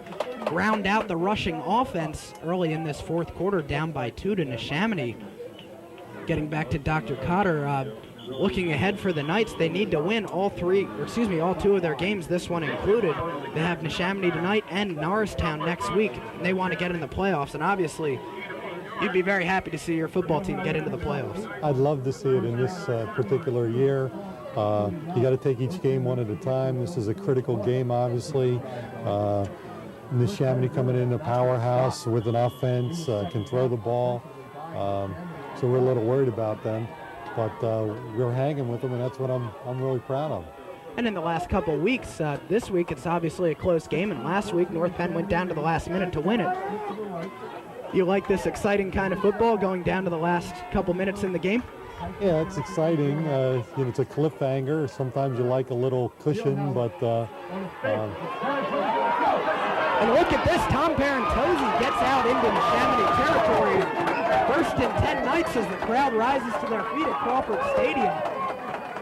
round out the rushing offense early in this fourth quarter, down by 2 to Neshaminy. Getting back to Dr. Cotter, looking ahead for the Knights, they need to win all 2 of their games, this one included. They have Neshaminy tonight and Norristown next week. And they want to get in the playoffs, and obviously you'd be very happy to see your football team get into the playoffs. I'd love to see it in this particular year. You got to take each game one at a time. This is a critical game, obviously. Neshaminy coming in a powerhouse with an offense, can throw the ball. So we're a little worried about them. But we're hanging with them, and that's what I'm really proud of. And in the last couple of weeks, this week it's obviously a close game, and last week North Penn went down to the last minute to win it. You like this exciting kind of football going down to the last couple minutes in the game? Yeah, it's exciting. It's a cliffhanger. Sometimes you like a little cushion, but... And look at this, Tom Parentozzi gets out into Neshaminy territory. First and 10 Knights as the crowd rises to their feet at Crawford Stadium.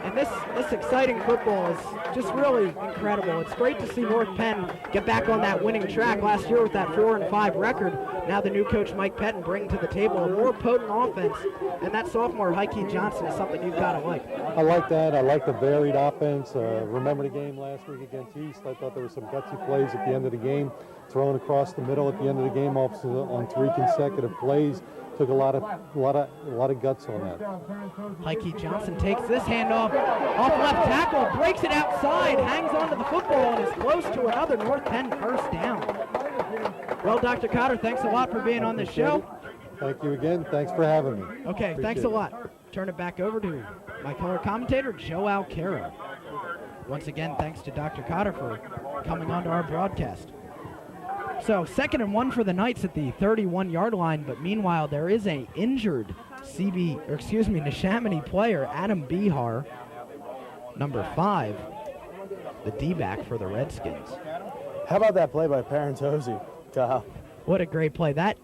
And this exciting football is just really incredible. It's great to see North Penn get back on that winning track last year with that 4-5 record. Now the new coach Mike Pettin bringing to the table a more potent offense, and that sophomore Heike Johnson is something you've got to like. I like that. I like the varied offense. Remember the game last week against East? I thought there were some gutsy plays at the end of the game, thrown across the middle at the end of the game on 3 consecutive plays. Took a lot of guts on that. Heike Johnson takes this handoff off left tackle, breaks it outside, hangs onto the football, and is close to another North Penn first down. Well, Dr. Cotter, thanks a lot for being on the show. Thank you again. Thanks for having me. Okay, Appreciate thanks a lot. Turn it back over to my color commentator, Joe Alcaro. Once again, thanks to Dr. Cotter for coming onto our broadcast. So 2nd and 1 for the Knights at the 31-yard line, but meanwhile there is a injured Neshaminy player, Adam Bihar, number 5, the D-back for the Redskins. How about that play by Parentozzi, Kyle? What a great play. That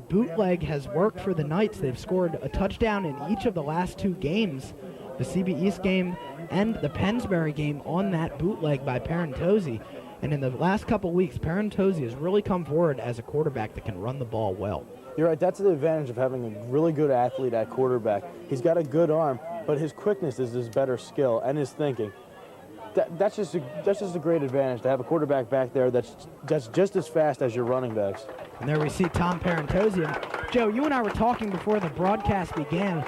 bootleg has worked for the Knights. They've scored a touchdown in each of the last 2 games, the CB East game and the Pennsbury game, on that bootleg by Parentozzi. And in the last couple weeks, Parentozzi has really come forward as a quarterback that can run the ball well. You're right. That's the advantage of having a really good athlete at quarterback. He's got a good arm, but his quickness is his better skill and his thinking. That's just a great advantage to have a quarterback back there that's just as fast as your running backs. And there we see Tom Parentozzi. Joe, you and I were talking before the broadcast began.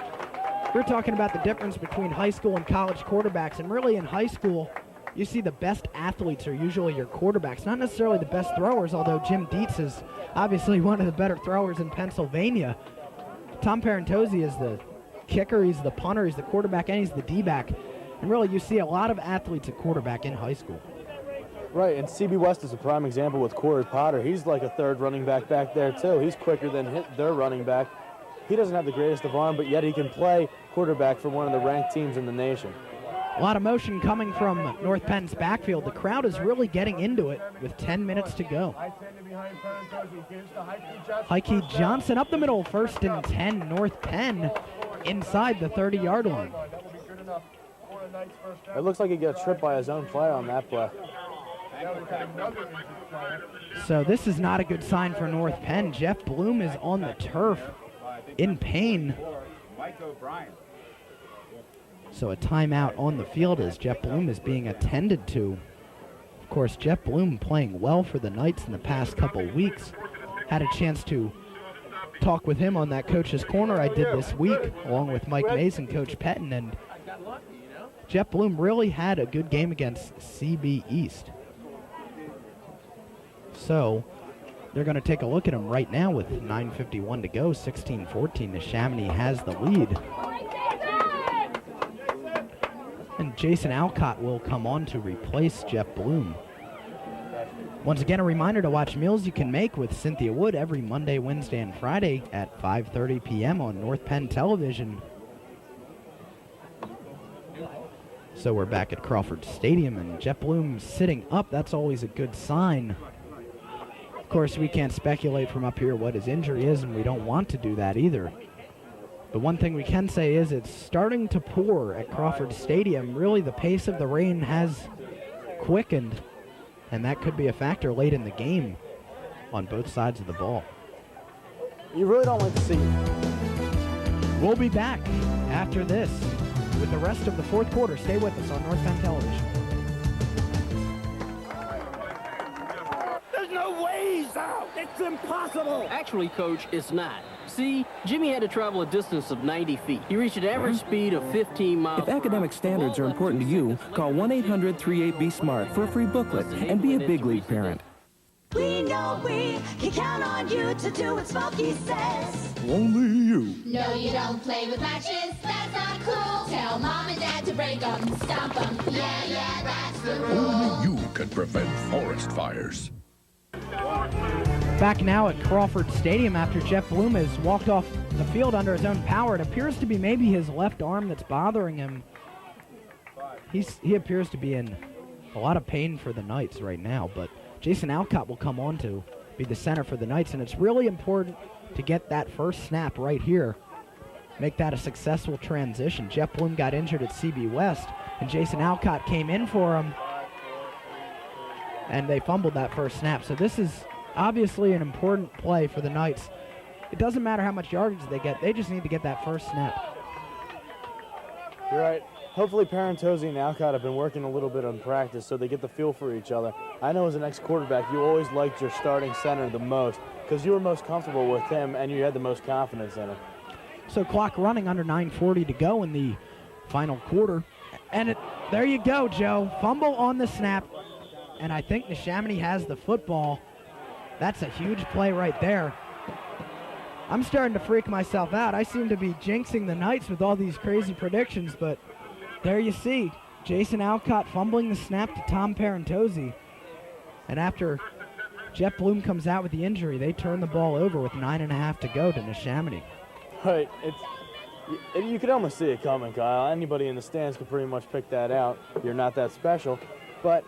We were talking about the difference between high school and college quarterbacks, and really in high school, you see the best athletes are usually your quarterbacks, not necessarily the best throwers, although Jim Dietz is obviously one of the better throwers in Pennsylvania. Tom Parentozzi is the kicker, he's the punter, he's the quarterback, and he's the D-back. And really, you see a lot of athletes at quarterback in high school. Right, and CB West is a prime example with Corey Potter. He's like a third running back there, too. He's quicker than their running back. He doesn't have the greatest of arm, but yet he can play quarterback for one of the ranked teams in the nation. A lot of motion coming from North Penn's backfield. The crowd is really getting into it with 10 minutes to go. Heike Johnson up the middle, 1st and 10, North Penn inside the 30-yard line. It looks like he got tripped by his own player on that play. So this is not a good sign for North Penn. Jeff Bloom is on the turf in pain. So a timeout on the field as Jeff Bloom is being attended to. Of course, Jeff Bloom playing well for the Knights in the past couple weeks. Had a chance to talk with him on that Coach's Corner I did this week, along with Mike Mays and Coach Pettin, and Jeff Bloom really had a good game against CB East. So they're going to take a look at him right now with 9:51 to go, 16-14. Neshaminy has the lead. And Jason Alcott will come on to replace Jeff Bloom. Once again, a reminder to watch Meals You Can Make with Cynthia Wood every Monday, Wednesday, and Friday at 5:30 p.m. on North Penn Television. So we're back at Crawford Stadium, and Jeff Bloom sitting up. That's always a good sign. Of course, we can't speculate from up here what his injury is, and we don't want to do that either. But one thing we can say is it's starting to pour at Crawford Stadium. Really, the pace of the rain has quickened, and that could be a factor late in the game on both sides of the ball. You really don't like to see it. We'll be back after this with the rest of the fourth quarter. Stay with us on North Penn Television. There's no ways out. It's impossible. Actually, Coach, it's not. See, Jimmy had to travel a distance of 90 feet. He reached an average speed of 15 miles. If academic standards are important to you, call 1-800-38-BE-SMART for a free booklet and be a big league parent. We know we can count on you to do what Smokey says. Only you. No, you don't play with matches. That's not cool. Tell mom and dad to break them, stomp them. Yeah, that's the rule. Only you can prevent forest fires. Back now at Crawford Stadium after Jeff Bloom has walked off the field under his own power. It appears to be maybe his left arm that's bothering him. He appears to be in a lot of pain for the Knights right now, but Jason Alcott will come on to be the center for the Knights, and it's really important to get that first snap right here, make that a successful transition. Jeff Bloom got injured at CB West, and Jason Alcott came in for him, and they fumbled that first snap. So this is obviously an important play for the Knights. It doesn't matter how much yardage they get, they just need to get that first snap. You're right. Hopefully Parentozzi and Alcott have been working a little bit on practice so they get the feel for each other. I know as an ex-quarterback, you always liked your starting center the most because you were most comfortable with him and you had the most confidence in him. So clock running, under 9:40 to go in the final quarter. And there you go, Joe. Fumble on the snap. And I think Neshaminy has the football. That's a huge play right there. I'm starting to freak myself out. I seem to be jinxing the Knights with all these crazy predictions, but there you see Jason Alcott fumbling the snap to Tom Parentozzi. And after Jeff Bloom comes out with the injury, they turn the ball over with 9.5 to go to Neshaminy. Right. You could almost see it coming, Kyle. Anybody in the stands could pretty much pick that out. You're not that special. But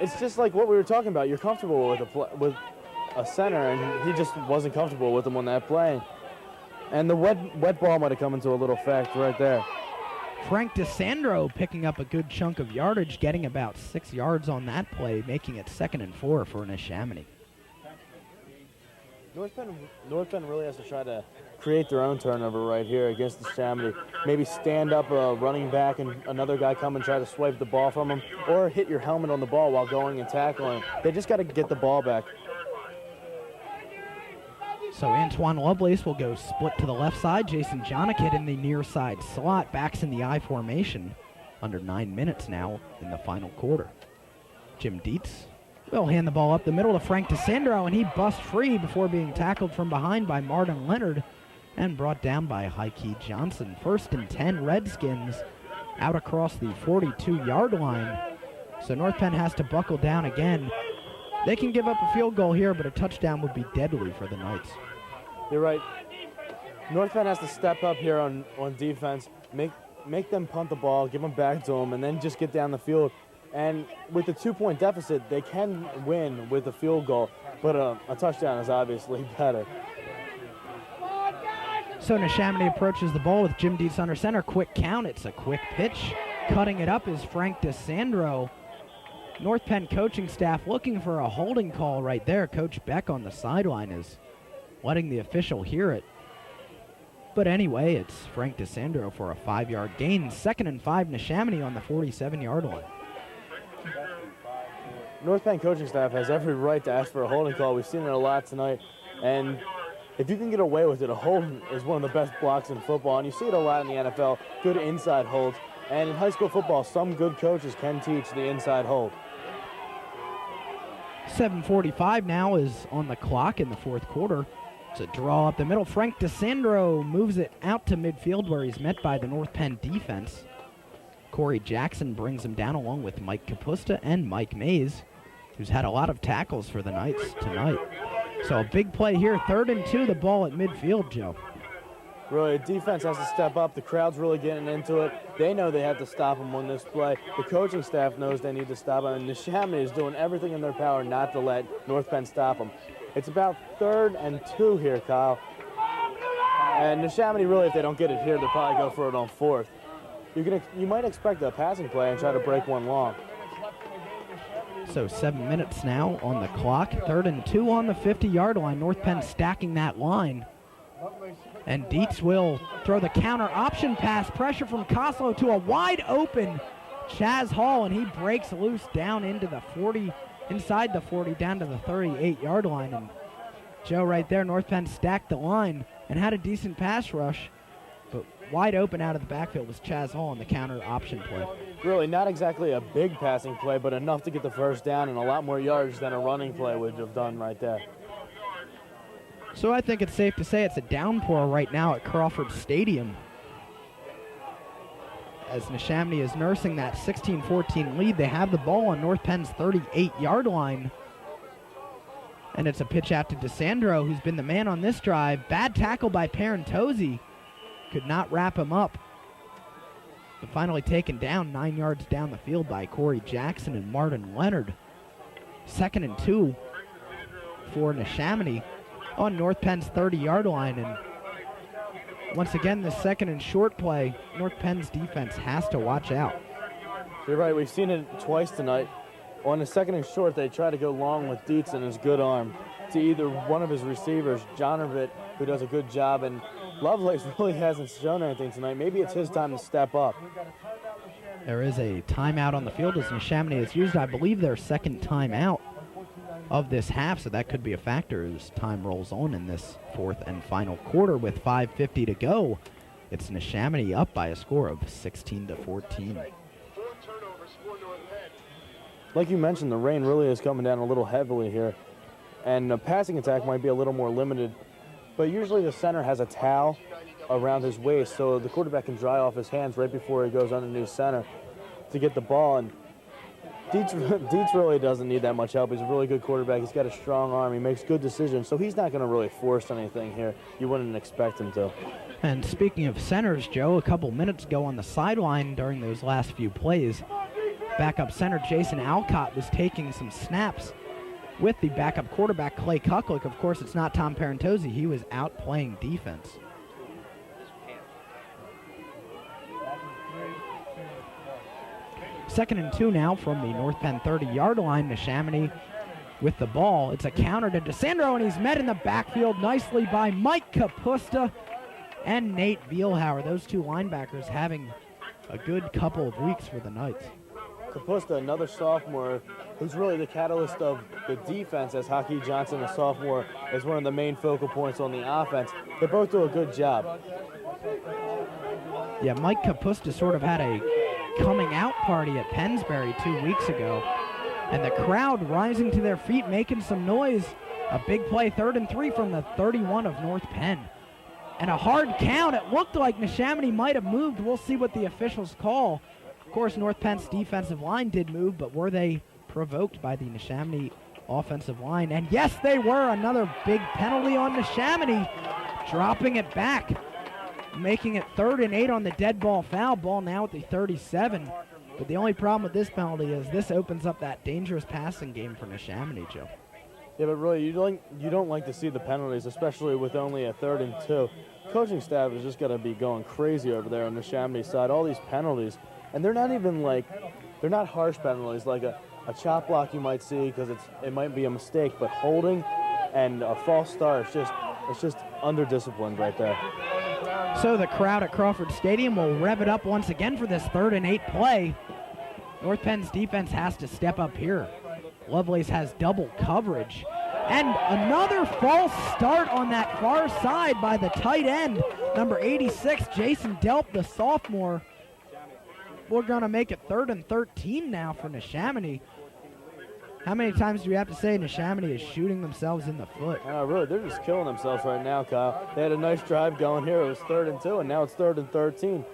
it's just like what we were talking about. You're comfortable with a center, and he just wasn't comfortable with him on that play. And the wet ball might have come into a little effect right there. Frank DeSandro picking up a good chunk of yardage, getting about 6 yards on that play, making it 2nd and 4 for Neshaminy. North Penn really has to try to create their own turnover right here against Neshaminy. Maybe stand up a running back and another guy come and try to swipe the ball from him, or hit your helmet on the ball while going and tackling. They just got to get the ball back. So Antoine Lovelace will go split to the left side. Jason Jonikid in the near side slot, backs in the I formation. Under 9 minutes now in the final quarter. Jim Dietz will hand the ball up the middle to Frank DeSandro, and he busts free before being tackled from behind by Martin Leonard and brought down by Heike Johnson. 1st and 10 Redskins out across the 42-yard line. So North Penn has to buckle down again. They can give up a field goal here, but a touchdown would be deadly for the Knights. You're right. North Penn has to step up here on defense, make them punt the ball, give them back to them, and then just get down the field. And with the 2-point deficit, they can win with a field goal, but a touchdown is obviously better. So Neshaminy approaches the ball with Jim Dietz under center. Quick count. It's a quick pitch. Cutting it up is Frank DeSandro. North Penn coaching staff looking for a holding call right there. Coach Beck on the sideline is letting the official hear it. But anyway, it's Frank DeSandro for a 5-yard gain. 2nd and 5, Neshaminy on the 47-yard line. North Penn coaching staff has every right to ask for a holding call. We've seen it a lot tonight. And if you can get away with it, a hold is one of the best blocks in football. And you see it a lot in the NFL, good inside holds. And in high school football, some good coaches can teach the inside hold. 7:45 now is on the clock in the fourth quarter. It's a draw up the middle. Frank DeSandro moves it out to midfield where he's met by the North Penn defense. Corey Jackson brings him down along with Mike Capusta and Mike Mays, who's had a lot of tackles for the Knights tonight. So a big play here, 3rd and 2, the ball at midfield, Joe. Really, defense has to step up. The crowd's really getting into it. They know they have to stop him on this play. The coaching staff knows they need to stop him. And Neshaminy is doing everything in their power not to let North Penn stop him. It's about 3rd and 2 here, Kyle. And Neshaminy, really, if they don't get it here, they'll probably go for it on 4th. You might expect a passing play and try to break one long. So 7 minutes now on the clock. 3rd and 2 on the 50-yard line. North Penn stacking that line. And Dietz will throw the counter option pass. Pressure from Koslow to a wide open Chaz Hall, and he breaks loose down into the 40, inside the 40, down to the 38-yard line. And Joe, right there, North Penn stacked the line and had a decent pass rush, but wide open out of the backfield was Chaz Hall on the counter option play. Really not exactly a big passing play, but enough to get the first down and a lot more yards than a running play would have done right there. So I think it's safe to say it's a downpour right now at Crawford Stadium, as Neshaminy is nursing that 16-14 lead. They have the ball on North Penn's 38-yard line. And it's a pitch out to DeSandro, who's been the man on this drive. Bad tackle by Parentozzi. Could not wrap him up. But finally taken down 9 yards down the field by Corey Jackson and Martin Leonard. 2nd and 2 for Neshaminy on North Penn's 30-yard line. And once again, the 2nd and short play, North Penn's defense has to watch out. You're right, we've seen it twice tonight. On the 2nd and short, they try to go long with Dietz and his good arm to either one of his receivers, Jonervit, who does a good job, and Lovelace really hasn't shown anything tonight. Maybe it's his time to step up. There is a timeout on the field as Neshaminy has used, I believe, their 2nd timeout of this half, so that could be a factor as time rolls on in this 4th and final quarter with 5:50 to go. It's Neshaminy up by a score of 16-14. Like you mentioned, the rain really is coming down a little heavily here, and the passing attack might be a little more limited, but usually the center has a towel around his waist so the quarterback can dry off his hands right before he goes underneath center to get the ball. And Dietz really doesn't need that much help. He's a really good quarterback. He's got a strong arm. He makes good decisions, so he's not going to really force anything here. You wouldn't expect him to. And speaking of centers, Joe, a couple minutes ago on the sideline during those last few plays, backup center Jason Alcott was taking some snaps with the backup quarterback Clay Kucklick. Of course, it's not Tom Parentozzi. He was out playing defense. Second and 2 now from the North Penn 30-yard line. Neshaminy with the ball. It's a counter to DeSandro, and he's met in the backfield nicely by Mike Kapusta and Nate Bielhauer. Those two linebackers having a good couple of weeks for the Knights. Kapusta, another sophomore, who's really the catalyst of the defense, as Hockey Johnson, a sophomore, is one of the main focal points on the offense. They both do a good job. Yeah, Mike Kapusta sort of had a coming out party at Pennsbury 2 weeks ago, and the crowd rising to their feet, making some noise. A big play, 3rd and 3 from the 31 of North Penn. And a hard count. It looked like Neshaminy might have moved. We'll see what the officials call. Of course, North Penn's defensive line did move, but were they provoked by the Neshaminy offensive line? And yes, they were. Another big penalty on Neshaminy, dropping it back, making it 3rd and 8 on the dead ball foul. Ball now at the 37. But the only problem with this penalty is this opens up that dangerous passing game for Neshaminy, Joe. Yeah, but really, you don't like to see the penalties, especially with only a 3rd and 2. Coaching staff is just going to be going crazy over there on the Neshaminy side. All these penalties, and they're not even they're not harsh penalties like a chop block you might see because it might be a mistake, but holding and a false start, it's just under-disciplined right there. So the crowd at Crawford Stadium will rev it up once again for this 3rd and 8 play. North Penn's defense has to step up here. Lovelace has double coverage. And another false start on that far side by the tight end, number 86, Jason Delp, the sophomore. We're going to make it 3rd and 13 now for Neshaminy. How many times do we have to say Neshaminy is shooting themselves in the foot? Really, they're just killing themselves right now, Kyle. They had a nice drive going here. It was 3rd and 2, and now it's 3rd and 13.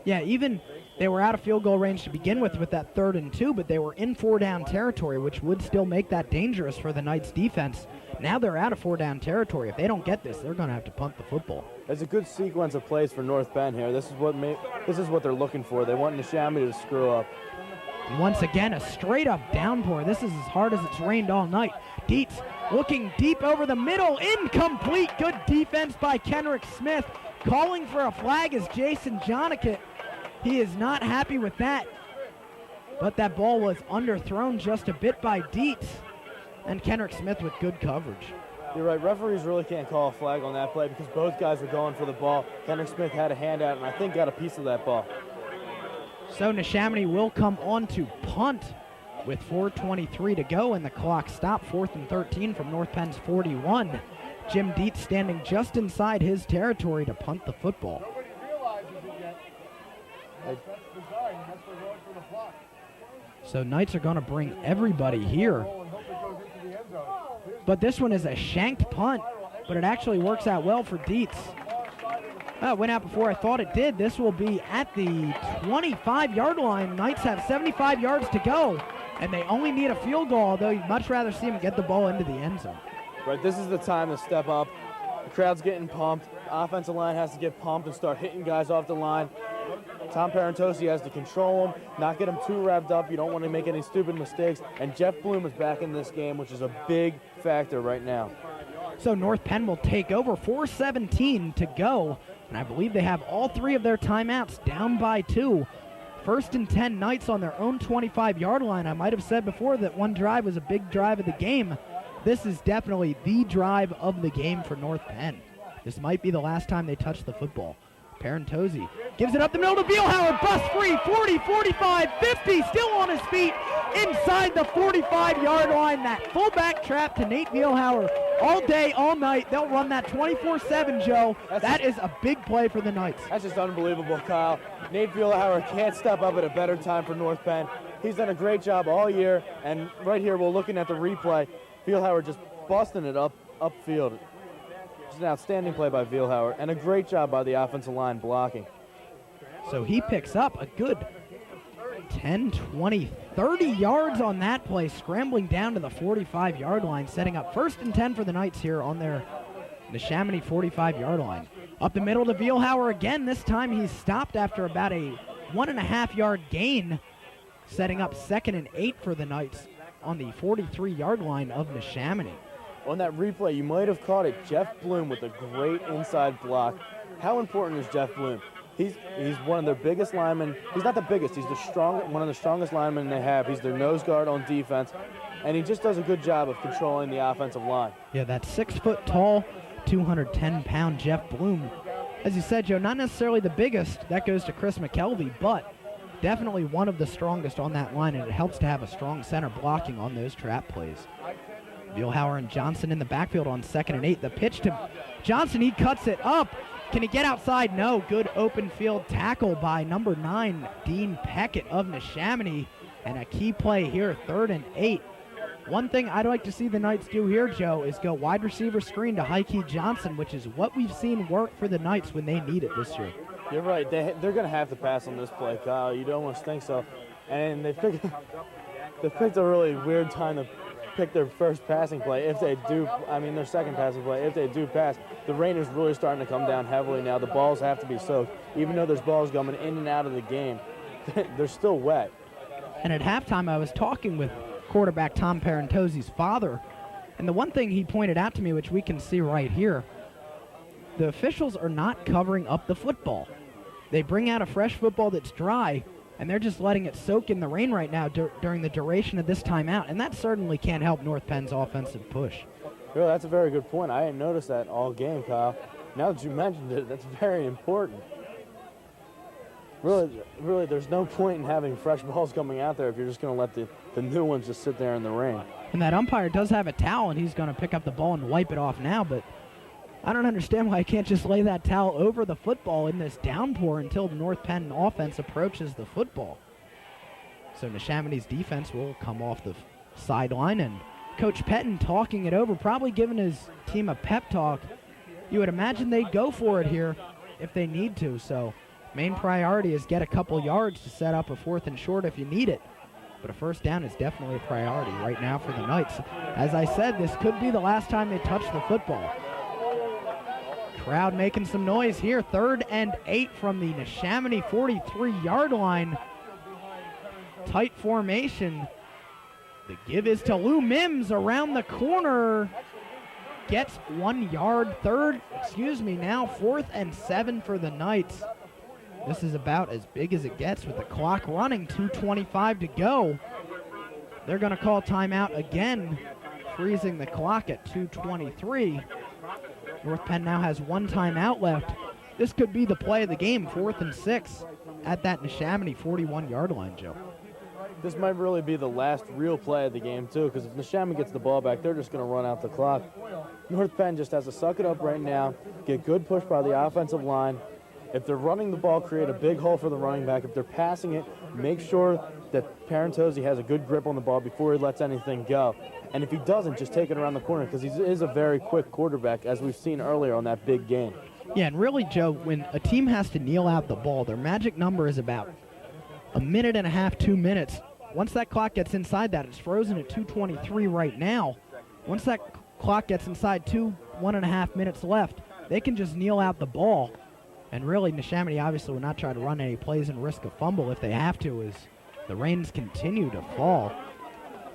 Yeah, even They were out of field goal range to begin with that 3rd and 2, but they were in 4-down territory, which would still make that dangerous for the Knights defense. Now they're out of 4-down territory. If they don't get this, they're going to have to punt the football. There's a good sequence of plays for North Penn here. This is what they're looking for. They want Neshaminy to screw up. And once again, a straight-up downpour. This is as hard as it's rained all night. Dietz looking deep over the middle. Incomplete. Good defense by Kenrick Smith. Calling for a flag is Jason Jonikit. He is not happy with that. But that ball was underthrown just a bit by Dietz. And Kenrick Smith with good coverage. You're right. Referees really can't call a flag on that play because both guys were going for the ball. Kenrick Smith had a handout and I think got a piece of that ball. So Neshaminy will come on to punt with 4:23 to go, and the clock stopped. 4th and 13 from North Penn's 41. Jim Dietz standing just inside his territory to punt the football. So Knights are going to bring everybody here. But this one is a shanked punt, but it actually works out well for Dietz. It went out before I thought it did. This will be at the 25-yard line. Knights have 75 yards to go, and they only need a field goal, although you'd much rather see them get the ball into the end zone. Right, this is the time to step up. The crowd's getting pumped. The offensive line has to get pumped and start hitting guys off the line. Tom Parentosi has to control them, not get them too revved up. You don't want to make any stupid mistakes. And Jeff Bloom is back in this game, which is a big factor right now. So North Penn will take over. 4:17 to go. And I believe they have all 3 of their timeouts down by 2. 1st and 10 Knights on their own 25-yard line. I might have said before that one drive was a big drive of the game. This is definitely the drive of the game for North Penn. This might be the last time they touch the football. Parentosi gives it up the middle to Bielhauer. Bust free. 40, 45, 50. Still on his feet inside the 45-yard line. That fullback trap to Nate Bielhauer all day, all night. They'll run that 24/7, Joe. That is a big play for the Knights. That's just unbelievable, Kyle. Nate Bielhauer can't step up at a better time for North Penn. He's done a great job all year. And right here, we're looking at the replay. Bielhauer just busting it upfield. It's an outstanding play by Bielhauer and a great job by the offensive line blocking. So he picks up a good 10, 20, 30 yards on that play, scrambling down to the 45-yard line, setting up 1st and 10 for the Knights here on their Neshaminy 45-yard line. Up the middle to Bielhauer again. This time he's stopped after about a 1.5-yard gain, setting up 2nd and 8 for the Knights on the 43-yard line of Neshaminy. On that replay, you might have caught it. Jeff Bloom with a great inside block. How important is Jeff Bloom? He's one of their biggest linemen. He's not the biggest. He's one of the strongest linemen they have. He's their nose guard on defense, and he just does a good job of controlling the offensive line. Yeah, that 6-foot-tall, 210-pound Jeff Bloom. As you said, Joe, not necessarily the biggest. That goes to Chris McKelvey, but definitely one of the strongest on that line, and it helps to have a strong center blocking on those trap plays. Bielhauer and Johnson in the backfield on 2nd and 8. The pitch to Johnson, he cuts it up. Can he get outside? No. Good open field tackle by number 9, Dean Peckett of Neshaminy. And a key play here, 3rd and 8. One thing I'd like to see the Knights do here, Joe, is go wide receiver screen to Heike Johnson, which is what we've seen work for the Knights when they need it this year. You're right. They're going to have to pass on this play, Kyle. You don't almost think so. And they picked a really weird time to pick their first passing play. If they do, their second passing play, if they do pass, the rain is really starting to come down heavily now. The balls have to be soaked. Even though there's balls coming in and out of the game, they're still wet. And at halftime, I was talking with quarterback Tom Parentosi's father, and the one thing he pointed out to me, which we can see right here, the officials are not covering up the football. They bring out a fresh football that's dry, and they're just letting it soak in the rain right now during the duration of this timeout, and that certainly can't help North Penn's offensive push. Really, that's a very good point. I didn't notice that all game, Kyle. Now that you mentioned it, that's very important. Really, there's no point in having fresh balls coming out there if you're just going to let the new ones just sit there in the rain. And that umpire does have a towel, and he's going to pick up the ball and wipe it off now, but I don't understand why I can't just lay that towel over the football in this downpour until the North Penn offense approaches the football. So Neshaminy's defense will come off the sideline, and Coach Pettin talking it over, probably giving his team a pep talk. You would imagine they'd go for it here if they need to. So Main priority is get a couple yards to set up a 4th and short if you need it. But a first down is definitely a priority right now for the Knights. As I said, this could be the last time they touch the football. Crowd making some noise here. 3rd and 8 from the Neshaminy 43-yard line. Tight formation. The give is to Lou Mims around the corner. Gets 1 yard. Now 4th and 7 for the Knights. This is about as big as it gets with the clock running. 2:25 to go. They're going to call timeout again, freezing the clock at 2:23. North Penn now has 1 timeout left. This could be the play of the game, 4th and 6 at that Neshaminy 41-yard line, Joe. This might really be the last real play of the game, too, because if Neshaminy gets the ball back, they're just going to run out the clock. North Penn just has to suck it up right now, get good push by the offensive line. If they're running the ball, create a big hole for the running back. If they're passing it, make sure that Parentozzi has a good grip on the ball before he lets anything go. And if he doesn't, just take it around the corner, because he is a very quick quarterback, as we've seen earlier on that big game. Yeah, and really, Joe, when a team has to kneel out the ball, their magic number is about a minute and a half, 2 minutes. Once that clock gets inside that, it's frozen at 2:23 right now. Once that clock gets inside 1.5 minutes left, they can just kneel out the ball. And really, Neshaminy obviously will not try to run any plays and risk a fumble if they have to, as the rains continue to fall.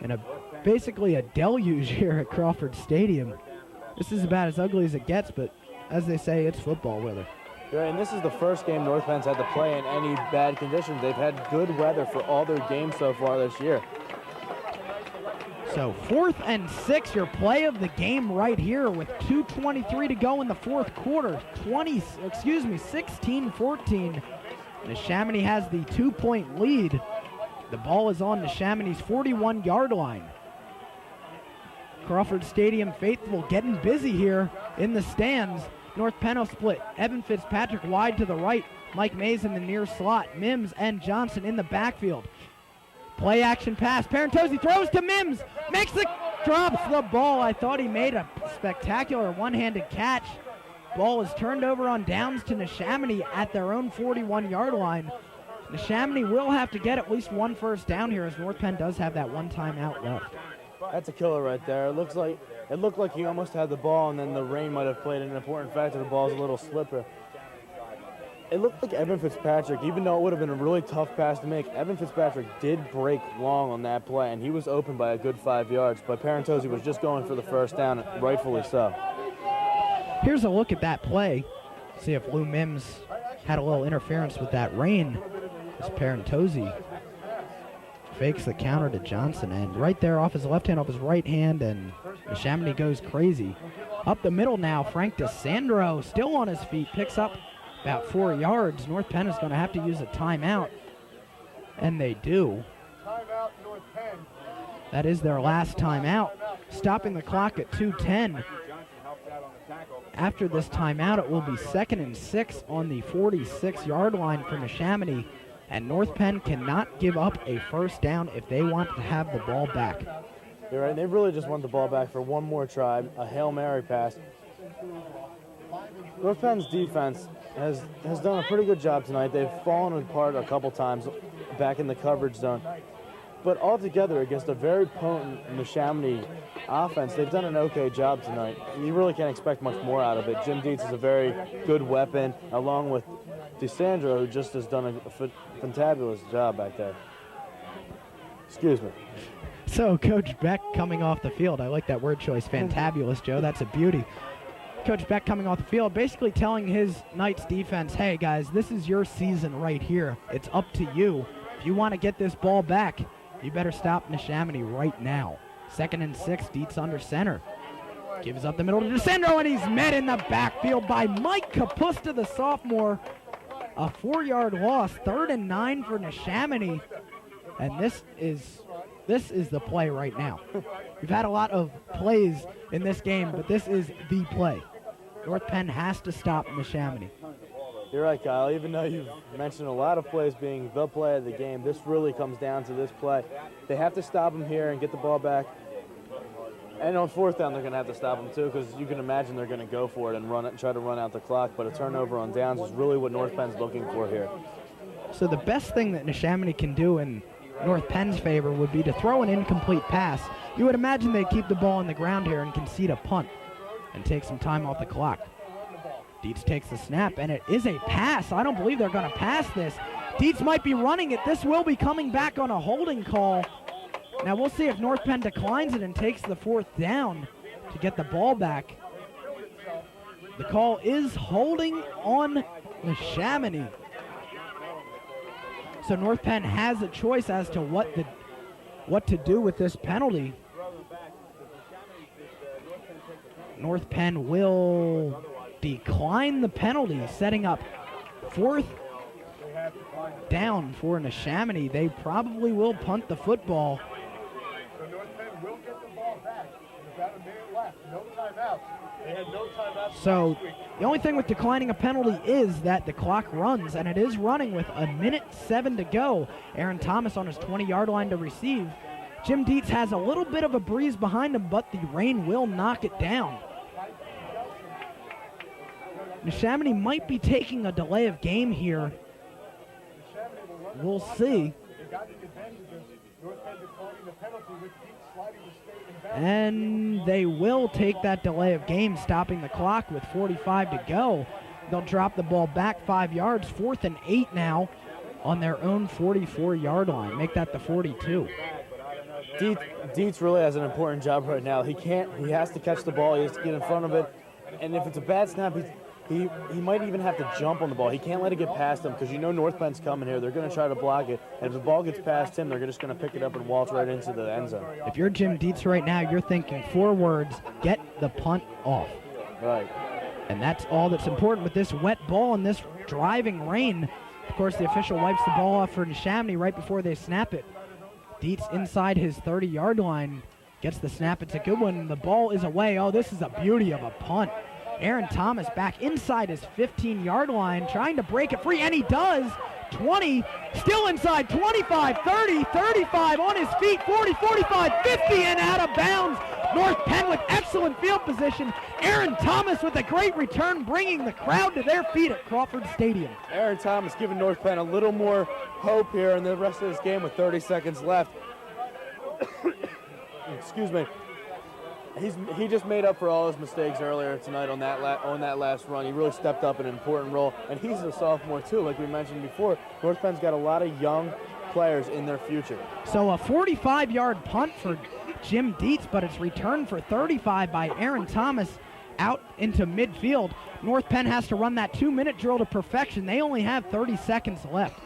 And basically a deluge here at Crawford Stadium. This is about as ugly as it gets, but as they say, it's football weather. Right, and this is the first game North Penn's had to play in any bad conditions. They've had good weather for all their games so far this year. So 4th and 6, your play of the game right here with 2:23 to go in the 4th quarter. 16-14. Neshaminy has the 2-point lead. The ball is on Neshaminy's 41-yard line. Crawford Stadium faithful getting busy here in the stands. North Penn will split. Evan Fitzpatrick wide to the right. Mike Mays in the near slot. Mims and Johnson in the backfield. Play action pass. Parentozzi throws to Mims. Drops the ball. I thought he made a spectacular one-handed catch. Ball is turned over on downs to Neshaminy at their own 41-yard line. Neshaminy will have to get at least 1 first down here, as North Penn does have that 1 timeout left. That's a killer right there. It looked like he almost had the ball, and then the rain might have played an important factor. The ball's a little slippery. It looked like Evan Fitzpatrick, even though it would have been a really tough pass to make, Evan Fitzpatrick did break long on that play, and he was open by a good 5 yards, but Parentozzi was just going for the first down, rightfully so. Here's a look at that play. See if Lou Mims had a little interference with that rain. As Parentozzi fakes the counter to Johnson, and right there off his left hand, off his right hand, and Neshaminy goes crazy. Up the middle now, Frank DeSandro still on his feet, picks up about 4 yards. North Penn is going to have to use a timeout, and they do. That is their last timeout, stopping the clock at 2:10. After this timeout, it will be 2nd and 6 on the 46-yard line for Neshaminy, and North Penn cannot give up a first down if they want to have the ball back. You're right. They really just want the ball back for one more try, a Hail Mary pass. North Penn's defense has done a pretty good job tonight. They've fallen apart a couple times back in the coverage zone. But altogether, against a very potent Neshaminy offense, they've done an okay job tonight. You really can't expect much more out of it. Jim Dietz is a very good weapon, along with DeSandro, who just has done a fantabulous job back there. Excuse me. So Coach Beck coming off the field. I like that word choice, fantabulous, Joe. That's a beauty. Coach Beck coming off the field, basically telling his Knights defense, hey guys, this is your season right here. It's up to you. If you want to get this ball back, you better stop Neshaminy right now. 2nd and 6, Dietz under center. Gives up the middle to DeSandro, and he's met in the backfield by Mike Kapusta, the sophomore. A 4-yard loss, 3rd and 9 for Neshaminy. And this is the play right now. We've had a lot of plays in this game, but this is the play. North Penn has to stop Neshaminy. You're right, Kyle. Even though you've mentioned a lot of plays being the play of the game, this really comes down to this play. They have to stop him here and get the ball back. And on fourth down, they're going to have to stop them too, because you can imagine they're going to go for it and try to run out the clock. But a turnover on downs is really what North Penn's looking for here. So the best thing that Neshaminy can do in North Penn's favor would be to throw an incomplete pass. You would imagine they'd keep the ball on the ground here and concede a punt and take some time off the clock. Dietz takes the snap, and it is a pass. I don't believe they're going to pass this. Dietz might be running it. This will be coming back on a holding call. Now we'll see if North Penn declines it and takes the fourth down to get the ball back. The call is holding on Neshaminy. So North Penn has a choice as to what to do with this penalty. North Penn will decline the penalty, setting up fourth down for Neshaminy. They probably will punt the football. So North Penn will get the ball back. There's about a minute left. No timeouts. They had no timeouts. So the only thing with declining a penalty is that the clock runs, and it is running with 1:07 to go. Aaron Thomas on his 20-yard line to receive. Jim Dietz has a little bit of a breeze behind him, but the rain will knock it down. Neshaminy might be taking a delay of game here. We'll see. And they will take that delay of game, stopping the clock with 45 to go. They'll drop the ball back 5 yards, 4th and 8 now on their own 44-yard line. Make that the 42. Dietz really has an important job right now. He has to catch the ball. He has to get in front of it. And if it's a bad snap, he might even have to jump on the ball. He can't let it get past him, because you know North Penn's coming here. They're going to try to block it. And if the ball gets past him, they're just going to pick it up and waltz right into the end zone. If you're Jim Dietz right now, you're thinking 4 words: get the punt off. Right. And that's all that's important with this wet ball and this driving rain. Of course, the official wipes the ball off for Neshaminy right before they snap it. Dietz inside his 30-yard line gets the snap. It's a good one. The ball is away. Oh, this is a beauty of a punt. Aaron Thomas back inside his 15-yard line, trying to break it free, and he does. 20, still inside, 25, 30, 35, on his feet, 40, 45, 50, and out of bounds. North Penn with excellent field position. Aaron Thomas with a great return, bringing the crowd to their feet at Crawford Stadium. Aaron Thomas giving North Penn a little more hope here in the rest of this game with 30 seconds left. Excuse me. He just made up for all his mistakes earlier tonight on that last run. He really stepped up in an important role, and he's a sophomore too, like we mentioned before. North Penn's got a lot of young players in their future. So a 45-yard punt for Jim Dietz, but it's returned for 35 by Aaron Thomas out into midfield. North Penn has to run that 2-minute drill to perfection. They only have 30 seconds left.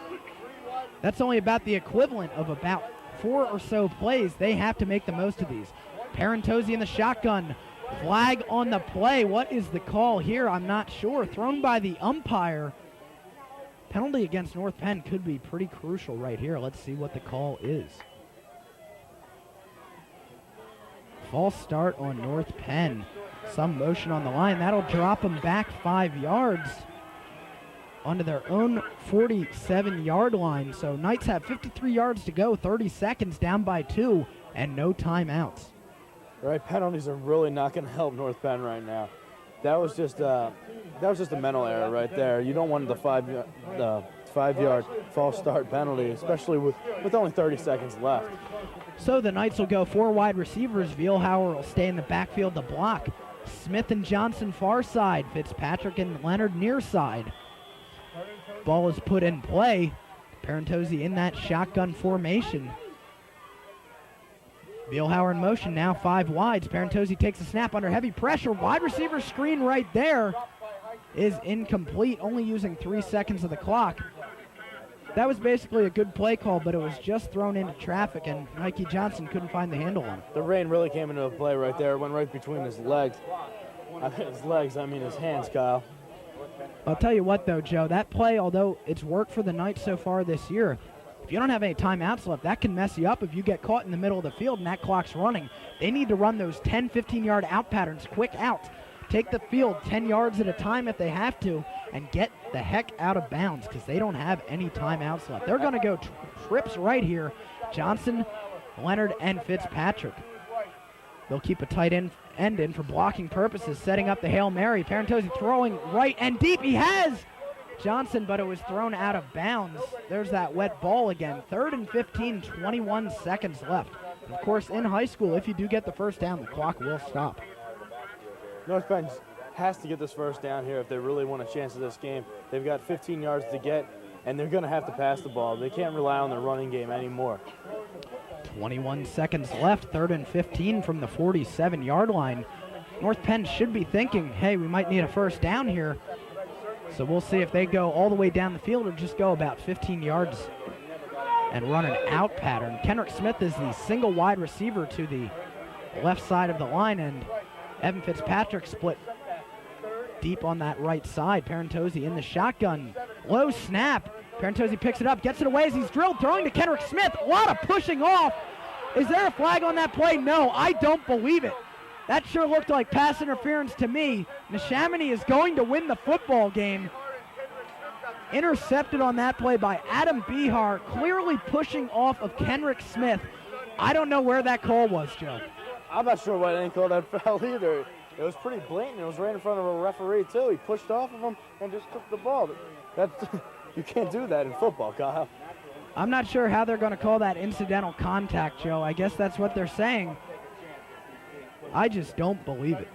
That's only about the equivalent of about 4 or so plays. They have to make the most of these. Parentozzi in the shotgun. Flag on the play. What is the call here? I'm not sure. Thrown by the umpire. Penalty against North Penn could be pretty crucial right here. Let's see what the call is. False start on North Penn. Some motion on the line. That'll drop them back 5 yards onto their own 47-yard line. So Knights have 53 yards to go, 30 seconds, down by 2, and no timeouts. Right, penalties are really not going to help North Penn right now. That was just a mental error right there. You don't want the 5-yard false start penalty, especially with only 30 seconds left. So the Knights will go 4 wide receivers. Vielhauer will stay in the backfield to block. Smith and Johnson far side. Fitzpatrick and Leonard near side. Ball is put in play. Parentozzi in that shotgun formation. Vielhauer in motion now, 5 wides. Parentozzi takes a snap under heavy pressure. Wide receiver screen right there is incomplete, only using 3 seconds of the clock. That was basically a good play call, but it was just thrown into traffic, and Mikey Johnson couldn't find the handle on it. The rain really came into play right there. It went right between his legs. I mean his hands, Kyle. I'll tell you what, though, Joe, that play, although it's worked for the Knights so far this year, if you don't have any timeouts left, that can mess you up if you get caught in the middle of the field and that clock's running. They need to run those 10, 15-yard out patterns, quick outs. Take the field 10 yards at a time if they have to, and get the heck out of bounds, because they don't have any timeouts left. They're going to go trips right here. Johnson, Leonard, and Fitzpatrick. They'll keep a tight end in for blocking purposes, setting up the Hail Mary. Parentozzi throwing right and deep. He has Johnson, but it was thrown out of bounds. There's that wet ball again. 3rd and 15, 21 seconds left. Of course, in high school, if you do get the first down, the clock will stop. North Penn has to get this first down here if they really want a chance at this game. They've got 15 yards to get, and they're going to have to pass the ball. They can't rely on their running game anymore. 21 seconds left, 3rd and 15 from the 47-yard line. North Penn should be thinking, hey, we might need a first down here. So we'll see if they go all the way down the field or just go about 15 yards and run an out pattern. Kendrick Smith is the single wide receiver to the left side of the line, and Evan Fitzpatrick split deep on that right side. Parentozzi in the shotgun. Low snap. Parentozzi picks it up, gets it away as he's drilled, throwing to Kendrick Smith. A lot of pushing off. Is there a flag on that play? No, I don't believe it. That sure looked like pass interference to me. Neshaminy is going to win the football game. Intercepted on that play by Adam Bihar, clearly pushing off of Kendrick Smith. I don't know where that call was, Joe. I'm not sure why they didn't call that foul either. It was pretty blatant. It was right in front of a referee, too. He pushed off of him and just took the ball. You can't do that in football, Kyle. I'm not sure how they're going to call that incidental contact, Joe. I guess that's what they're saying. I just don't believe it.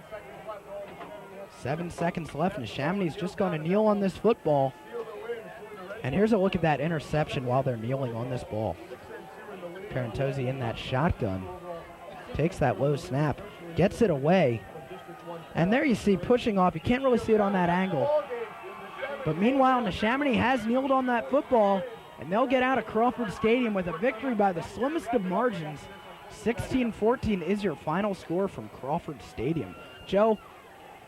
7 seconds left, and Neshaminy's just going to kneel on this football. And here's a look at that interception while they're kneeling on this ball. Parentozzi in that shotgun. Takes that low snap, gets it away. And there you see pushing off. You can't really see it on that angle. But meanwhile, Neshaminy has kneeled on that football, and they'll get out of Crawford Stadium with a victory by the slimmest of margins. 16-14 is your final score from Crawford Stadium. Joe,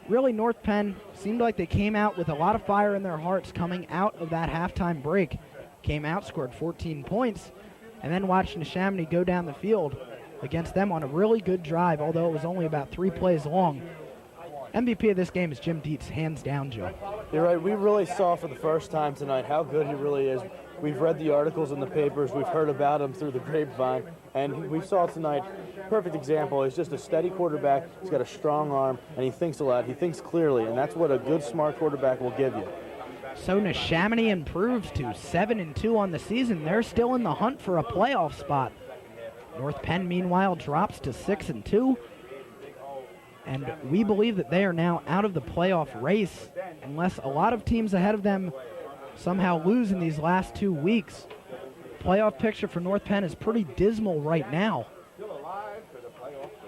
really North Penn seemed like they came out with a lot of fire in their hearts coming out of that halftime break. Came out, scored 14 points, and then watched Neshaminy go down the field against them on a really good drive, although it was only about 3 plays long. MVP of this game is Jim Dietz, hands down, Joe. You're right. We really saw for the first time tonight how good he really is. We've read the articles in the papers. We've heard about him through the grapevine. And we saw tonight, perfect example. He's just a steady quarterback. He's got a strong arm, and he thinks a lot. He thinks clearly, and that's what a good, smart quarterback will give you. So Neshaminy improves to 7-2 on the season. They're still in the hunt for a playoff spot. North Penn, meanwhile, drops to 6-2. And we believe that they are now out of the playoff race unless a lot of teams ahead of them somehow lose in these last 2 weeks. Playoff picture for North Penn is pretty dismal right now.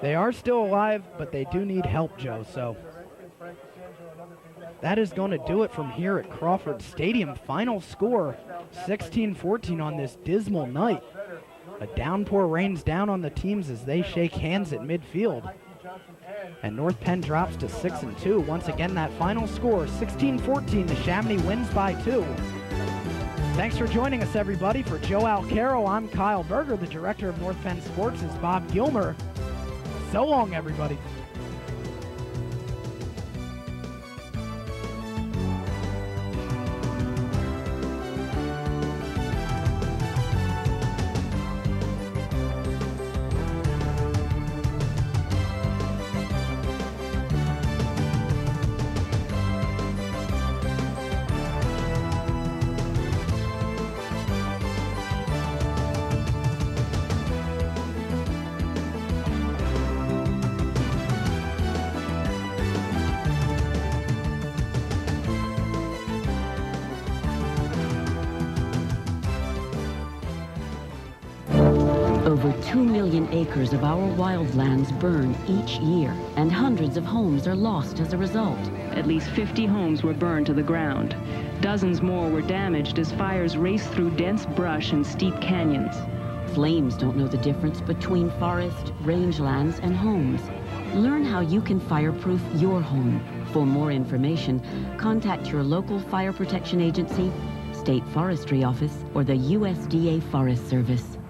They are still alive, but they do need help, Joe. So that is going to do it from here at Crawford Stadium. Final score, 16-14 on this dismal night. A downpour rains down on the teams as they shake hands at midfield. And North Penn drops to 6-2. Once again, that final score, 16-14. Neshaminy wins by 2. Thanks for joining us, everybody. For Joe Alcaro, I'm Kyle Berger. The director of North Penn Sports is Bob Gilmer. So long, everybody. Over 2 million acres of our wildlands burn each year, and hundreds of homes are lost as a result. At least 50 homes were burned to the ground. Dozens more were damaged as fires raced through dense brush and steep canyons. Flames don't know the difference between forest, rangelands, and homes. Learn how you can fireproof your home. For more information, contact your local fire protection agency, state forestry office, or the USDA Forest Service.